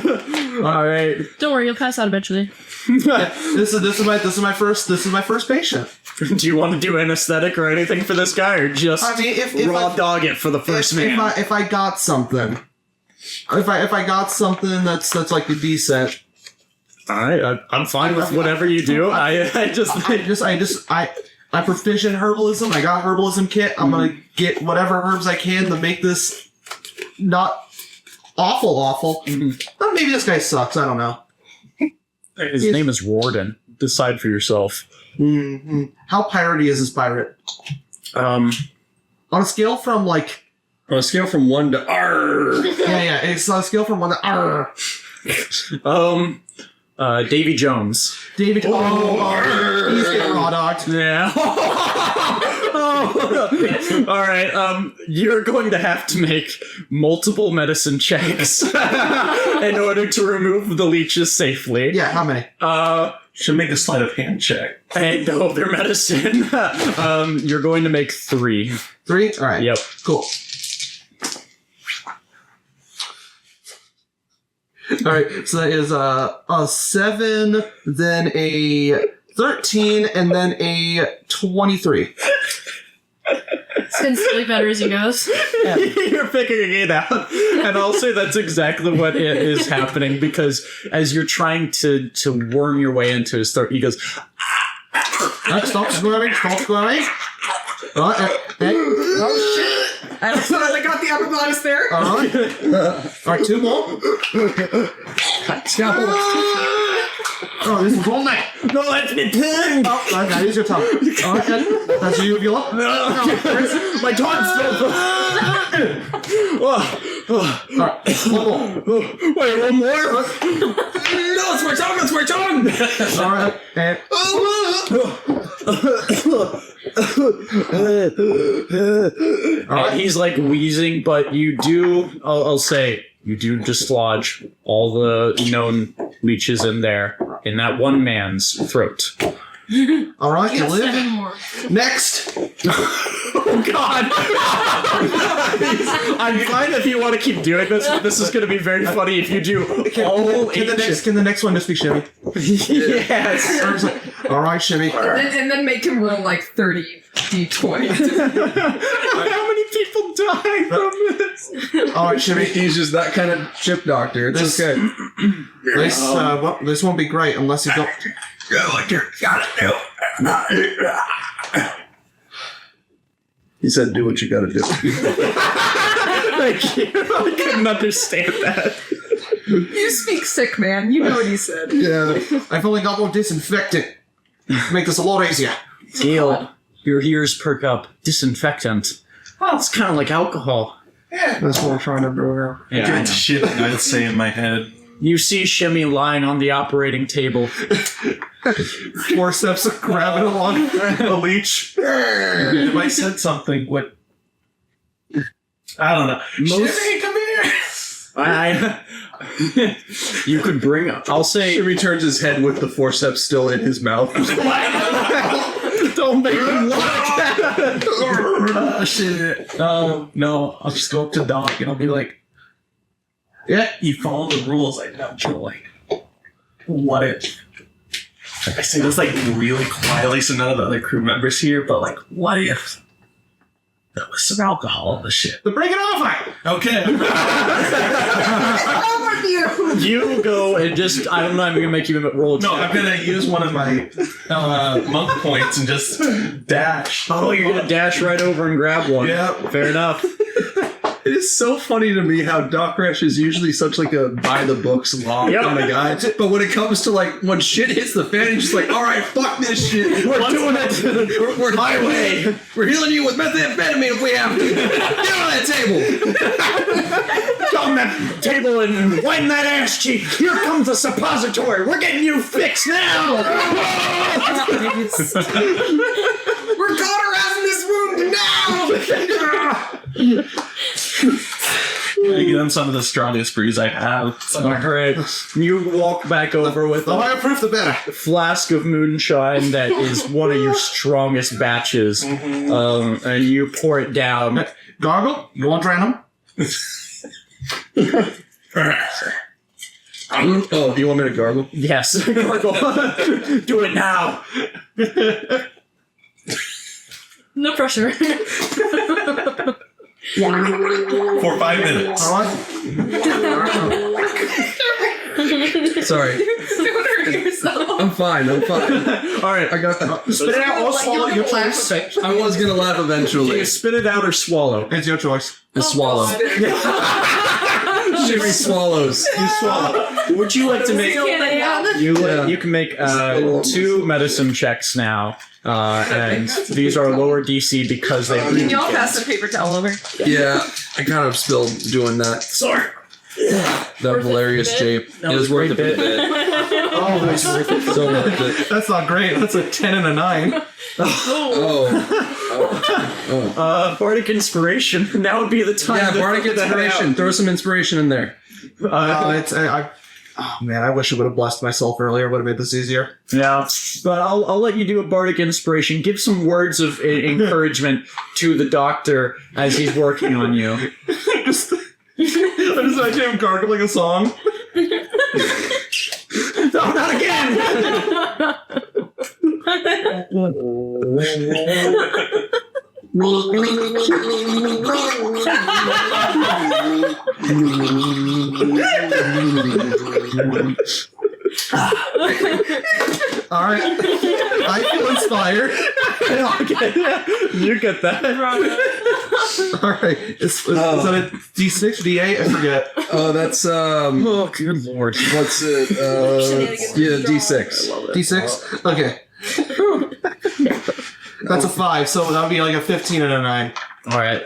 All right. Don't worry, you'll pass out eventually. This is my first patient. Do you want to do anesthetic or anything for this guy, or just I mean, if raw dog it for the first man? if I got something, if I got something that's like a decent. All right, I'm fine with whatever you do. I proficient herbalism. I got herbalism kit. I'm gonna get whatever herbs I can to make this not awful. But maybe this guy sucks. I don't know. His name is Warden. Decide for yourself. Mm-hmm. How piratey is this pirate? On a scale from like, On a scale from 1 to R. yeah, it's on a scale from 1 to R. Davy Jones. David. Oh, he's getting raw dogged. Yeah. All right. You're going to have to make multiple medicine checks in order to remove the leeches safely. Yeah, how many? Should make a sleight of hand check. And no, they're medicine. You're going to make 3. 3? All right. Yep. Cool. All right, so that is a 7, then a 13, and then a 23. It's getting slowly better as he goes. You're figuring it out. And I'll say that's exactly what is happening, because as you're trying to worm your way into his throat, he goes, Stop squirming, stop squirming. Oh, shit. I finally got the epiglottis there. All right, 2 more. Oh, this is all night. no, that's my tongue! Oh, that is your tongue. All right, that's your uvula. My tongue's All right, 1 more. Wait, 1 more? No, it's my tongue! It's my tongue! All right, and And he's like wheezing, but you do, I'll say, you do dislodge all the known leeches in there, in that one man's throat. All right, you live. 7 more. Next. Oh God! I'm fine if you want to keep doing this, but this is going to be very funny if you do all Can the next one just be Shimmy? Yes. All right, Shimmy. And then make him roll like 30 d20. How many people die from this? All right, Shimmy. He's just that kind of ship doctor. It's This- okay. This won't be great unless you don't. He said, "Do what you got to do." Thank you. I couldn't understand that. You speak sick, man. You know what he said. Yeah, I've only got more disinfectant. Make this a lot easier. Deal. Your ears perk up. Disinfectant. Well, it's kind of like alcohol. That's what we're trying to do here. Yeah, I know. Shit, I'd say in my head. You see Shimmy lying on the operating table. Forceps grabbing along a leech. If I said something, what? I don't know. Shimmy, come here! You could bring up. I'll say. He returns his head with the forceps still in his mouth. Don't make him laugh. Shit. No, I'll just go up to Doc and I'll be like, Yeah. you follow the rules. I know, but like, what if? I say this like really quietly so none of the other crew members hear, but like, what if there was some alcohol in the ship? Then bring it over. Okay. You go and just. I'm not even gonna make you roll a No, check. I'm gonna use one of my monk points and just dash. Oh, you're gonna dash right over and grab one. Yep. Fair enough. It is so funny to me how Doc Resh is usually such like a by the books law Yep. kind of guy, but when it comes to like when shit hits the fan, he's just like, all right, fuck this shit. We're doing it We're my way. We're healing you with methamphetamine if we have to. Get on that table. Get on that table and wind that ass cheek. Here comes a suppository. We're getting you fixed now. We're cauterizing this wound now. I give him some of the strongest brews I have. All right. You walk back over with The a higher proof, the better. flask of moonshine that is one of your strongest batches, and you pour it down. Gargle, you want random? Oh, do you want me to gargle? Yes. Gargle. Do it now. No pressure. For 5 minutes. All right. Sorry, I'm fine. All right. I got that. Spit it out or swallow. Your choice. I was gonna laugh Do eventually. you spit it out or swallow? It's your choice. And swallow. Shimmy swallows. You swallow. Would you like to make? You can make 2 medicine checks now, and these are lower DC because they. Can y'all pass the paper towel over? Yeah, I kind of still doing that. Sorry. That hilarious jape. It was worth it for the bit. Oh, it's worth it. So worth it. That's not great. That's a 10 and a 9. Oh. Bardic inspiration. Now would be the time. Yeah, to Bardic figure that inspiration. out. Throw some inspiration in there. Oh man, I wish I would have blessed myself earlier. Would have made this easier. Yeah, but I'll let you do a bardic inspiration. Give some words of encouragement to the doctor as he's working on you. I just imagine him gargling a song. No, not again! All right, I feel inspired. You get that. All right, is that a D6 or D8? I forget. Oh, that's Oh, good lord. what's it? Yeah, D6. D6. Okay. That's a 5, so that would be like a 15 and a 9, All right.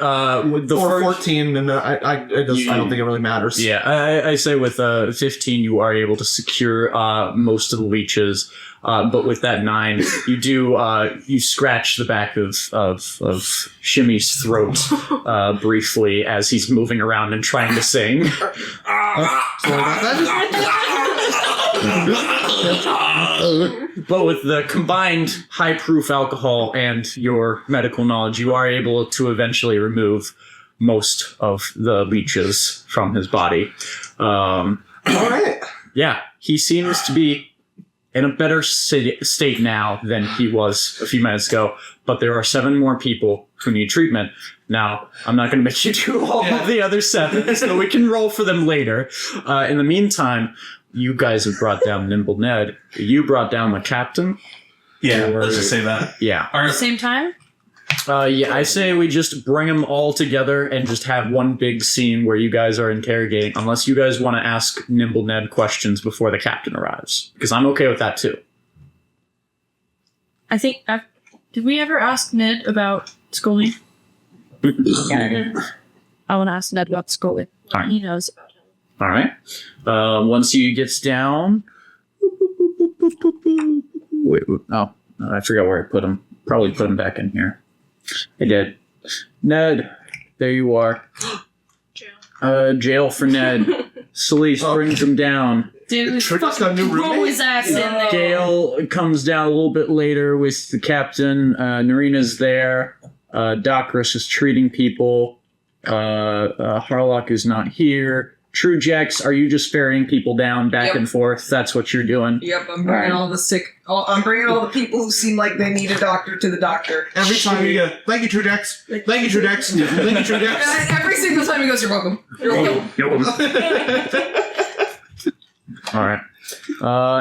With the or first, 14, and I don't think it really matters. yeah, I say with 15, you are able to secure most of the leeches. But with that 9, you do you scratch the back of Shimmy's throat briefly as he's moving around and trying to sing. But with the combined high-proof alcohol and your medical knowledge, you are able to eventually remove most of the leeches from his body. All right. Yeah, he seems to be in a better state now than he was a few minutes ago, but there are 7 more people who need treatment. Now, I'm not going to make you do all of the other 7, so we can roll for them later. In the meantime, you guys have brought down Nimble Ned. You brought down the captain. Yeah, let's just say that. Yeah. At the same time? Yeah, I say we just bring them all together and just have one big scene where you guys are interrogating, unless you guys want to ask Nimble Ned questions before the captain arrives. Because I'm okay with that too. I think. Did we ever ask Ned about Scully? Yeah. I want to ask Ned about Scully. Alright. He knows. All right. Once he gets down... Wait, oh, I forgot where I put him. Probably put him back in here. I did. Ned, there you are. Jail for Ned. Celeste brings him down. Dude, Trigger's got a new throw roommate. his ass in there. Gale comes down a little bit later with the captain. Narina's there. Docris is treating people. Harlock is not here. True Jax, are you just ferrying people down back and forth? That's what you're doing. Yep, I'm bringing all the sick. I'm bringing all the people who seem like they need a doctor to the doctor. Every time you go, thank you, Trudex. Thank you, Trudex. Thank you, Trudex. Every single time he goes, "You're welcome." You're welcome. All right.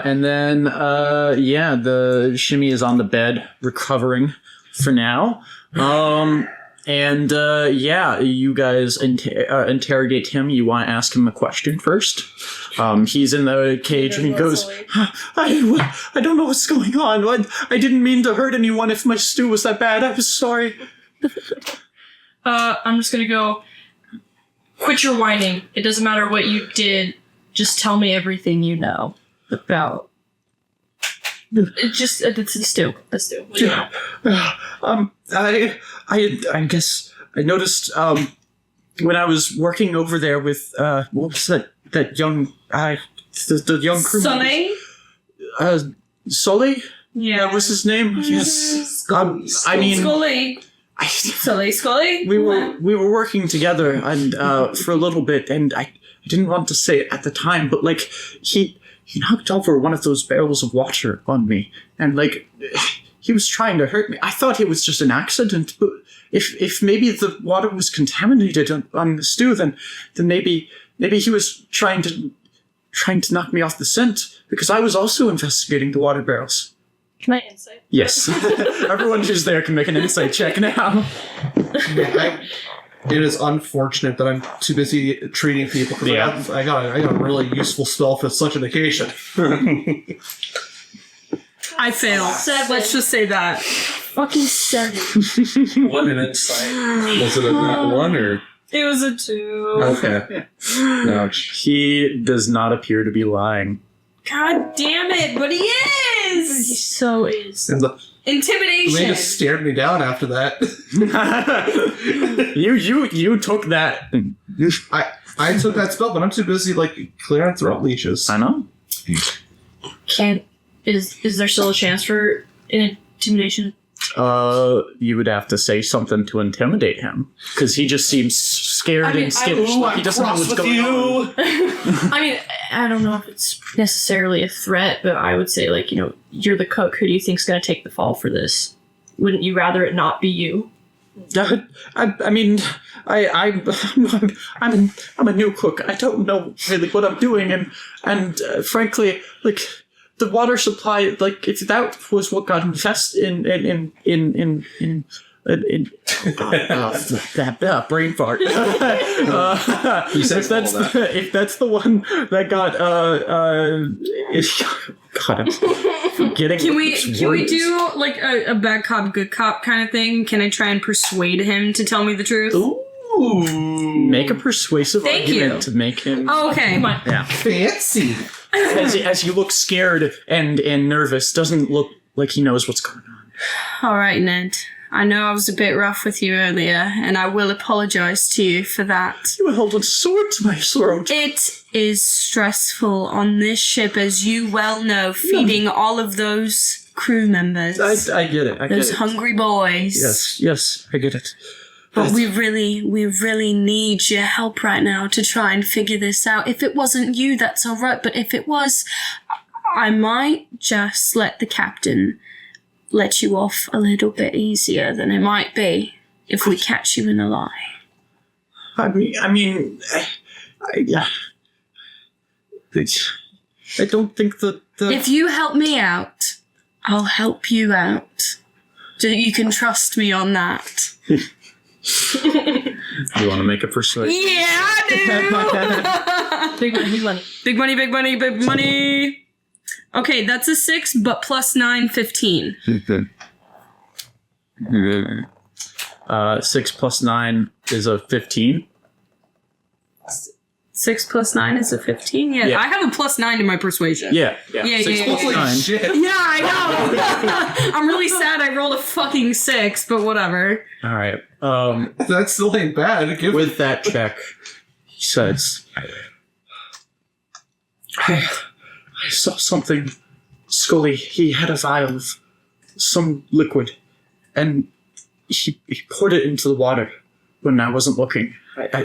And then, the shimmy is on the bed, recovering for now. You guys interrogate him. You want to ask him a question first. He's in the cage and he goes, I don't know what's going on. I didn't mean to hurt anyone if my stew was that bad. I was sorry. I'm just gonna go. Quit your whining. It doesn't matter what you did. Just tell me everything you know about. It's just it's the stew. The stew. What do you know? I guess I noticed when I was working over there with what was that young the young crew. Sonny? Sully? Yeah. That was his name? Yes. I mean Scully. Scully? we were working together and for a little bit, and I didn't want to say it at the time, but like he knocked over one of those barrels of water on me, and like he was trying to hurt me. I thought it was just an accident, but if maybe the water was contaminated on the stew, then maybe he was trying to knock me off the scent, because I was also investigating the water barrels. Can I insight? Yes. Everyone who's there can make an insight check now. It is unfortunate that I'm too busy treating people. Yeah. I got a really useful spell for such an occasion. I failed. 7. Let's just say that. Fucking 7. What an insight. Was it a nat 1 or? It was a 2. Okay. No. He does not appear to be lying. God damn it, but he He is! so is. And they Intimidation. just stared me down after that. You took that. I took that spell, but I'm too busy clearing throat leeches. I know. Is there still a chance for intimidation? You would have to say something to intimidate him, because he just seems scared and skittish. Like he doesn't know what's going on. I mean, I don't know if it's necessarily a threat, but I would say, you're the cook. Who do you think's going to take the fall for this? Wouldn't you rather it not be you? I mean, I'm a new cook. I don't know really what I'm doing, and frankly, the water supply, if that was what got infested in brain fart. If that's the one that got God, I'm forgetting. Can we do a bad cop, good cop kind of thing? Can I try and persuade him to tell me the truth? Ooh, make a persuasive Thank argument you. to make him. Oh, okay. Yeah. Fancy. As you look scared and nervous, doesn't look like he knows what's going on. All right, Ned. I know I was a bit rough with you earlier, and I will apologize to you for that. You held a sword to my throat. It is stressful on this ship, as you well know, feeding all of those crew members. I get it. Those hungry boys. Yes, I get it. But we really need your help right now to try and figure this out. If it wasn't you, that's all right. But if it was, I might just let the captain let you off a little bit easier than it might be if we catch you in a lie. I don't think that If you help me out, I'll help you out. You can trust me on that. You want to make a persuasion? Yeah, I do! Big money, big money. Big money, big money, big money. Okay, that's a 6, but plus 9, 15. 6 plus 9 is a 15. 6 plus 9 is a 15? Yeah. I have a plus 9 to my persuasion. Yeah. Yeah, 6 yeah, plus yeah. 9. Shit. Yeah, I know. I'm really sad I rolled a fucking 6, but whatever. All right. That still ain't bad. With that check, he says, I saw something. Scully, he had a vial of some liquid, and he poured it into the water when I wasn't looking.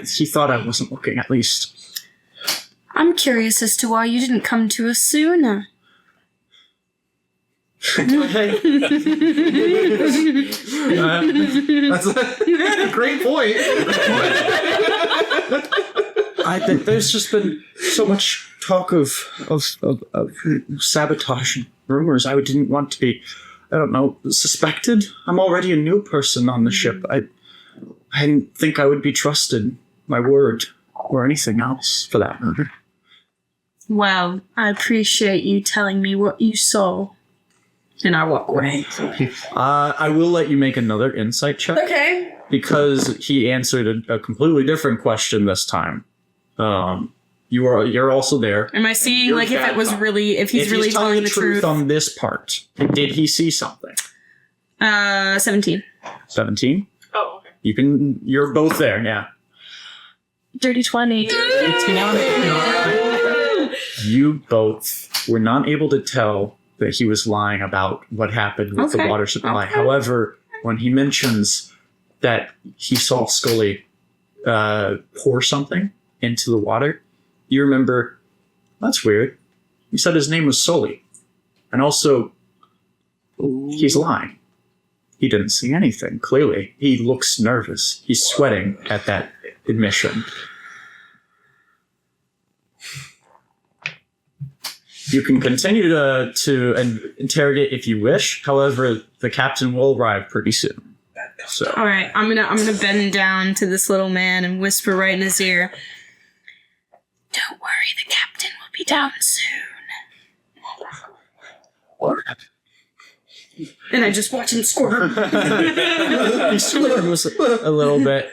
He thought I wasn't looking, at least. I'm curious as to why you didn't come to us sooner. That's a great point. I think there's just been so much talk of sabotage and rumors. I didn't want to be, I don't know, suspected. I'm already a new person on the ship. I didn't think I would be trusted, my word, or anything else for that matter. Well, I appreciate you telling me what you saw. And I walk away. I will let you make another insight check. Okay. Because he answered a completely different question this time. You're also there. Am I seeing like if it was really if he's really telling the truth on this part? Did he see something? 17. 17? Oh, okay. You're both there, yeah. Dirty 20. You both were not able to tell that he was lying about what happened with the water supply. Okay. However, when he mentions that he saw Scully pour something into the water, you remember, that's weird. He said his name was Sully. And also, he's lying. He didn't see anything, clearly. He looks nervous. He's sweating at that admission. You can continue to interrogate if you wish. However, the captain will arrive pretty soon. So, All right, I'm gonna bend down to this little man and whisper right in his ear. Don't worry, the captain will be down soon. And I just watch him squirm. he squirms a little bit.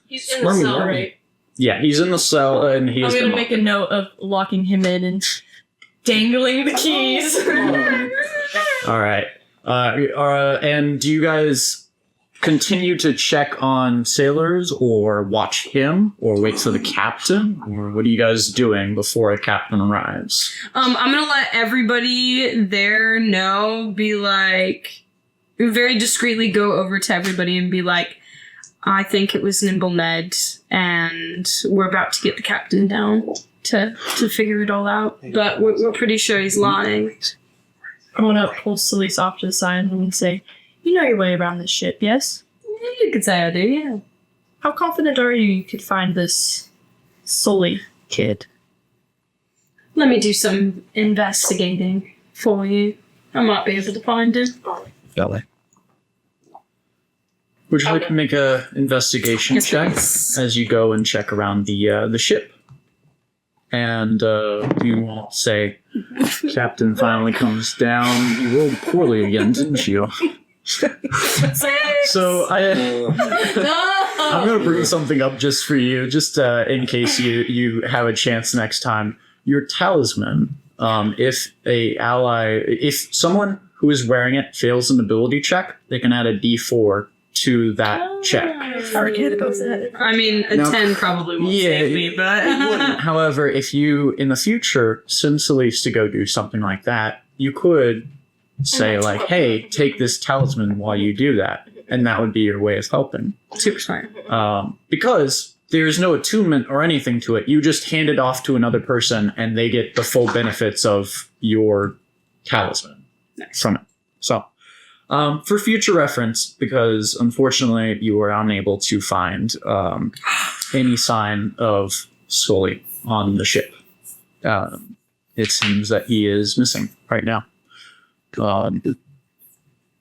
He's in the cell, right? Yeah, he's in the cell, and he's. I'm gonna make a note of locking him in and dangling the keys. All right. And do you guys continue to check on sailors, or watch him, or wait for the captain, or what are you guys doing before a captain arrives? I'm gonna let everybody there know, be like, very discreetly go over to everybody and be like, I think it was Nimble Ned, and we're about to get the captain down to figure it all out. But we're pretty sure he's lying. I want to pull Celise off to the side and say, you know your way around this ship, yes? You could say I do, yeah. How confident are you could find this Sully kid? Let me do some investigating for you. I might be able to find him. Would you like to make a investigation Yes, check please. as you go and check around the ship? And you won't say, Captain finally comes down. You rolled poorly again, didn't you? So I'm going to bring something up just for you, just in case you have a chance next time. Your talisman, if someone who is wearing it fails an ability check, they can add a D4 to that check. I forget about that. I mean, a Now- 10 probably won't save me, but However, if you, in the future, send Celeste to go do something like that, you could say, like, hey, take this talisman while you do that. And that would be your way of helping. super smart. Because there's no attunement or anything to it. You just hand it off to another person and they get the full benefits of your talisman from it. So, for future reference, because unfortunately you were unable to find any sign of Scully on the ship. It seems that he is missing right now.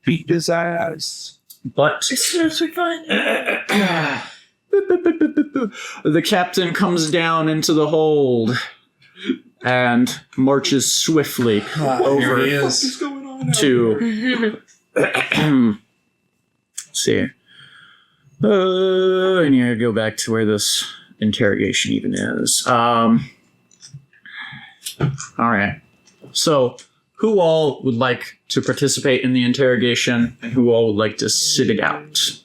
Beat his ass. But As soon as we find it. the captain comes down into the hold and marches swiftly over to let's see. I need to go back to where this interrogation even is. All right. So, who all would like to participate in the interrogation, and who all would like to sit it out?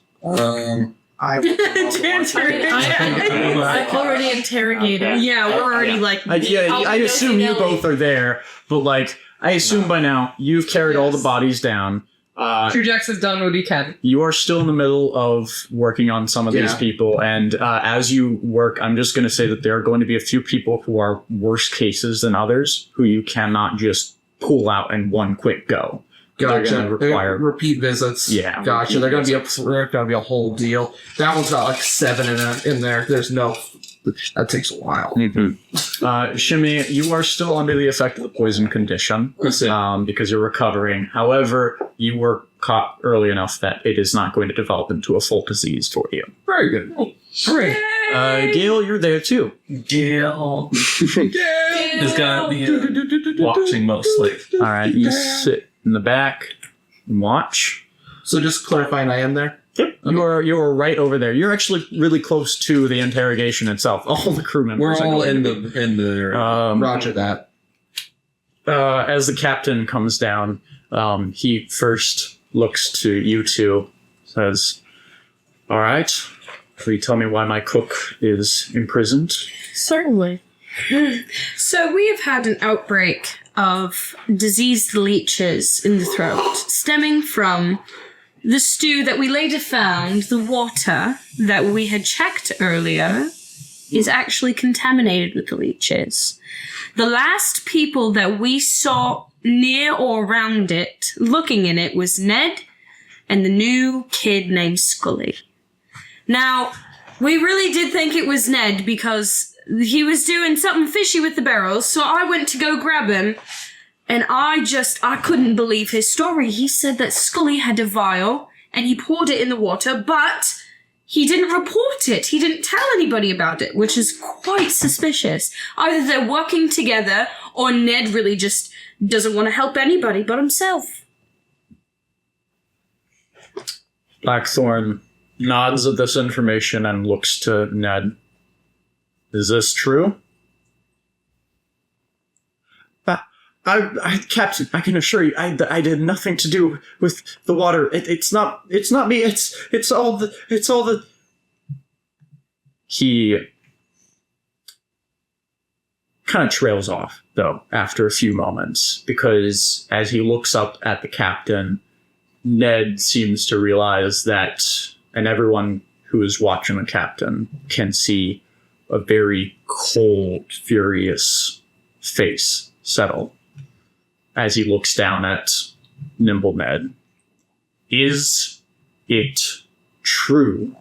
I've already interrogated. Yeah, we're already like. I assume you both are there, but like, I assume by now you've carried all the bodies down. Trujax has done what he can. You are still in the middle of working on some of these people, and as you work, I'm just going to say that there are going to be a few people who are worse cases than others, who you cannot just pull out in one quick go. Gotcha. They're gonna require repeat visits. Yeah. Gotcha. They're gonna be a whole deal. That one's got like 7 in there. There's no. That takes a while. Shimmy, you are still under the effect of the poison condition because you're recovering. However, you were caught early enough that it is not going to develop into a full disease for you. Very good. Great. Gail, you're there too. Gail. Has got the watching mostly. All right, you sit in the back and watch. So just clarifying, I am there. Yep. You're right over there. You're actually really close to the interrogation itself. All the crew members. We're all are in the. Roger that. as the captain comes down, he first looks to you two, says, "All right, will you tell me why my cook is imprisoned?" Certainly. So we have had an outbreak of diseased leeches in the throat, stemming from the stew that we later found. The water that we had checked earlier is actually contaminated with the leeches. The last people that we saw near or around it, looking in it, was Ned and the new kid named Scully. Now, we really did think it was Ned because he was doing something fishy with the barrels, so I went to go grab him, and I couldn't believe his story. He said that Scully had a vial, and he poured it in the water, but he didn't report it. He didn't tell anybody about it, which is quite suspicious. Either they're working together, or Ned really just doesn't want to help anybody but himself. Blackthorn nods at this information and looks to Ned. "Is this true?" Captain, I can assure you, I did nothing to do with the water. It's not me. It's all the. He kind of trails off though after a few moments, because as he looks up at the captain, Ned seems to realize that, and everyone who is watching the captain can see a very cold, furious face settle as he looks down at Nimble Ned. "Is it true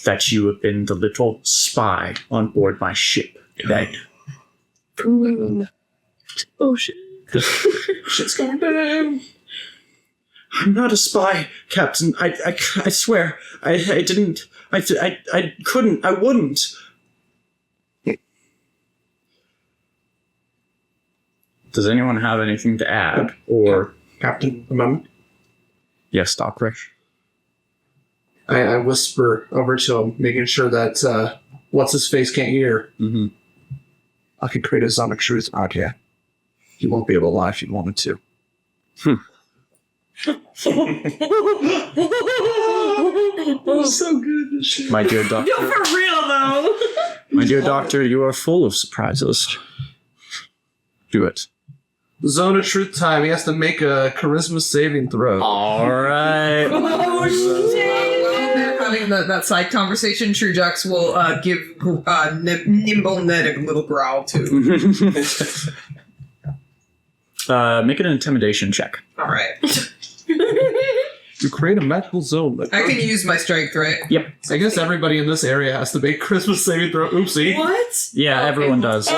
that you have been the little spy on board my ship, Ned?" Oh shit. Shit's going down. "I'm not a spy, Captain. I swear. I didn't. I couldn't. I wouldn't." Does anyone have anything to add? Or Captain, a moment. yes, Doctor. I whisper over to him, making sure that what's-his-face can't hear. Mm-hmm. I could create a sonic truth out here. You won't be able to lie if you wanted to. So good. My dear doctor. No, for real though. My dear doctor, you are full of surprises. Do it. Zone of truth time. He has to make a charisma saving throw. All right. Oh shit. While they're having that side conversation, Trujax will give Nimble Ned a little growl too. Make an intimidation check. All right. You create a magical zone. I can use my strength, right? Yep. I guess everybody in this area has to make charisma saving throw. Oopsie. What? Yeah, everyone does.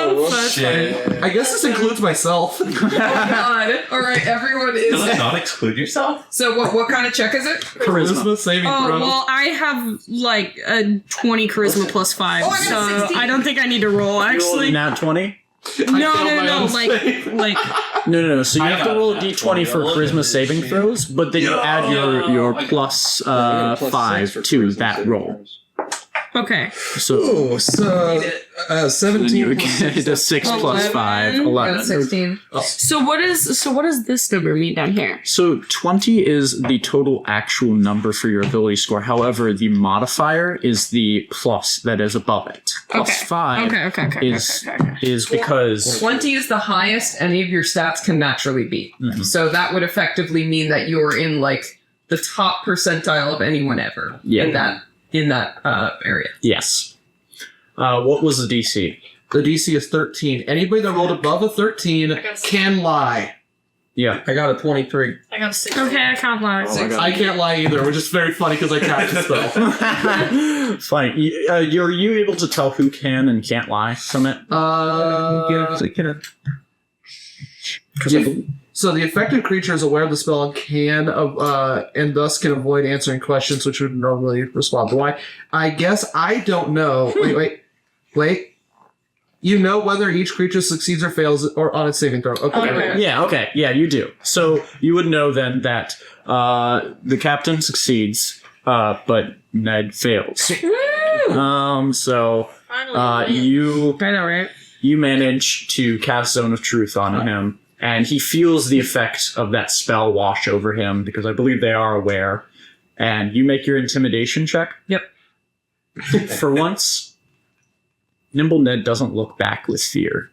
Shit. I guess this includes myself. Oh God! All right, everyone Does it is. not exclude yourself? So what kind of check is it? Charisma saving Oh, throw. well, I have like a 20 charisma plus 5, Oh, I got so 16. I don't think I need to roll, actually. Nat 20? No, own like, No. So you I have to got roll a nat d20 20. for charisma saving throws, but then you add your plus 5 to that roll. okay. So Oh, so 17 you plus get a 6 plus 5, 11. 11. 16. So what does this number mean down here? So 20 is the total actual number for your ability score. However, the modifier is the plus that is above it. Plus Okay. 5 Okay. is because 20 is the highest any of your stats can naturally be. Mhm. So that would effectively mean that you're in like the top percentile of anyone ever in that area. yes. What was the DC? The DC is 13. Anybody that rolled above a 13 can lie. Yeah. I got a 23. I got a 6. Okay, I can't lie. I can't lie either, which is very funny because I cast a spell. Fine. Are you able to tell who can and can't lie from it? So the affected creature is aware of the spell and can, and thus can avoid answering questions which would normally respond to why. I guess I don't know. Wait. You know whether each creature succeeds or fails or on its saving throw. Okay. Yeah, okay. Yeah, you do. So you would know then that the captain succeeds, but Ned fails. So Finally. you I know, right? you manage to cast Zone of Truth on him, and he feels the effect of that spell wash over him because I believe they are aware. And you make your intimidation check. Yep. For once, Nimble Ned doesn't look back with fear.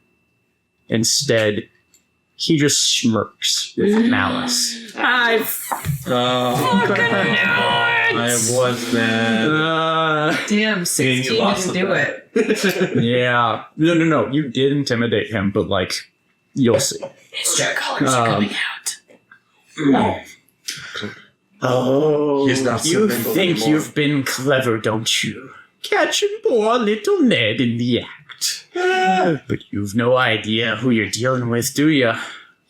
Instead, he just smirks with malice. I I was that. Damn, 16 lost didn't do the it. Yeah. No. You did intimidate him, but, like, you'll see. His true colors are coming out. Oh, He's not you so nimble think anymore. you've been clever, don't you? Catching poor little Ned in the act. But you've no idea who you're dealing with, do you?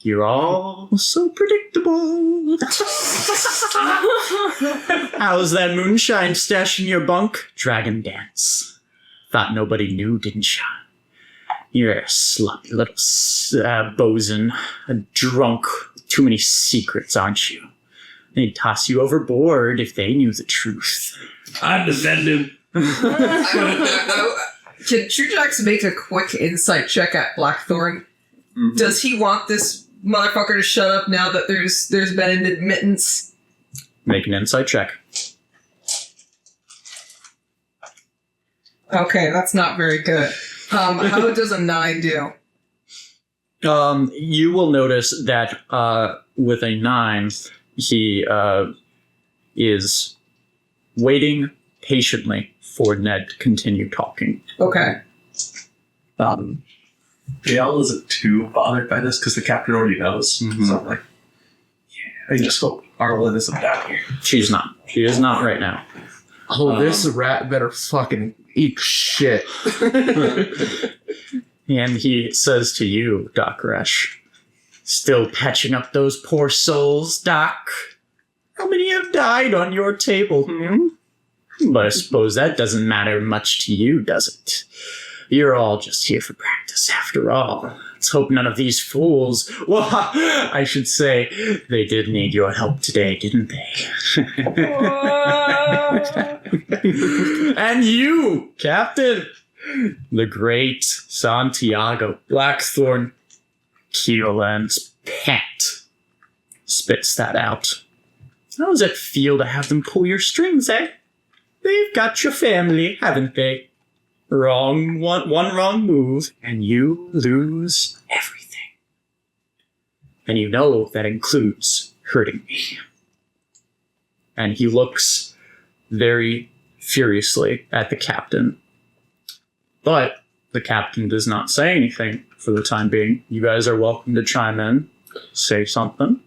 You're all so predictable. How's that moonshine stash in your bunk? Dragon dance. Thought nobody knew, didn't you? You're a sloppy little bosun. A drunk. Too many secrets, aren't you? They'd toss you overboard if they knew the truth. I defend him. Can Trujax make a quick insight check at Blackthorn? Mm-hmm. Does he want this motherfucker to shut up now that there's been an admittance? Make an insight check. Okay, that's not very good. How does a 9 do? You will notice that with a 9, he is waiting patiently for Ned to continue talking. Okay. Jael isn't too bothered by this because the captain already knows. Mhm. So I'm like, yeah, I just hope Arlen isn't down here. She's not. She is not right now. Oh, this rat better fucking eat shit. And he says to you, Doc Rush, still patching up those poor souls, Doc? How many have died on your table, But I suppose that doesn't matter much to you, does it? You're all just here for practice, after all. Let's hope none of these fools... Well, I should say, they did need your help today, didn't they? And you, Captain! The great Santiago Blackthorn, Keelan's pet. spits that out. How does it feel to have them pull your strings, eh? They've got your family, haven't they? One wrong move, and you lose everything. And you know that includes hurting me. And he looks very furiously at the captain. But the captain does not say anything for the time being. You guys are welcome to chime in, say something.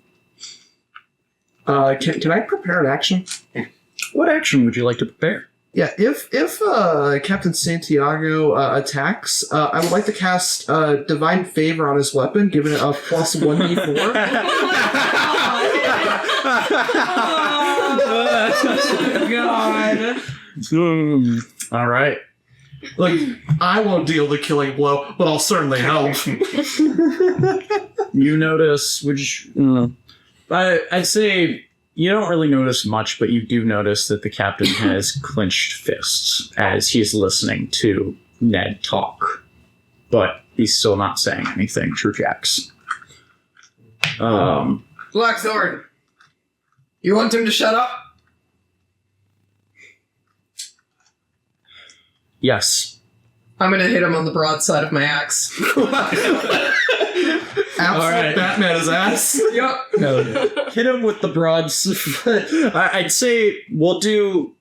Can I prepare an action? What action would you like to prepare? Yeah, if Captain Santiago attacks, I would like to cast Divine Favor on his weapon, giving it a plus 1d4. God. All right. Look, I won't deal the killing blow, but I'll certainly help. You notice, I'd say you don't really notice much, but you do notice that the captain has clenched fists as he's listening to Ned talk. But he's still not saying anything, True Jacks. Blackthorn, you want him to shut up? Yes. I'm gonna hit him on the broadside of my axe. Absolute Batman his ass. Yep. No. Hit him with the broads. I'd say we'll do,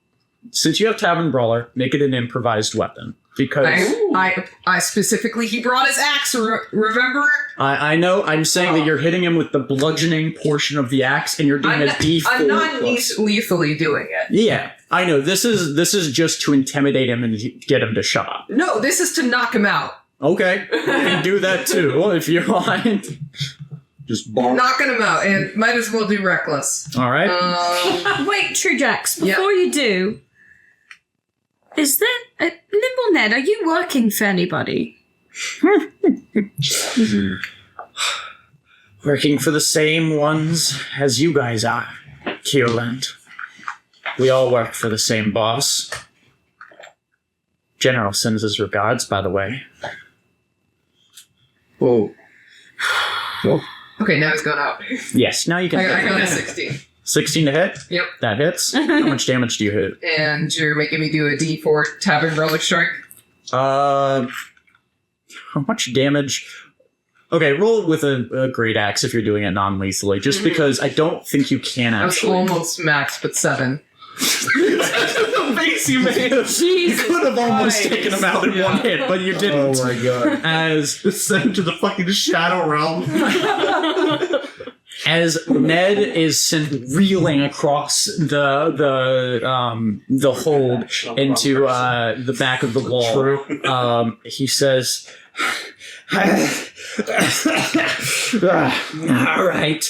since you have Tavern Brawler, make it an improvised weapon. Because I specifically, he brought his axe, remember? I know, I'm saying that you're hitting him with the bludgeoning portion of the axe, and you're doing a D4. I'm not lethally doing it. Yeah, I know. This is just to intimidate him and get him to shut up. No, this is to knock him out. Okay, you can do that too, if you want. Just bonk. Knocking him out, and might as well do reckless. All right. Wait, True Jacks, before you do, is there Nimble Ned? Are you working for anybody? Working for the same ones as you guys are, Keoland. We all work for the same boss. General sends his regards, by the way. Whoa. Okay, now it's gone out. Yes, now you can I hit. got a 16. 16 to hit? Yep. That hits. How much damage do you hit? And you're making me do a D4 Tavern Relic Strike? How much damage? Okay, roll with a great axe if you're doing it non-lethally, just because I don't think you can I was actually. almost max, but 7. The face you made. You could have almost taken him out in one hit, but you didn't. Oh my god. As Send him to the fucking Shadow Realm. as Ned is sent reeling across the hold into the back of the wall, he says, all right.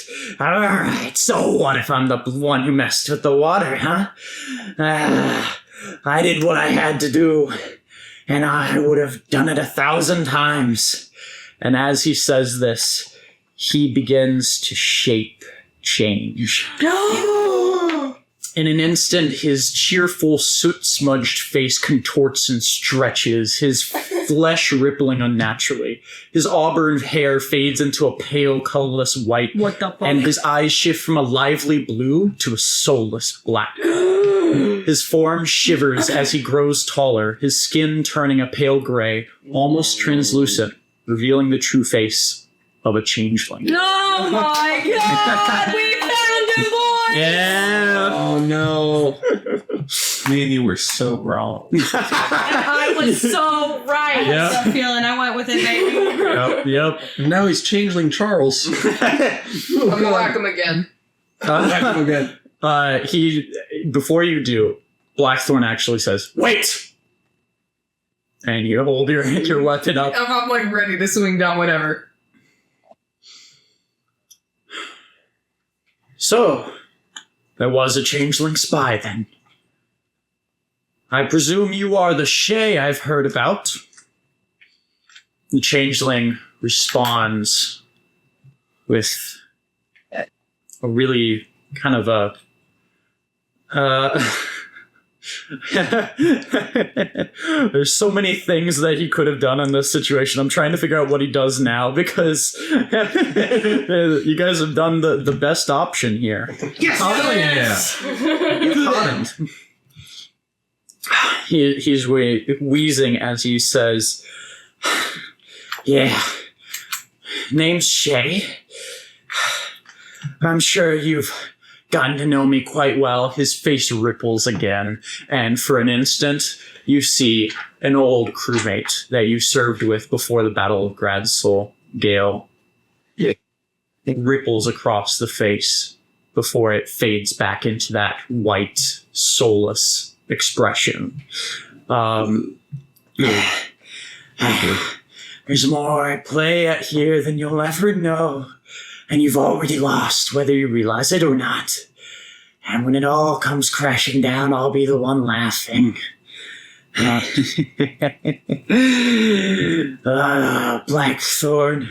So what if I'm the one who messed with the water, huh? I did what I had to do, and I would have done it 1,000 times. And as he says this, he begins to shape change. In an instant, his cheerful, soot-smudged face contorts and stretches, his flesh rippling unnaturally. His auburn hair fades into a pale, colorless white, What the fuck? and his eyes shift from a lively blue to a soulless black. His form shivers as he grows taller, his skin turning a pale gray, almost translucent, revealing the true face of a changeling. Oh my god! We found him, boys! Yeah. Oh no. Me and you were so wrong. I was so right. Yeah. That feeling. I went with it, baby. Yep. And now he's changeling Charles. I'm gonna whack him again. He, before you do, Blackthorn actually says, "Wait!" And you hold your weapon up. I'm like ready to swing down whatever. So, there was a changeling spy then. I presume you are the Shay I've heard about. The changeling responds with a really kind of a There's so many things that he could have done in this situation. I'm trying to figure out what he does now because you guys have done the best option here. Yes! He's wheezing as he says, "Yeah, name's Shay. I'm sure you've gotten to know me quite well." His face ripples again, and for an instant, you see an old crewmate that you served with before the Battle of Gradsol, Gale. It ripples across the face before it fades back into that white, soulless expression. There's more at play out here than you'll ever know. And you've already lost, whether you realize it or not. And when it all comes crashing down, I'll be the one laughing. Blackthorn,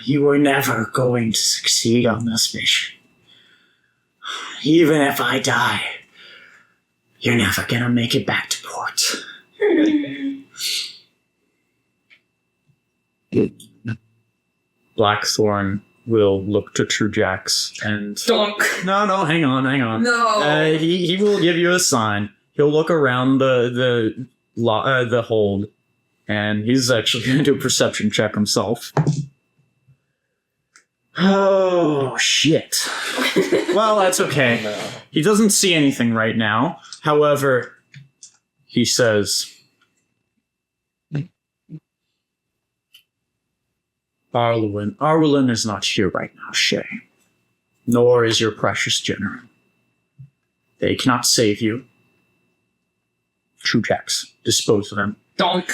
you were never going to succeed on this mission. Even if I die, you're never gonna make it back to port. Blackthorn will look to Trujax and... Dunk. No, hang on. No. He will give you a sign. He'll look around the hold, and he's actually going to do a perception check himself. Oh, shit. Well, that's okay. He doesn't see anything right now. However, he says... Arwelin is not here right now, Shay. Nor is your precious general. They cannot save you. Trujax, dispose of them. Dunk.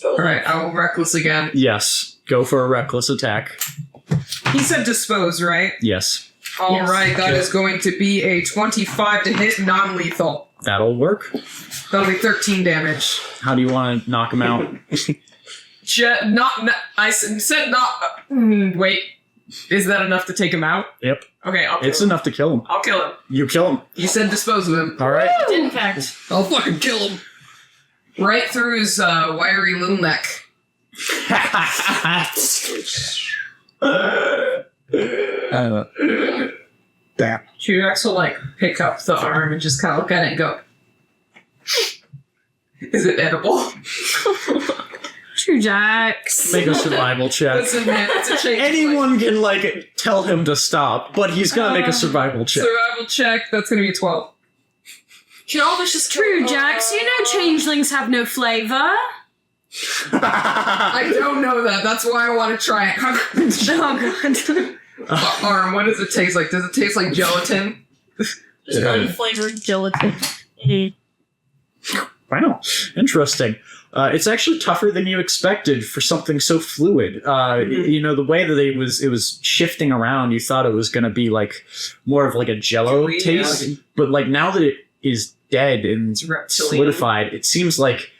Alright, I will reckless again. Yes, go for a reckless attack. He said dispose, right? Yes, Alright, that is going to be a 25 to hit, non-lethal. that'll work. That'll be 13 damage. How do you want to knock him out? I said not... wait. Is that enough to take him out? Yep, Okay, I'll kill it's him. enough to kill him. I'll kill him. You kill him. You said dispose of him. All right. In fact, I'll fucking kill him. Right through his wiry little neck. Damn. Trujax will like pick up the arm and just kind of look at it and go, "Is it edible?" Trujax. Make a survival check. Listen, man, it's a change. Anyone can like tell him to stop, but he's gonna make a survival check. Survival check. That's gonna be a 12. Can all this just Trujax, you know changelings have no flavor. I don't know that. That's why I want to try it. Oh god. Arm, what does it taste like? Does it taste like gelatin? Just unflavored gelatin. Wow, interesting. It's actually tougher than you expected for something so fluid. You know, the way that it was shifting around, you thought it was going to be like more of like a Jello Gooey, taste, yeah. but like now that it is dead and It's reptilian. solidified, it seems like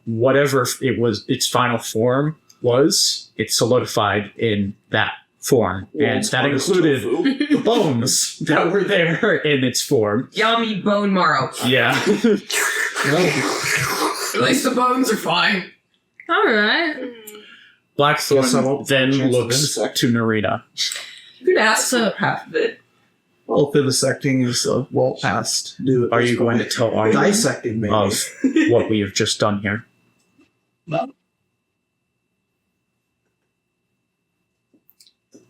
whatever it was, its final form was, it solidified in that form, and that included the bones that were there in its form. Yummy bone marrow. Yeah. At least the bones are fine. Alright. Blackthorn Yes, I won't then chance of looks insect. to Narita. You can ask for half of it. Well, vivisecting is well past due. at Are this you going to point. tell Arya Dissecting, maybe. of what we have just done here?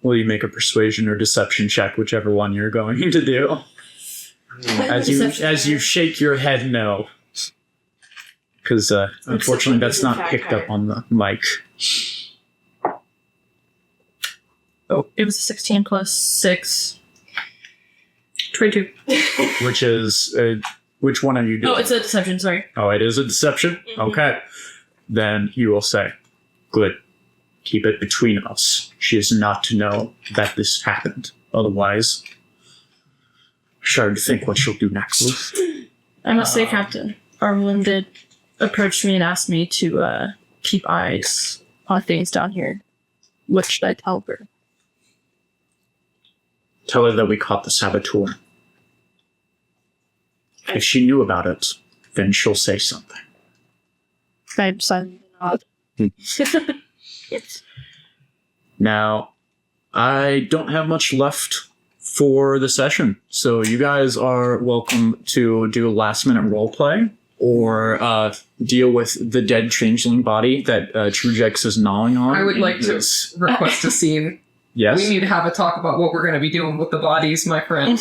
Will you make a persuasion or deception check, whichever one you're going to do? As you shake your head no. Because unfortunately that's not picked up on the mic. Oh, it was a 16 plus 6. 22. Which is which one are you doing? Oh, it's a deception, sorry. Oh, it is a deception? Okay. Then you will say, good. Keep it between us. She is not to know that this happened. Otherwise, starting to think what she'll do next. I must say, Captain, Armelin did approach me and ask me to keep eyes on things down here. What should I tell her? Tell her that we caught the saboteur. If she knew about it, then she'll say something. I'm silent. Yes. Now, I don't have much left for the session, so you guys are welcome to do a last-minute roleplay or deal with the dead changeling body that Trujex is gnawing on. I would like to request a scene. Yes? We need to have a talk about what we're going to be doing with the bodies, my friend.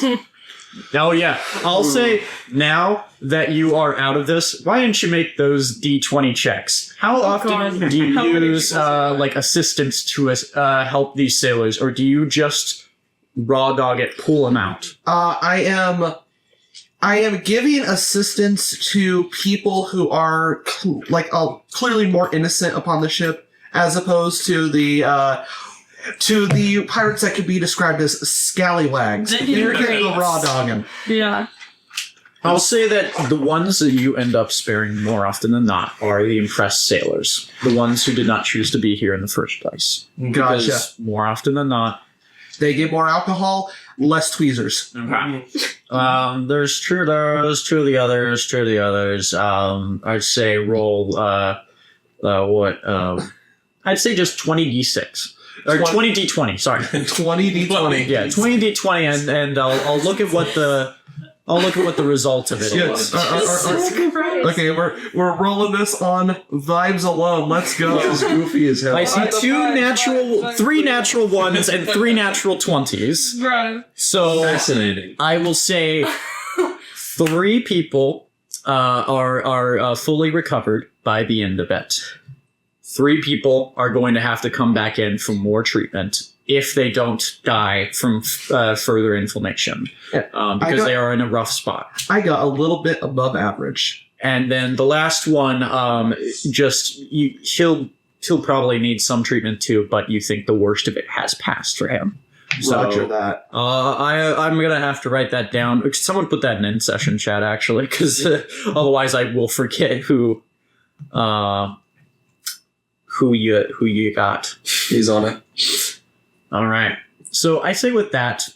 Oh, yeah. I'll say, now that you are out of this, why didn't you make those D20 checks? How often do you use, assistance to help these sailors, or do you just raw dog it, pull them out? I am giving assistance to people who are clearly more innocent upon the ship, as opposed to the pirates that could be described as scallywags. They're getting the raw dogging. Yeah. I'll say that the ones that you end up sparing more often than not are the impressed sailors, the ones who did not choose to be here in the first place. Gotcha. Because more often than not, they get more alcohol, less tweezers. Okay. There's two of those, two of the others. I'd say roll, I'd say just 20d6. Or 20d20, sorry. 20d20. Yeah, 20d20, and I'll look at what the result of it Yes. is. Okay, we're rolling this on vibes alone. Let's go. This is goofy as hell. I see three natural ones and 3 natural 20s. Right. So Fascinating. I will say 3 people are fully recovered by the end of it. 3 people are going to have to come back in for more treatment if they don't die from further inflammation, because they are in a rough spot. I got a little bit above average. And then the last one, he'll probably need some treatment too, but you think the worst of it has passed for him. Roger that. I'm gonna have to write that down. Someone put that in in-session chat actually, because otherwise I will forget who you got. He's on it. All right. So I say with that,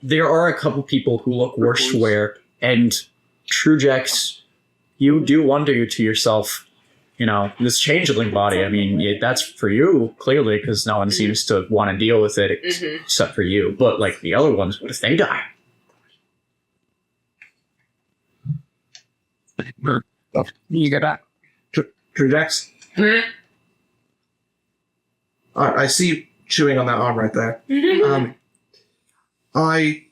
there are a couple people who look worse for wear, and Trujex, you do wonder to yourself, this changeling body, I mean, that's for you, clearly, because no one seems to want to deal with it except for you. But, the other ones, what if they die? You get back. Trujex? I see you chewing on that arm right there. I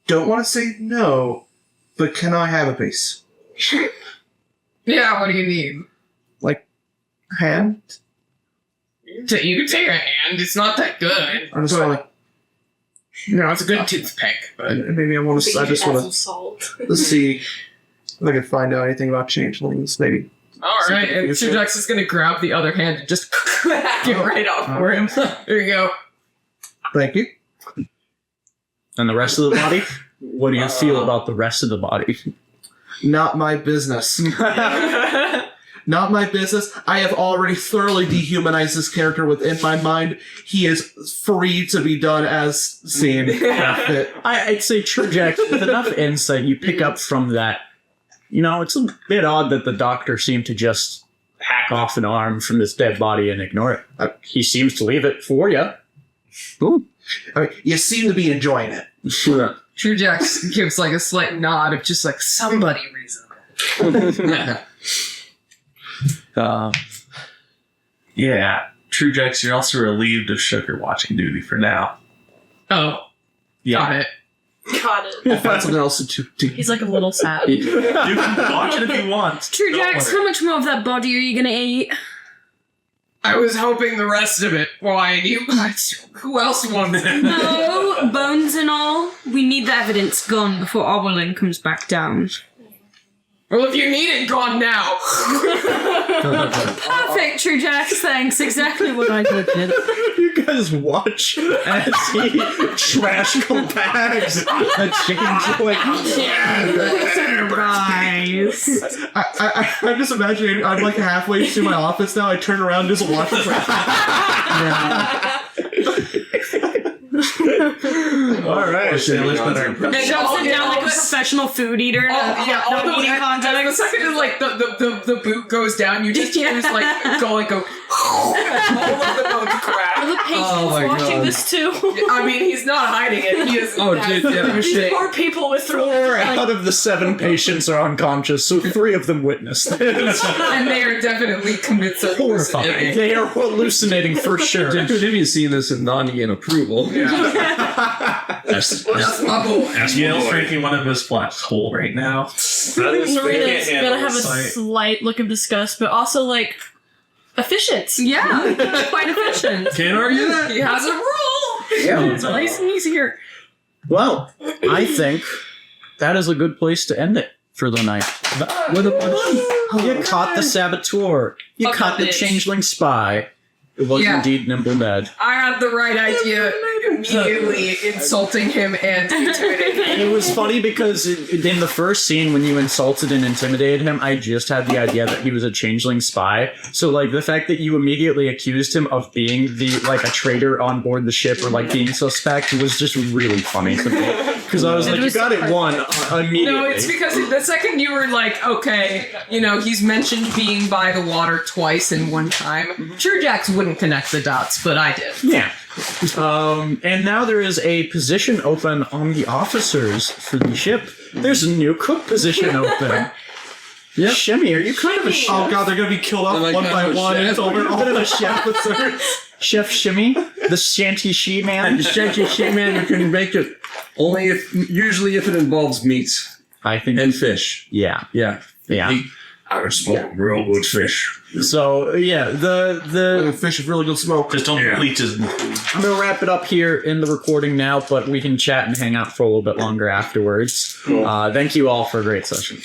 don't want to say no, but can I have a piece? Yeah, what do you need? Hand? You can take a hand. It's not that good. I just want It's a good toothpick, but to. Maybe I just want to salt. see if I can find out anything about changelings. Maybe. all right. And Sujax is gonna grab the other hand and just hack it right off for him. There you go. Thank you. And the rest of the body? What do you feel about the rest of the body? Not my business. Not my business. I have already thoroughly dehumanized this character within my mind. He is free to be done as seen. I'd say Trujex, with enough insight, you pick up from that. It's a bit odd that the doctor seemed to just hack off an arm from this dead body and ignore it. He seems to leave it for you. I mean, you seem to be enjoying it. Sure. Trujax gives a slight nod of just somebody reasonable. Yeah. Trujex, you're also relieved of sugar watching duty for now. Oh, got it. Got it. I'll find something else to He's a little sad. You can watch it if you want. Trujax, how much more of that body are you gonna eat? I was hoping the rest of it. Why? Who else wanted it? No, bones and all. We need the evidence gone before Oberlin comes back down. Well, if you need it gone now. Perfect, Trujax, thanks. Exactly what I did. You guys watch as he trash compacts a changeling. Guys. I'm just imagining I'm halfway through my office now. I turn around and just watch it. All right. And shoves him down like a professional food eater. All eating the context. the second is like the boot goes down, you just go all of the boat crash. Are the patients Oh my watching God. this too? I mean, he's not hiding it. He is. Oh, dude, yeah. These poor people with 4 out of the 7 patients are unconscious, so 3 of them witnessed this. And they are definitely convinced of Horrifying. They are hallucinating for sure. Jimmy's seen this and nodding in approval. That's my boy. That's my Yale's boy. drinking one of his flaps whole right now. Marina's gonna have a slight look of disgust, but also like efficient. Yeah, quite efficient. Can't argue that. He has a rule. Yeah. It's nice and easier. Well, I think that is a good place to end it for the night. With a You caught the saboteur. You Fuck caught that the bitch. changeling spy. It was Yeah. indeed Nimble Ned. I had the right idea, immediately insulting him and intimidating him. It was funny because in the first scene when you insulted and intimidated him, I just had the idea that he was a changeling spy. So like the fact that you immediately accused him of being a traitor on board the ship or like being suspect was just really funny to me. Because I was like, you got it one immediately. No, it's because the second you were like, okay, he's mentioned being by the water twice in one time. Sure, Jax wouldn't connect the dots, but I did. Yeah. And now there is a position open on the officers for the ship. There's a new cook position open. Yep. Shimmy, are you kind of a chef? Oh god, they're gonna be killed off Am I one kind by of a one chef? until they're all Bit of a chef with Chef Shimmy, the shanty she man. The shanty shit man, you can make it usually if it involves meats I think. and fish. Yeah. Yeah. Yeah. I can smoke real good fish. So yeah, the fish with really good smoke. Just don't put leeches. I'm gonna wrap it up here in the recording now, but we can chat and hang out for a little bit longer afterwards. Thank you all for a great session.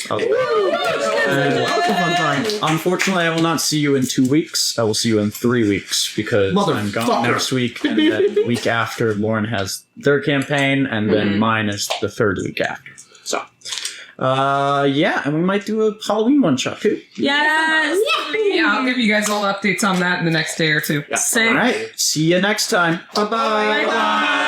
Unfortunately, I will not see you in 2 weeks. I will see you in 3 weeks because I'm gone Motherfucker. next week, and then the week after, Lauren has their campaign, and then mine is the 3rd week after. So, yeah, and we might do a Halloween one shot too. Yes. Yeah, I'll give you guys all updates on that in the next day or two. All right, see you next time. Bye bye. Bye.